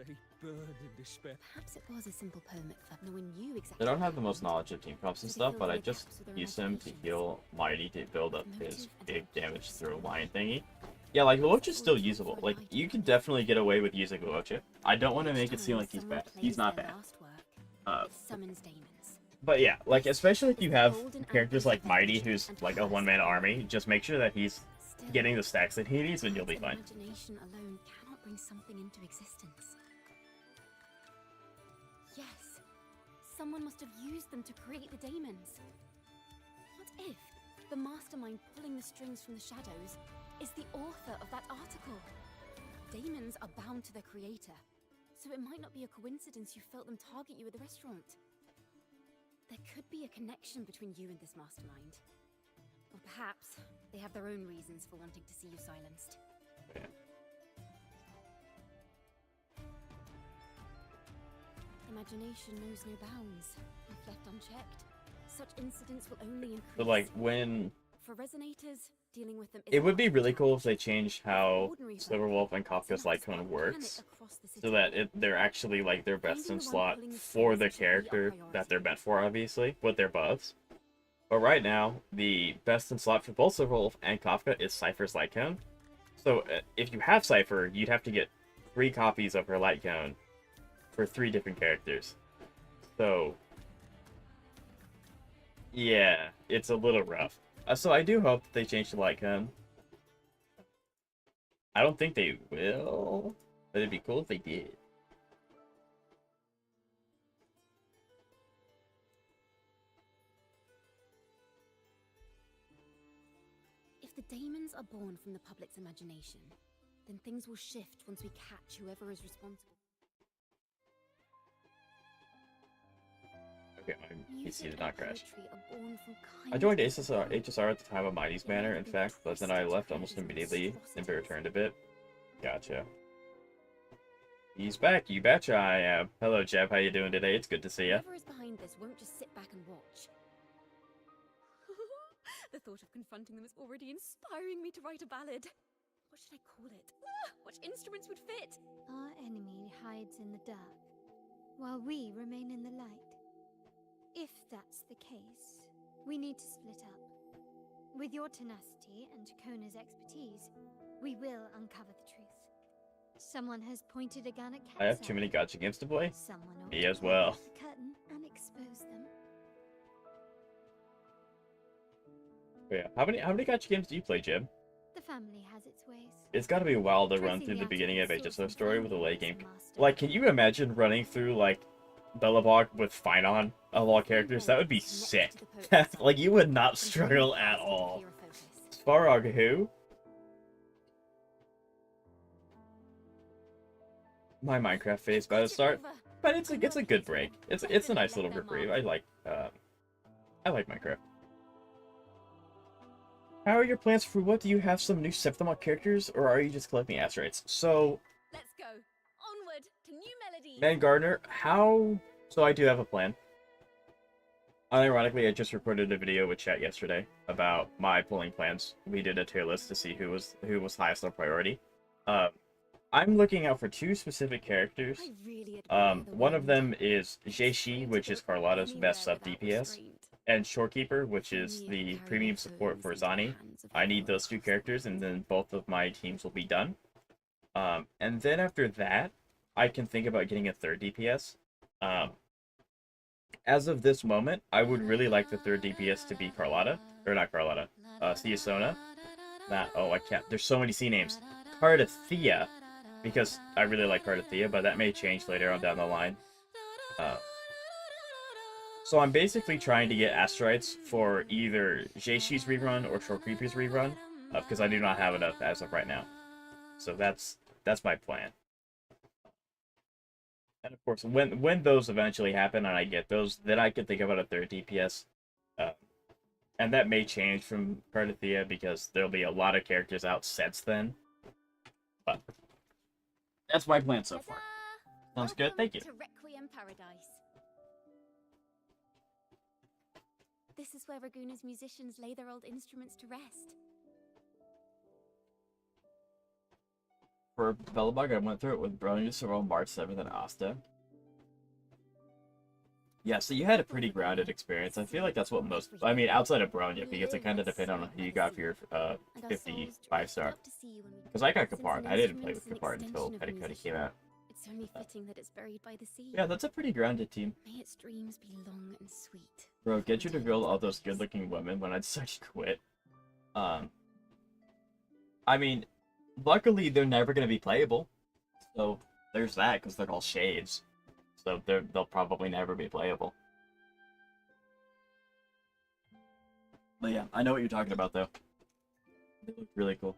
They burn in despair. perhaps it was a simple poem at club. Knowing you I exactly. don't have the how most it knowledge of team comps and So they stuff, fill but in I the just gaps with their use him to imaginations. heal Mighty to build up his Motive and big damage through line thingy. Yeah, like Luoch is still usable. Like you can definitely get away with using Luoch. I don't want to make it seem like he's bad. He's not bad. It summons demons. But yeah, like especially if you have characters like Mighty, who's like a one-man army, just make sure that he's getting the stacks that he needs, and you'll be fine. Imagination alone cannot bring something into existence. Yes, someone must have used them to create the daemons. What if the mastermind pulling the strings from the shadows is the author of that article? Daemons are bound to their creator, so it might not be a coincidence you felt them target you at the restaurant. There could be a connection between you and this mastermind. Or perhaps they have their own reasons for wanting to see you silenced. Yeah. Imagination knows no bounds. If left unchecked, such incidents will only increase. But like when For resonators, dealing with them it would be really cool if they changed how Silverwolf and Kafka's Light Cone works, so that they're actually like their best in slot for the character that they're meant for, obviously, with their buffs. But right now, the best in slot for both Silverwolf and Kafka is Cypher's Light Cone. So if you have Cypher, you'd have to get 3 copies of her Light Cone for 3 different characters. So yeah, it's a little rough. So I do hope that they change the Light Cone. I don't think they will, but it'd be cool if they did. If the daemons are born from the public's imagination, then things will shift once we catch whoever is responsible. Okay, my PC did not crash. I joined HSR at the time of Mighty's banner, in fact, but then I left almost immediately and returned a bit. Gotcha. He's back, you betcha I am. Hello, Jeb, how you doing today? It's good to see ya. Whoever is behind this won't just sit back and watch. The thought of confronting them is already inspiring me to write a ballad. What should I call it? What instruments would fit? Our enemy hides in the dark, while we remain in the light. If that's the case, we need to split up. With your tenacity and Kona's expertise, we will uncover the truth. Someone has pointed a gun at Cat's I have too many gacha games to play. Someone Me as well. the curtain and expose them. Oh, yeah. How many gacha games do you play, Jeb? The family has its ways. It's gotta be wild to run through the beginning of HSO story with a late game. Like, can you imagine running through, like, Belobog with Finon of all characters? That would be sick. Like, you would not struggle at all. Svarog who? My Minecraft phase about to start, but it's a good break. It's a nice little reprieve. I like Minecraft. How are your plans for what? Do you have some new Septimon characters, or are you just collecting Astrites? So, Let's go. Onward to new melodies. Man Gardner, how? So I do have a plan. Unironically, I just recorded a video with chat yesterday about my pulling plans. We did a tier list to see who was highest on priority. I'm looking out for 2 specific characters. One of them is Jeishi, which is Carlotta's best sub DPS, and Shorekeeper, which is the premium support for Zani. I need those 2 characters, and then both of my teams will be done. And then after that, I can think about getting a 3rd DPS. As of this moment, I would really like the 3rd DPS to be Carlotta. Or not Carlotta. Theosona. Oh, I can't. There's so many C names. Cardathea. Because I really like Cardathea, but that may change later on down the line. So I'm basically trying to get Astrites for either Jeishi's rerun or Shorekeeper's rerun. Because I do not have enough as of right now. So that's my plan. And of course, when those eventually happen and I get those, then I can think about a 3rd DPS. And that may change from Cardathea because there'll be a lot of characters out since then. But that's my plan so far. Sounds good, thank you. To Requiem Paradise. This is where Raguna's musicians lay their old instruments to rest. For Belobog, I went through it with Brilliant Survival March 7th and Asta. Yeah, so you had a pretty grounded experience. I feel like that's what most, I mean, outside of Bronya, because it kind of depended on who you got for your 55 star. Because I got Kapard. I didn't play with Kapard until Petticoat came out. It's only fitting that it's buried by the sea. Yeah, that's a pretty grounded team. May its dreams be long and sweet. Bro, get you to build all those good-looking women when I decide to quit. I mean, luckily they're never going to be playable. So there's that, because they're all shades. So they'll probably never be playable. But yeah, I know what you're talking about, though. They look really cool.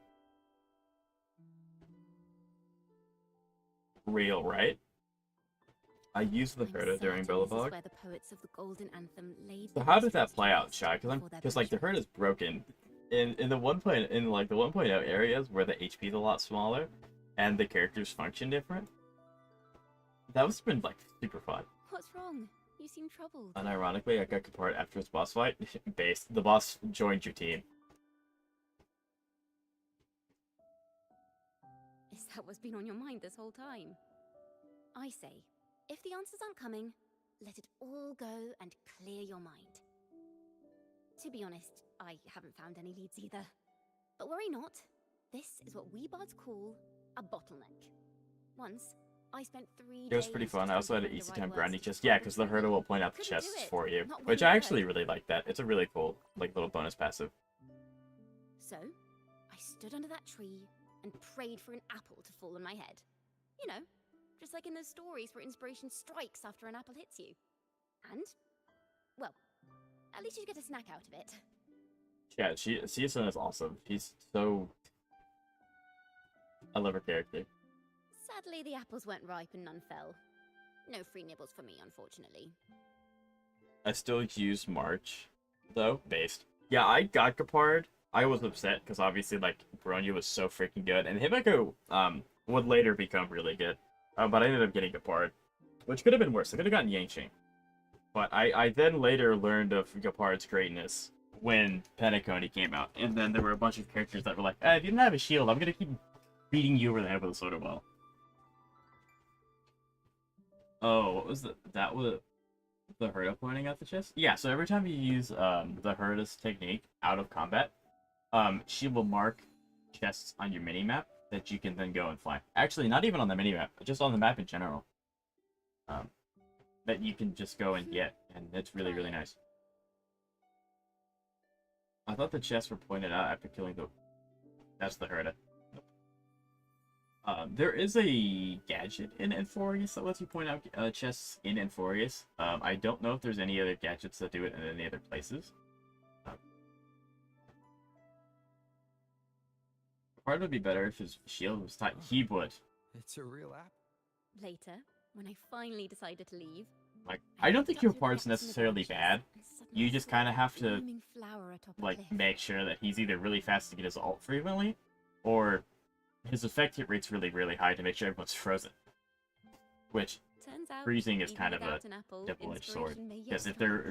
Real, right? I used the Herda during Billabog. So how did that play out, Shy? Because like the Herda's broken. In the 1.0 areas where the HP is a lot smaller and the characters function different. That was been like super fun. What's wrong? You seem troubled. Unironically, I got Kapard after his boss fight. Based, the boss joined your team. Is that what's been on your mind this whole time? I say, if the answers aren't coming, let it all go and clear your mind. To be honest, I haven't found any leads either. But worry not. This is what we bards call a bottleneck. Once, I spent 3 days... It was pretty fun. I also had an easy time grinding chests. Yeah, because the Herda will point out the chests for you. Which I actually really like that. It's a really cool, like, little bonus passive. So, I stood under that tree and prayed for an apple to fall on my head. You know, just like in those stories where inspiration strikes after an apple hits you. And, well, at least you get a snack out of it. Yeah, CSN is awesome. He's so... I love her character. Sadly, the apples weren't ripe and none fell. No free nibbles for me, unfortunately. I still use March, though, based. Yeah, I got Kapard. I was upset, because obviously, like, Bronya was so freaking good. And Himeko, would later become really good. But I ended up getting Kapard, which could have been worse. I could have gotten Yangqing. But I then later learned of Kapard's greatness when Penacony came out. And then there were a bunch of characters that were like, if you don't have a shield, I'm going to keep beating you over the head with a soda ball. Oh, what was that was the Herda pointing at the chest? Yeah, so every time you use the Herda's technique out of combat, she will mark chests on your mini-map that you can then go and fly. Actually, not even on the mini-map, just on the map in general. That you can just go and get, and it's really, really nice. I thought the chests were pointed out after killing the... That's the Herda. There is a gadget in Enforius that lets you point out chests in Enforius. I don't know if there's any other gadgets that do it in any other places. Part would be better if his shield was tight. He would. It's a real app. Later, when I finally decided to leave... Like, I don't think your part's necessarily bad. You just kind of have to, like, make sure that he's either really fast to get his ult frequently, or his effect hit rate's really, really high to make sure everyone's frozen. Which, freezing is kind of a double-edged sword. Because if they're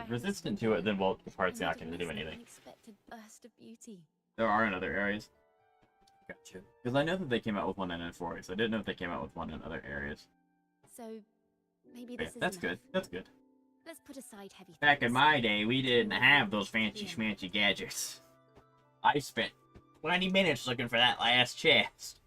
resistant to it, then, well, the part's not going to do anything. There are in other areas. Gotcha. Because I know that they came out with one in Enforius. I didn't know if they came out with one in other areas. So, maybe this is that's good. That's good. Let's put aside heavy things. Back in my day, we didn't have those fancy schmancy gadgets. I spent 20 minutes looking for that last chest.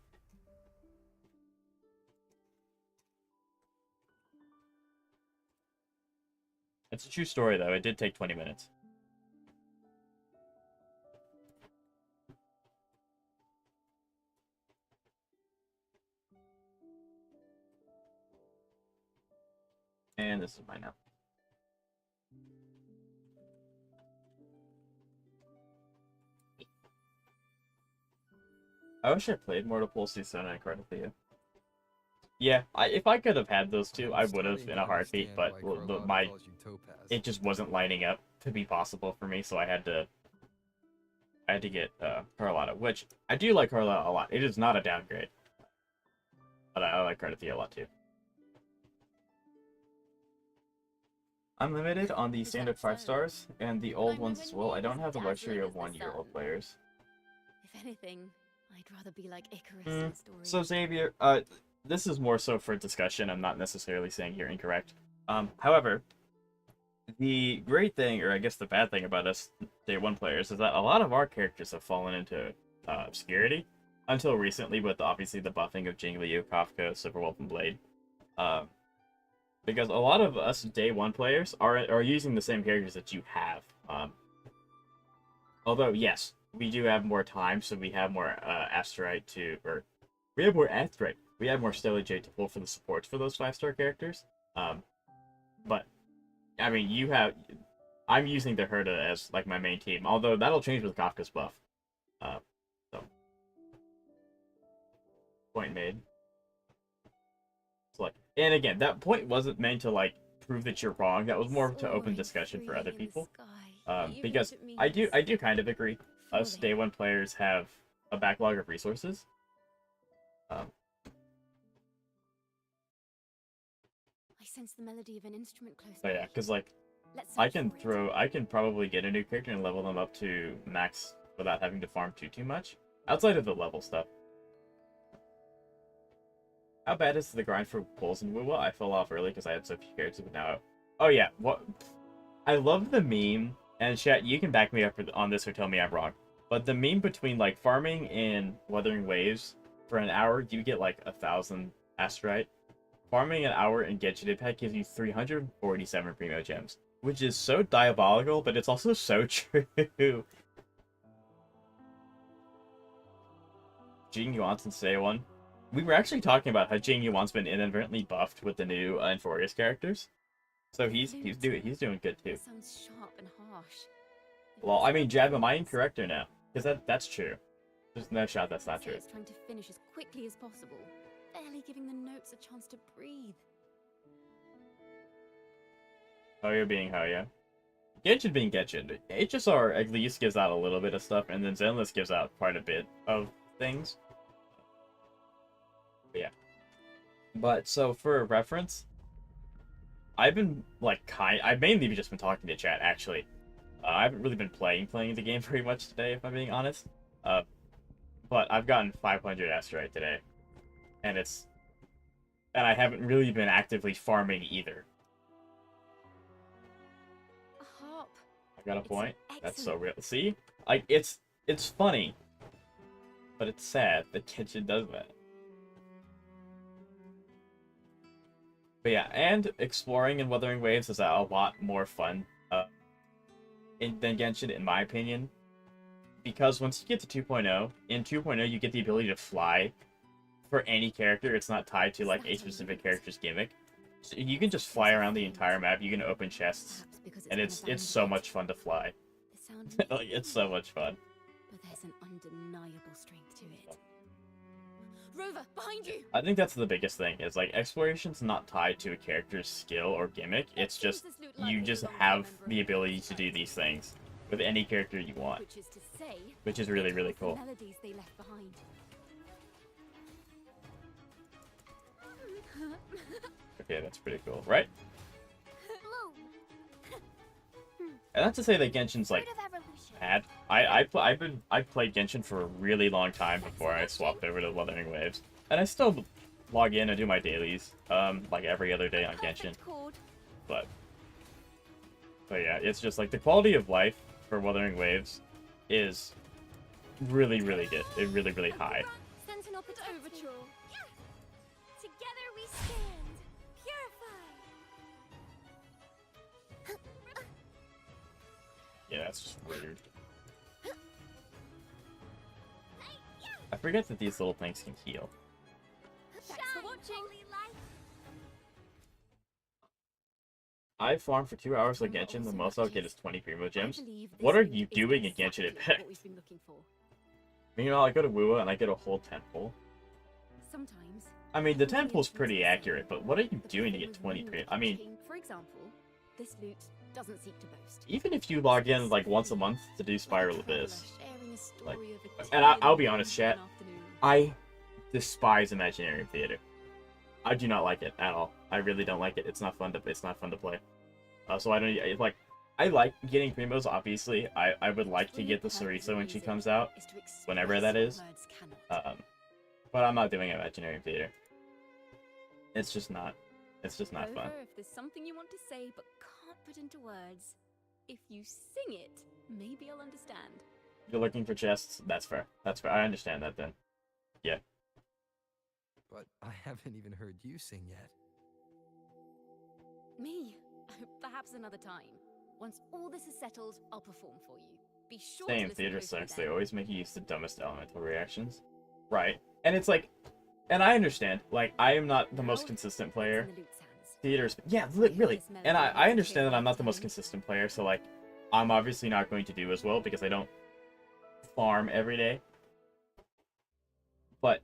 It's a true story, though. It did take 20 minutes. And this is mine now. I wish I played more to Pulse Sona and Cardothea. Yeah, if I could have had those two, I would have in a heartbeat, but it just wasn't lining up to be possible for me, so I had to get Carlotta, which I do like Carlotta a lot. It is not a downgrade. But I like Cardothea a lot too. I'm limited on the standard 5 stars, and the old ones as well. I don't have the luxury of 1-year-old players. If anything, I'd rather be like Icarus in stories. So Xavier, this is more so for discussion. I'm not necessarily saying you're incorrect. However, the great thing, or I guess the bad thing about us day one players, is that a lot of our characters have fallen into obscurity until recently, with obviously the buffing of Jingliu, Kafka, Silverwolf, and Blade. Because a lot of us day one players are using the same characters that you have. Although yes, we do have more time, so we have more Astrite to, or we have more Astrite. We have more Stellar Jade to pull for the supports for those 5-star characters. But I mean, I'm using the Herda as like my main team, although that'll change with Kafka's buff. So point made. So like, and again, that point wasn't meant to like prove that you're wrong. That was more to open discussion for other people. Because I do kind of agree. Us day one players have a backlog of resources. I sense the melody of an instrument close But yeah, by. because like Let's I search can for it. I can probably get a new character and level them up to max without having to farm too much. Outside of the level stuff. How bad is the grind for pulls in Wuwa? I fell off early because I had so few characters, but now... Oh yeah, what? I love the meme, and chat, you can back me up on this or tell me I'm wrong. But the meme between like farming in Wuthering Waves for an hour, you get like 1,000 Astrite. Farming an hour in Genshin Impact gives you 347 Primo Gems. Which is so diabolical, but it's also so true. Jing Yuan's and Seiwon. We were actually talking about how Jing Yuan's been inadvertently buffed with the new Inforius characters. So he's doing good too. That sounds sharp and harsh. If Well, it's I mean, not Jab, am I obvious, incorrect or no? Because that's true. There's no shot that's not say true. it's trying to finish as quickly as possible, barely giving the notes a chance to breathe. Hoyo being Hoyo. Genshin being Genshin. HSR at least gives out a little bit of stuff, and then Zenless gives out quite a bit of things. But yeah. But, so, for reference, I've been, like, I've mainly just been talking to chat, actually. I haven't really been playing the game very much today, if I'm being honest. But I've gotten 500 Astrite today. And I haven't really been actively farming either. A harp. I got a It's point. That's so excellent. real. See? Like, it's funny. But it's sad that Genshin does that. But yeah, and exploring and Wuthering Waves is a lot more fun than Genshin, in my opinion. Because once you get to 2.0, in 2.0 you get the ability to fly for any character. It's not tied to like a specific character's gimmick. So you can just fly around the entire map, you can open chests, Perhaps because and been it's so abandoned. much fun to fly. The sound Like, it's so much fun. but there's an undeniable strength to it. Rover, behind you! I think that's the biggest thing, is like exploration's not tied to a character's skill or gimmick. It's just you just have the ability to do these things with any character you want, Which is to say, which is really, it really holds the cool. melodies they left behind. Okay, that's pretty cool, right? Blue. And not to say that Genshin's like Fruit of evolution. bad. I played Genshin for a really long time before I swapped over to Wuthering Waves, and I still log in and do my dailies, like every other day on Genshin. Perfect chord. But yeah, it's just like the quality of life for Wuthering Waves is really, really good. It's really, really high. Sentinel overture. Together we stand, purified. Yeah, that's just weird. I forget that these little things can heal. Thanks for watching. I farm for 2 hours like Genshin, the most I'll get is 20 Primo I Gems. believe this What are route you is doing in exactly Genshin Impact? what we've been looking for. Meanwhile, I go to Wuwa and I get a whole temple. Sometimes. I mean, the all temple's the pretty entrances accurate, are but what are you the doing to path get was 20 winged Primo? I mean, for example, this loot doesn't seek to boast. even if you log in like once a month to do Like a Spiral traveler Abyss, sharing a story like- of a and I'll be honest, tale chat, of an afternoon. I despise Imaginary Theater. I do not like it at all. I really don't like it. It's not fun to play. So I don't like. I like getting Primos. Obviously, I would like to get the Sarisa when she comes out, Is to express whenever that is. what words cannot. but I'm not doing Imaginary Theater. It's just not. It's just not fun. However, if there's something you want to say but can't put into words, if you sing it, maybe I'll understand. You're looking for chests? That's fair. That's fair. I understand that then. Yeah. But I haven't even heard you sing yet. Me? Perhaps another time. Once all this is settled, I'll perform for you. Be sure Same, to listen theater closely sucks. then. They always make you use the dumbest elemental reactions. Right. And it's like, and I understand, like, I am not the most Now, consistent it's player. in the lute's hands. Theaters, yeah, really. And I understand that I'm not the most consistent player, so like, I'm obviously not going to do as well because I don't farm every day. But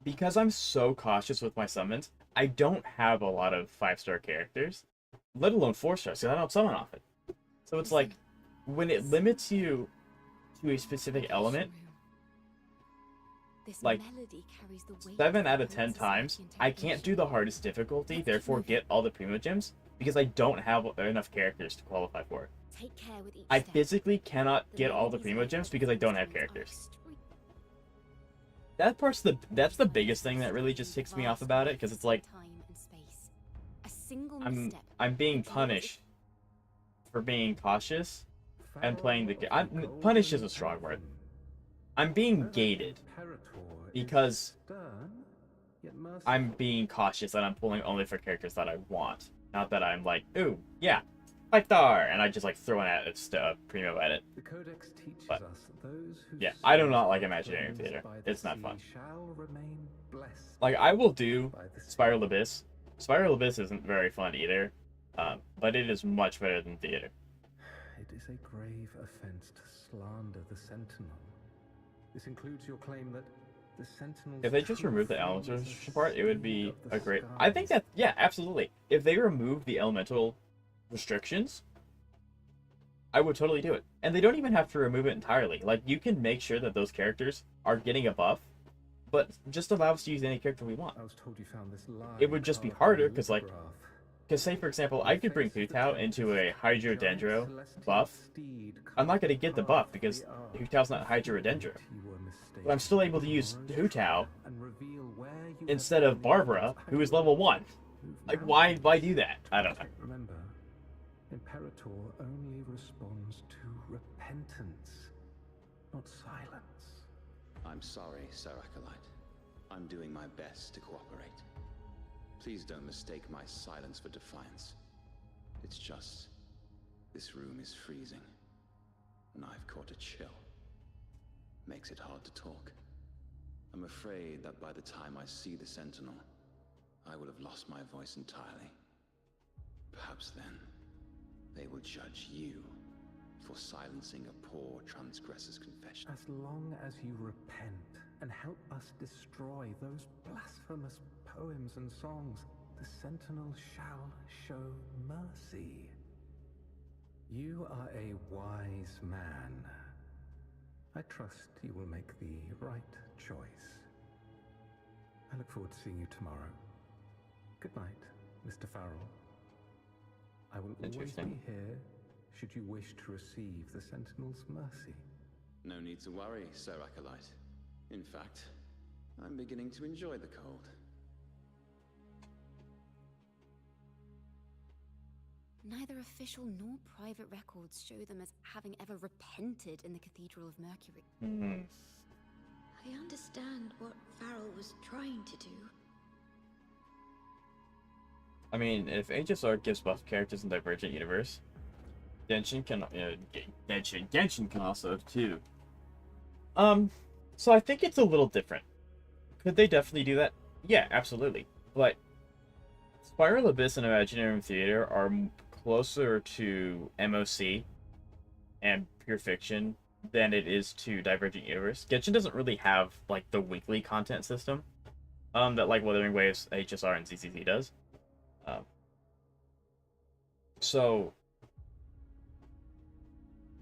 because I'm so cautious with my summons, I don't have a lot of 5-star characters, let alone 4-stars, because I don't summon often. So it's like, when it limits you to a specific element, This like, melody carries the weight 7 of out of the 10 times, society I can't do the hardest difficulty, therefore get all the primo gems, because I don't have enough characters to qualify for it. Take care with each I step. physically cannot The get all the melodies primo of gems the because I don't have songs are characters. extreme. That's the biggest thing that really just ticks me off about it, because it's like, Time and space. A single I'm misstep being punished for being cautious and playing the game. Punish is a strong word. I'm being gated because I'm being cautious and I'm pulling only for characters that I want. Not that I'm like, ooh, yeah, Pythar, and I just like throw a primo at it. The Codex teaches But, us that those who yeah, I do serve not like the Imaginary friends Theater. by the It's not sea fun. shall remain blessed Like, I will do by the sea. Spiral Abyss. Spiral Abyss isn't very fun either, but it is much better than Theater. It is a grave offense to slander the Sentinel. This includes your claim that the Sentinel's If they just true remove the form elemental is a restriction part, it would be seed of the a great... I think skies. that, yeah, absolutely. If they remove the elemental restrictions, I would totally do it. And they don't even have to remove it entirely. Like, you can make sure that those characters are getting a buff, but just allow us to use any character we want. I was told you found this line It would just be carved on harder, a because, like, lithograph. because say, for example, I could bring Hutao into a Hydrodendro buff. I'm not going to get the buff, because Hutao's not Hydrodendro. But I'm still able to use Hutao instead of Barbara, who is level 1. Like, why do that? I don't know. Remember, Imperator only responds to repentance, not silence. I'm sorry, Sir Acolyte. I'm doing my best to cooperate. Please don't mistake my silence for defiance. It's just, this room is freezing, and I've caught a chill. Makes it hard to talk. I'm afraid that by the time I see the Sentinel, I will have lost my voice entirely. Perhaps then, they will judge you for silencing a poor transgressor's confession. As long as you repent and help us destroy those blasphemous poems and songs, the Sentinel shall show mercy. You are a wise man. I trust you will make the right choice. I look forward to seeing you tomorrow. Good night, Mr. Farrell. I will always be Interesting. here should you wish to receive the Sentinel's mercy. No need to worry, Sir Acolyte. In fact, I'm beginning to enjoy the cold. Neither official nor private records show them as having ever repented in the Cathedral of Mercury. Hmm. I understand what Farrell was trying to do. I mean, if HSR gives buff characters in Divergent Universe, Genshin can, Genshin can also too. So I think it's a little different. Could they definitely do that? Yeah, absolutely. But Spiral Abyss and Imaginarium Theater are closer to MOC and Pure Fiction than it is to Divergent Universe. Genshin doesn't really have like the weekly content system that like Wuthering Waves, HSR, and ZZZ does. So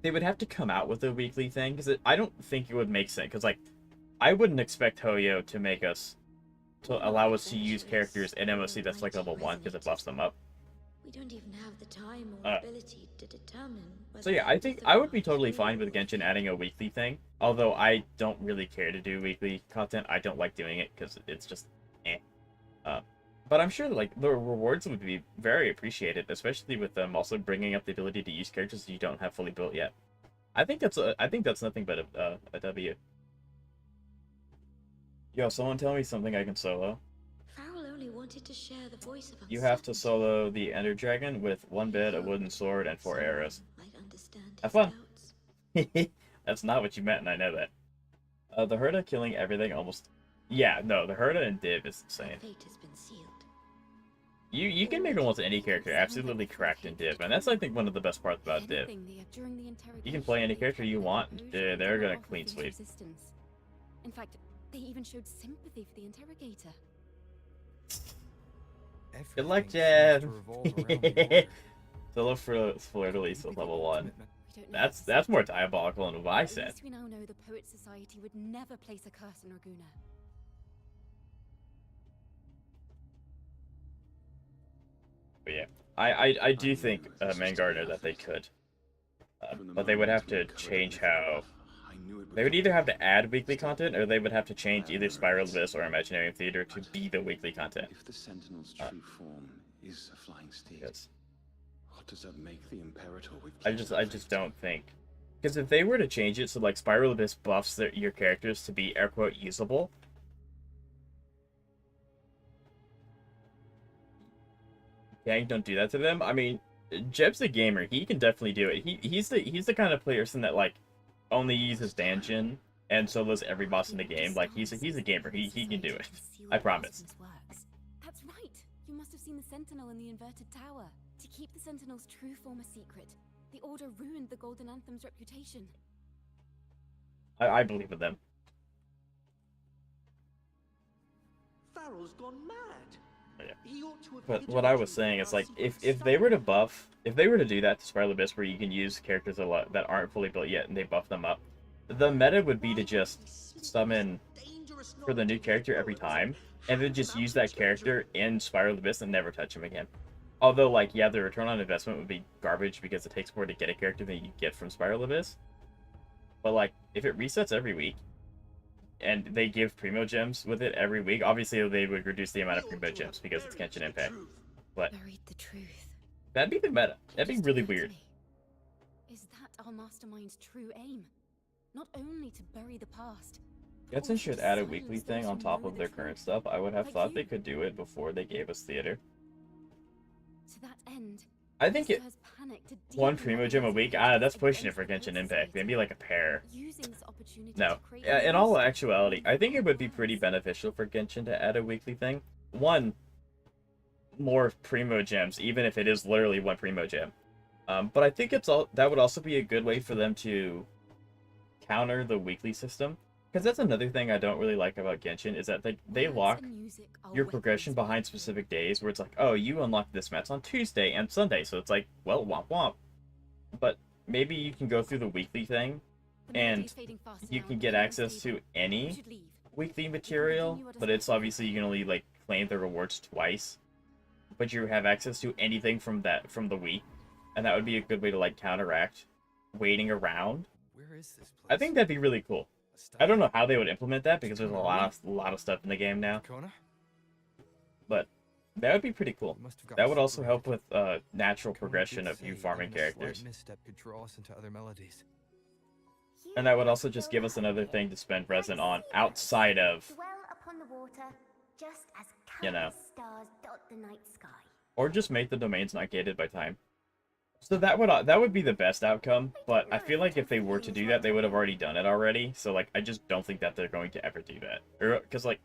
they would have to come out with a weekly thing, because I don't think it would make sense. Because like, I wouldn't expect Hoyo to make us allow us to use characters in MOC that's like level 1 because it buffs them up. We don't even have the time or ability to determine whether. So yeah, I think I would be totally fine with Genshin adding a weekly thing. Although I don't really care to do weekly content. I don't like doing it because it's just eh. But I'm sure like the rewards would be very appreciated, especially with them also bringing up the ability to use characters that you don't have fully built yet. I think that's nothing but a W. Yo, someone tell me something I can solo. Farrell only wanted to share the voice of You have to solo the Ender Dragon with 1 bit, a wooden sword, and 4 arrows. Have fun! That's not what you meant, and I know that. The Herda killing everything almost... Yeah, no, the Herda and Div is the same. Fate has been sealed. You can make almost any character absolutely correct in Div, and that's, I think, one of the best parts about Div. You can play any character you want, they're gonna clean sweep. In fact, they even showed sympathy for the interrogator. Good luck, Jeff! Solo for Fleur-de-Lis with level 1. That's more diabolical than what I said. At least we now know the Poet Society would never place a curse on Raguna. But yeah, I do think, Mangarner, that they could. But they would have to change how... They would either have to add weekly content, or they would have to change either Spiral Abyss or Imaginarium Theater to be the weekly content. If the Sentinel's true form is a flying steed, what does that make the Imperator with? I just don't think. Because if they were to change it so like Spiral Abyss buffs your characters to be air quote usable, dang, don't do that to them. I mean, Jeb's a gamer. He can definitely do it. He's the kind of person that like only uses Danjin and solos every boss in the game. Like he's a gamer. He can do it. I promise. That's right. You must have seen the Sentinel in the inverted tower. To keep the Sentinel's true form a secret, the Order ruined the Golden Anthem's reputation. I believe in them. Farrell's gone mad. Yeah. But what I was saying is like if they were to do that to Spiral Abyss where you can use characters a lot that aren't fully built yet and they buff them up, the meta would be to just summon for the new character every time and then just use that character in Spiral Abyss and never touch him again. Although like yeah, the return on investment would be garbage because it takes more to get a character than you get from Spiral Abyss. But like if it resets every week and they give Primo Gems with it every week, obviously they would reduce the amount of Primo Gems because it's Genshin Impact. But the truth. That'd be the meta. That'd be really weird. Is that our mastermind's true aim? Not only to bury the past. Genshin should add a weekly thing on top of their current stuff. I would have thought they could do it before they gave us theater. To that end, I think one Primo Gem a week, that's pushing it for Genshin Impact. Maybe like a pair. No. In all actuality, I think it would be pretty beneficial for Genshin to add a weekly thing. One, more Primo Gems, even if it is literally one Primo Gem. But I think that would also be a good way for them to counter the weekly system. Because that's another thing I don't really like about Genshin, is that they lock your progression behind specific days, where it's like, oh, you unlock this match on Tuesday and Sunday, so it's like, well, womp womp. But maybe you can go through the weekly thing, and you can get access to any weekly material, but it's obviously you can only, like, claim the rewards twice. But you have access to anything from the week, and that would be a good way to, like, counteract waiting around. Where is this place? I think that'd be really cool. I don't know how they would implement that because there's a lot of stuff in the game now. But that would be pretty cool. That would also help with natural progression of you farming characters. And that would also just give us another thing to spend resin on outside of, you know, or just make the domains not gated by time. So that would be the best outcome, but I feel like if they were to do that, they would have already done it already. So like, I just don't think that they're going to ever do that, because like,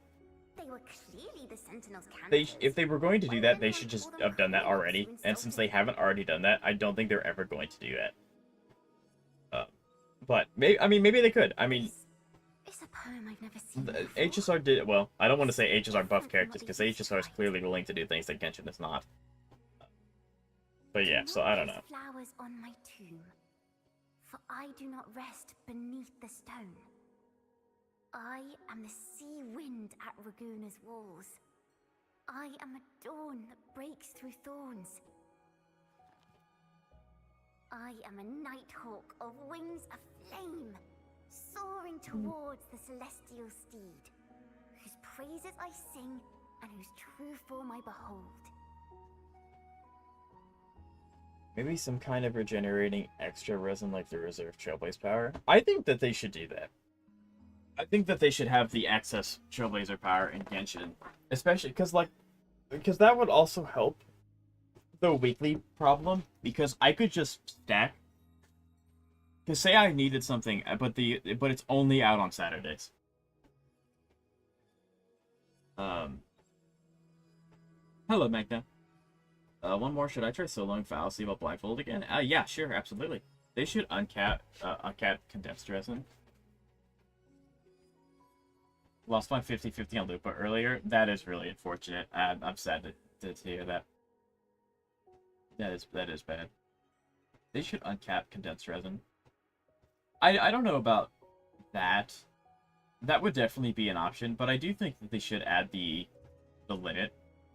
if they were going to do that, they should just have done that already. And since they haven't already done that, I don't think they're ever going to do that. But maybe they could. I mean, HSR did well. I don't want to say HSR buff characters because HSR is clearly willing to do things that Genshin is not. But yeah, so I don't know. Flowers on my tomb, for I do not rest beneath the stone. I am the sea wind at Raguna's walls. I am a dawn that breaks through thorns. I am a nighthawk of wings aflame, soaring towards the celestial steed, whose praises I sing and whose true form I behold. Maybe some kind of regenerating extra resin like the reserve Trailblaze power. I think that they should do that. I think that they should have the excess Trailblazer power in Genshin. Especially because that would also help the weekly problem. Because I could just stack. Because say I needed something, but it's only out on Saturdays. Hello, Magna. One more. Should I try soloing Fallacy about Blindfold again? Yeah, sure, absolutely. They should uncap condensed resin. Lost my 50-50 on Lupa earlier. That is really unfortunate. I'm sad to hear that. That is bad. They should uncap condensed resin. I don't know about that. That would definitely be an option, but I do think that they should add the limit.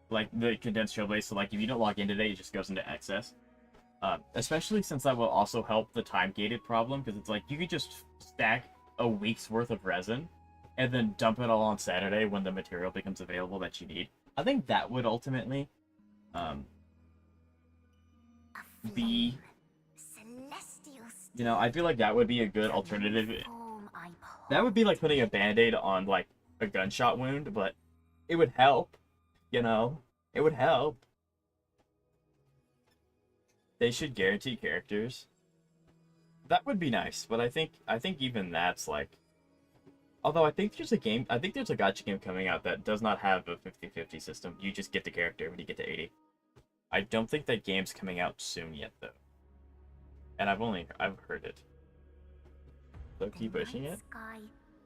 Like, the condensed Trailblaze, so, like, if you don't log in today, it just goes into excess. Especially since that will also help the time-gated problem, because it's like, you could just stack a week's worth of resin, and then dump it all on Saturday when the material becomes available that you need. I think that would ultimately, be... You know, I feel like that would be a good alternative. That would be like putting a band-aid on, like, a gunshot wound, but it would help. You know, it would help. They should guarantee characters. That would be nice, but I think even that's like... Although I think there's a gacha game coming out that does not have a 50-50 system. You just get the character when you get to 80. I don't think that game's coming out soon yet, though. And I've heard it. So keep pushing it. Sky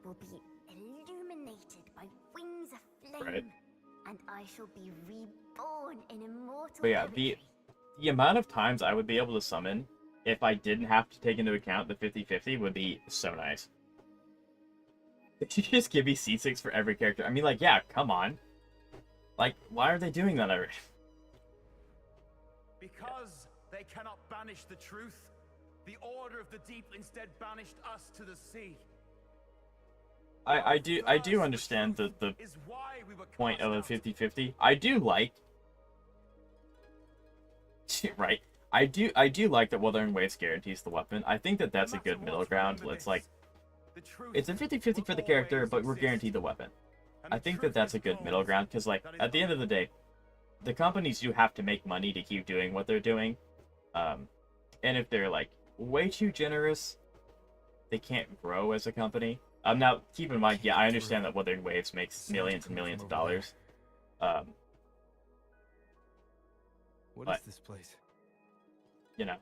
will be illuminated by wings of flame. Right. And I shall be reborn in immortal But yeah, poetry. the amount of times I would be able to summon if I didn't have to take into account the 50-50 would be so nice. They should just give me C6 for every character. I mean, like, yeah, come on. Like, why are they doing that already? Because they cannot banish the truth, the Order of the Deep instead banished us to the sea. I do understand the point of a 50-50. I do like... right. I do like that Wuthering Waves guarantees the weapon. I think that that's a good middle ground. It's like... It's a 50-50 for the character, but we're guaranteed the weapon. I think that that's a good middle ground, because, like, at the end of the day, the companies do have to make money to keep doing what they're doing. And if they're, like, way too generous, they can't grow as a company. Now, keep in mind, yeah, I understand that Wuthering Waves makes millions and millions of dollars. What is this place? You know,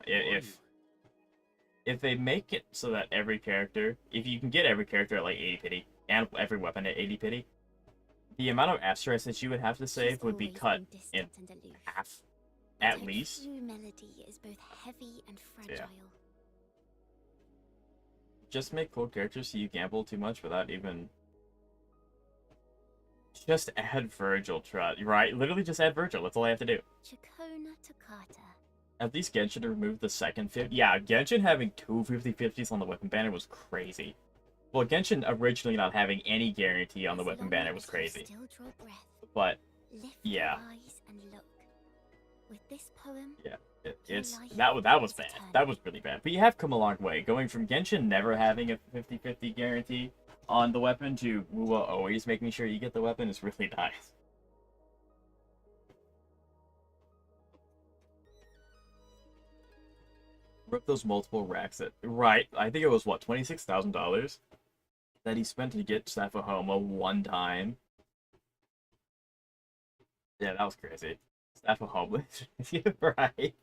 if they make it so that every character, if you can get every character at like 80 pity, and every weapon at 80 pity, the amount of Astrites that you would have to save would be cut in half, at least. True melody is both heavy and fragile. Yeah. Just make cool characters so you gamble too much without even... Just add Virgil, right? Literally just add Virgil, that's all I have to do. Chakona Takata. At least Genshin removed the second 50. Yeah, Genshin having two 50-50s on the weapon banner was crazy. Well, Genshin originally not having any guarantee on the weapon banner was crazy. But, yeah. With this poem, yeah, that was bad. That was really bad. But you have come a long way. Going from Genshin never having a 50-50 guarantee on the weapon to Wuwa always making sure you get the weapon is really nice. Rip those multiple racks at... Right, I think it was, what, $26,000? That he spent to get Staphahoma one time. Yeah, that was crazy. Staphahoma. Right.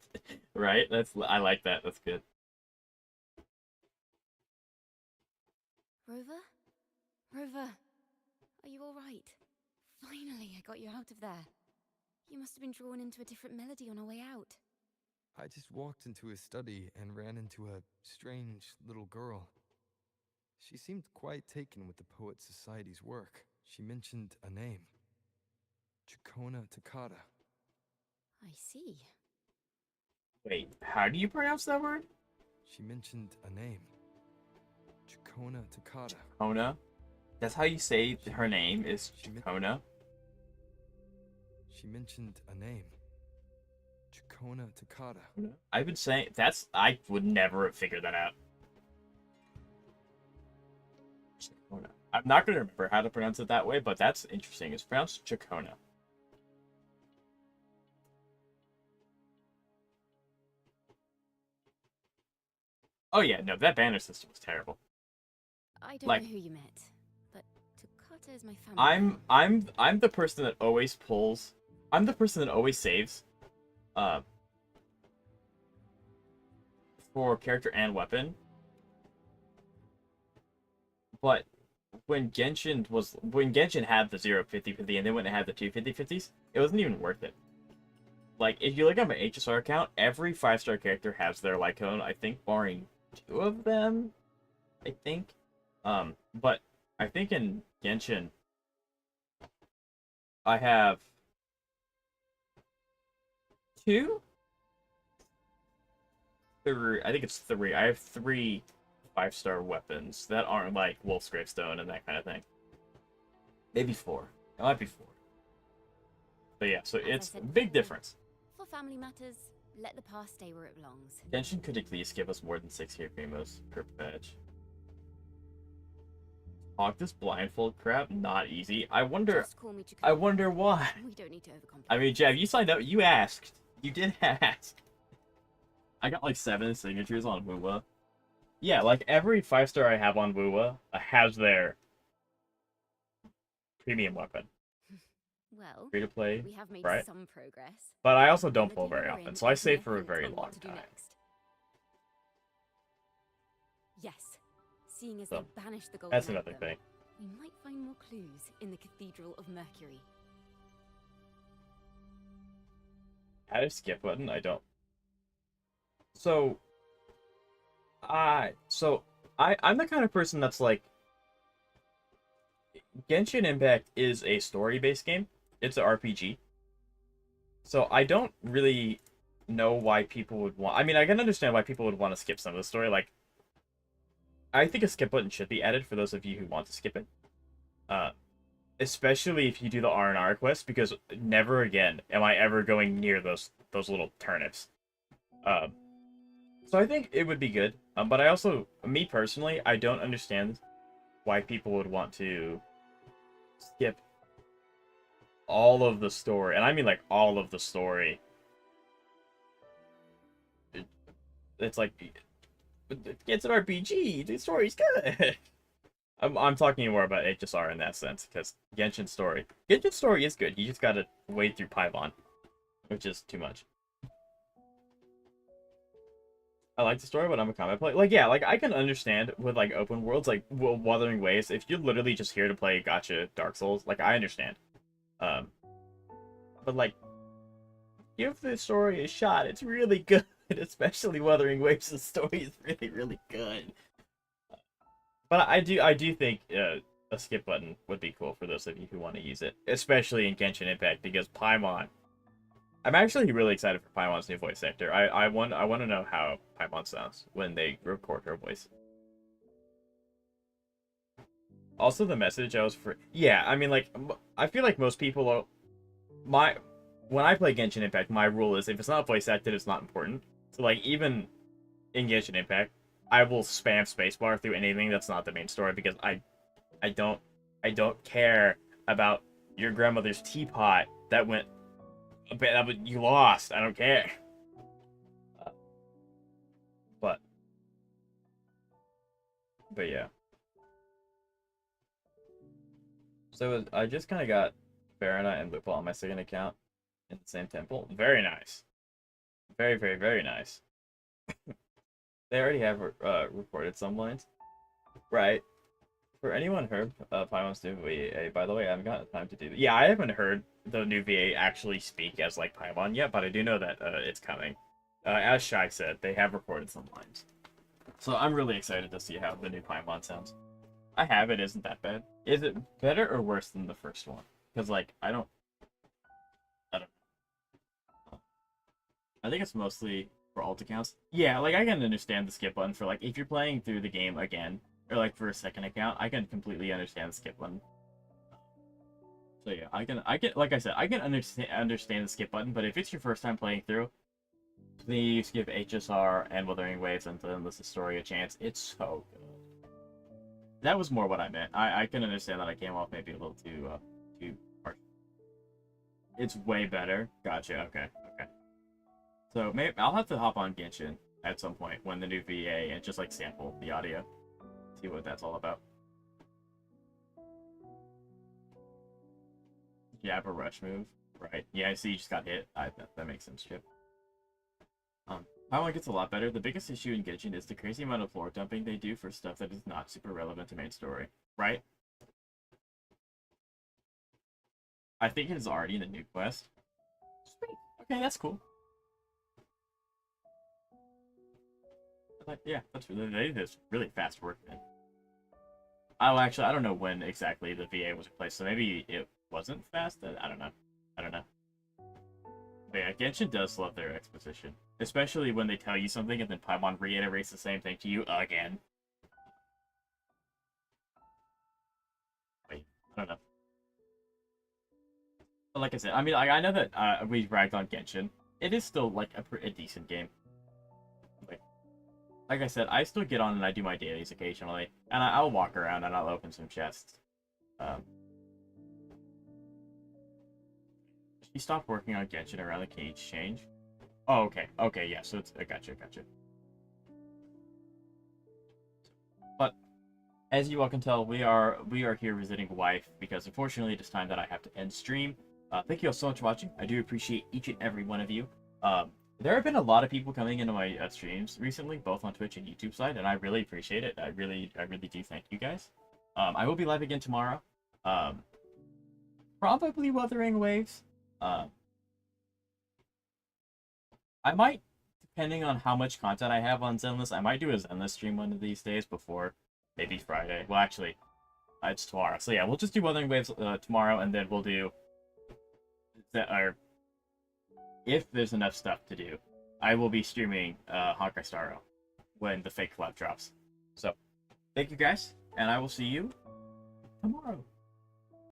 Right, I like that, that's good. Rover? Rover, are you alright? Finally, I got you out of there. You must have been drawn into a different melody on our way out. I just walked into his study and ran into a strange little girl. She seemed quite taken with the Poet Society's work. She mentioned a name. Chakona Takata. I see. Wait, how do you pronounce that word? She mentioned a name. Chakona Takata. Chakona? That's how you say her name is Chakona? She mentioned a name. Chakona Takata. I've been saying I would never have figured that out. I'm not gonna remember how to pronounce it that way, but that's interesting. It's pronounced Chakona. Oh yeah, no, that banner system was terrible. I don't Like- know who you met, but Takata is my family. I'm the person that always pulls. I'm the person that always saves. For character and weapon. But when Genshin had the 0-50-50 and then when it had the 2-50-50s, it wasn't even worth it. Like, if you look at my HSR account, every 5-star character has their Lycone, I think, barring 2 of them. I think. But I think in Genshin, I have 2? 3. I think it's 3. I have 3 5-star weapons that aren't like Wolf's Gravestone and that kind of thing. Maybe 4. It might be 4. But yeah, so it's a big difference. For family matters, let the past stay where it belongs. Genshin could at least give us more than 6 hero primos per patch. Hog this blindfold crap, not easy. I wonder why. We don't need to overcomplicate. I mean, Jeff, you signed up. You asked. You did ask. I got like 7 signatures on Wuwa. Yeah, like every 5-star I have on Wuwa has their premium weapon. Well, Free to play, we have made right? some progress. But I also don't The pull very deal we're often, in so I gives me save for a hint very on long what to do time. next. Yes, seeing as So, they banished the golden that's another anthem, thing. we might find more clues in the Cathedral of Mercury. Add a skip button? I don't. So, I'm the kind of person that's like, Genshin Impact is a story-based game. It's an RPG. So I don't really know why people would want... I mean, I can understand why people would want to skip some of the story. Like, I think a skip button should be added for those of you who want to skip it. Especially if you do the R&R quest, because never again am I ever going near those little turnips. So I think it would be good. But I also, me personally, I don't understand why people would want to skip all of the story. And I mean like all of the story. It's like, it's an RPG. The story's good. I'm talking more about HSR in that sense, because Genshin story is good. You just gotta wade through Paimon, which is too much. I like the story, but I'm a combat player. Like, yeah, like, I can understand with, like, open worlds, like, Wuthering Waves, if you're literally just here to play gacha Dark Souls, like, I understand. But, like, give the story a shot. It's really good, especially Wuthering Waves' story is really, really good. But I do think a skip button would be cool for those of you who want to use it, especially in Genshin Impact, because Paimon... I'm actually really excited for Paimon's new voice actor. I want to know how Paimon sounds when they record her voice. Also, the message I was for... Yeah, I mean, like, I feel like most people are... When I play Genshin Impact, my rule is if it's not voice acted, it's not important. So, like, even in Genshin Impact, I will spam spacebar through anything that's not the main story because I don't care about your grandmother's teapot that went... You lost. I don't care. But yeah. So I just kind of got Farina and Lupa on my second account in the same temple. Very nice. Very, very, very nice. They already have recorded some lines. Right. For anyone heard Paimon's new VA, by the way, I haven't gotten time to do that. Yeah, I haven't heard the new VA actually speak as like Paimon yet, but I do know that it's coming. As Shai said, they have recorded some lines. So I'm really excited to see how the new Paimon sounds. I have it, isn't that bad. Is it better or worse than the first one? Because, like, I don't know. I think it's mostly for alt accounts. Yeah, like, I can understand the skip button for, like, if you're playing through the game again, or, like, for a second account, I can completely understand the skip button. So yeah, I can like I said, I can understand the skip button, but if it's your first time playing through, please give HSR and Wuthering Waves and Endless Story a chance. It's so good. That was more what I meant. I can understand that I came off maybe a little too harsh. It's way better. Gotcha. Okay. Okay. So maybe I'll have to hop on Genshin at some point when the new VA and just like sample the audio, see what that's all about. Jab a rush move, right? Yeah, I see you just got hit. That makes sense, Chip. Paimon gets a lot better. The biggest issue in Genshin is the crazy amount of lore dumping they do for stuff that is not super relevant to main story, right? I think it is already in the new quest. Sweet. Okay, that's cool. Yeah, that's they did this really fast work, man. Oh, actually, I don't know when exactly the VA was replaced, so maybe it wasn't fast. I don't know. I don't know. But yeah, Genshin does love their exposition. Especially when they tell you something and then Paimon reiterates the same thing to you again. Wait, I don't know. But like I said, I mean, I know that we ragged on Genshin. It is still, like, a decent game. Like I said, I still get on and I do my dailies occasionally. And I'll walk around and I'll open some chests. She stopped working on Genshin around the cage change. Oh, okay. Okay, yeah, so it's... Gotcha. But, as you all can tell, we are here visiting wife, because unfortunately it is time that I have to end stream. Thank you all so much for watching. I do appreciate each and every one of you. There have been a lot of people coming into my streams recently, both on Twitch and YouTube side, and I really appreciate it. I really do thank you guys. I will be live again tomorrow. Probably Wuthering Waves. I might, depending on how much content I have on Zenless, I might do a Zenless stream one of these days before maybe Friday. Well, actually, it's tomorrow. So yeah, we'll just do Wuthering Waves tomorrow, and then we'll do or if there's enough stuff to do, I will be streaming Honkai Star Rail when the fake collab drops. So, thank you guys, and I will see you tomorrow.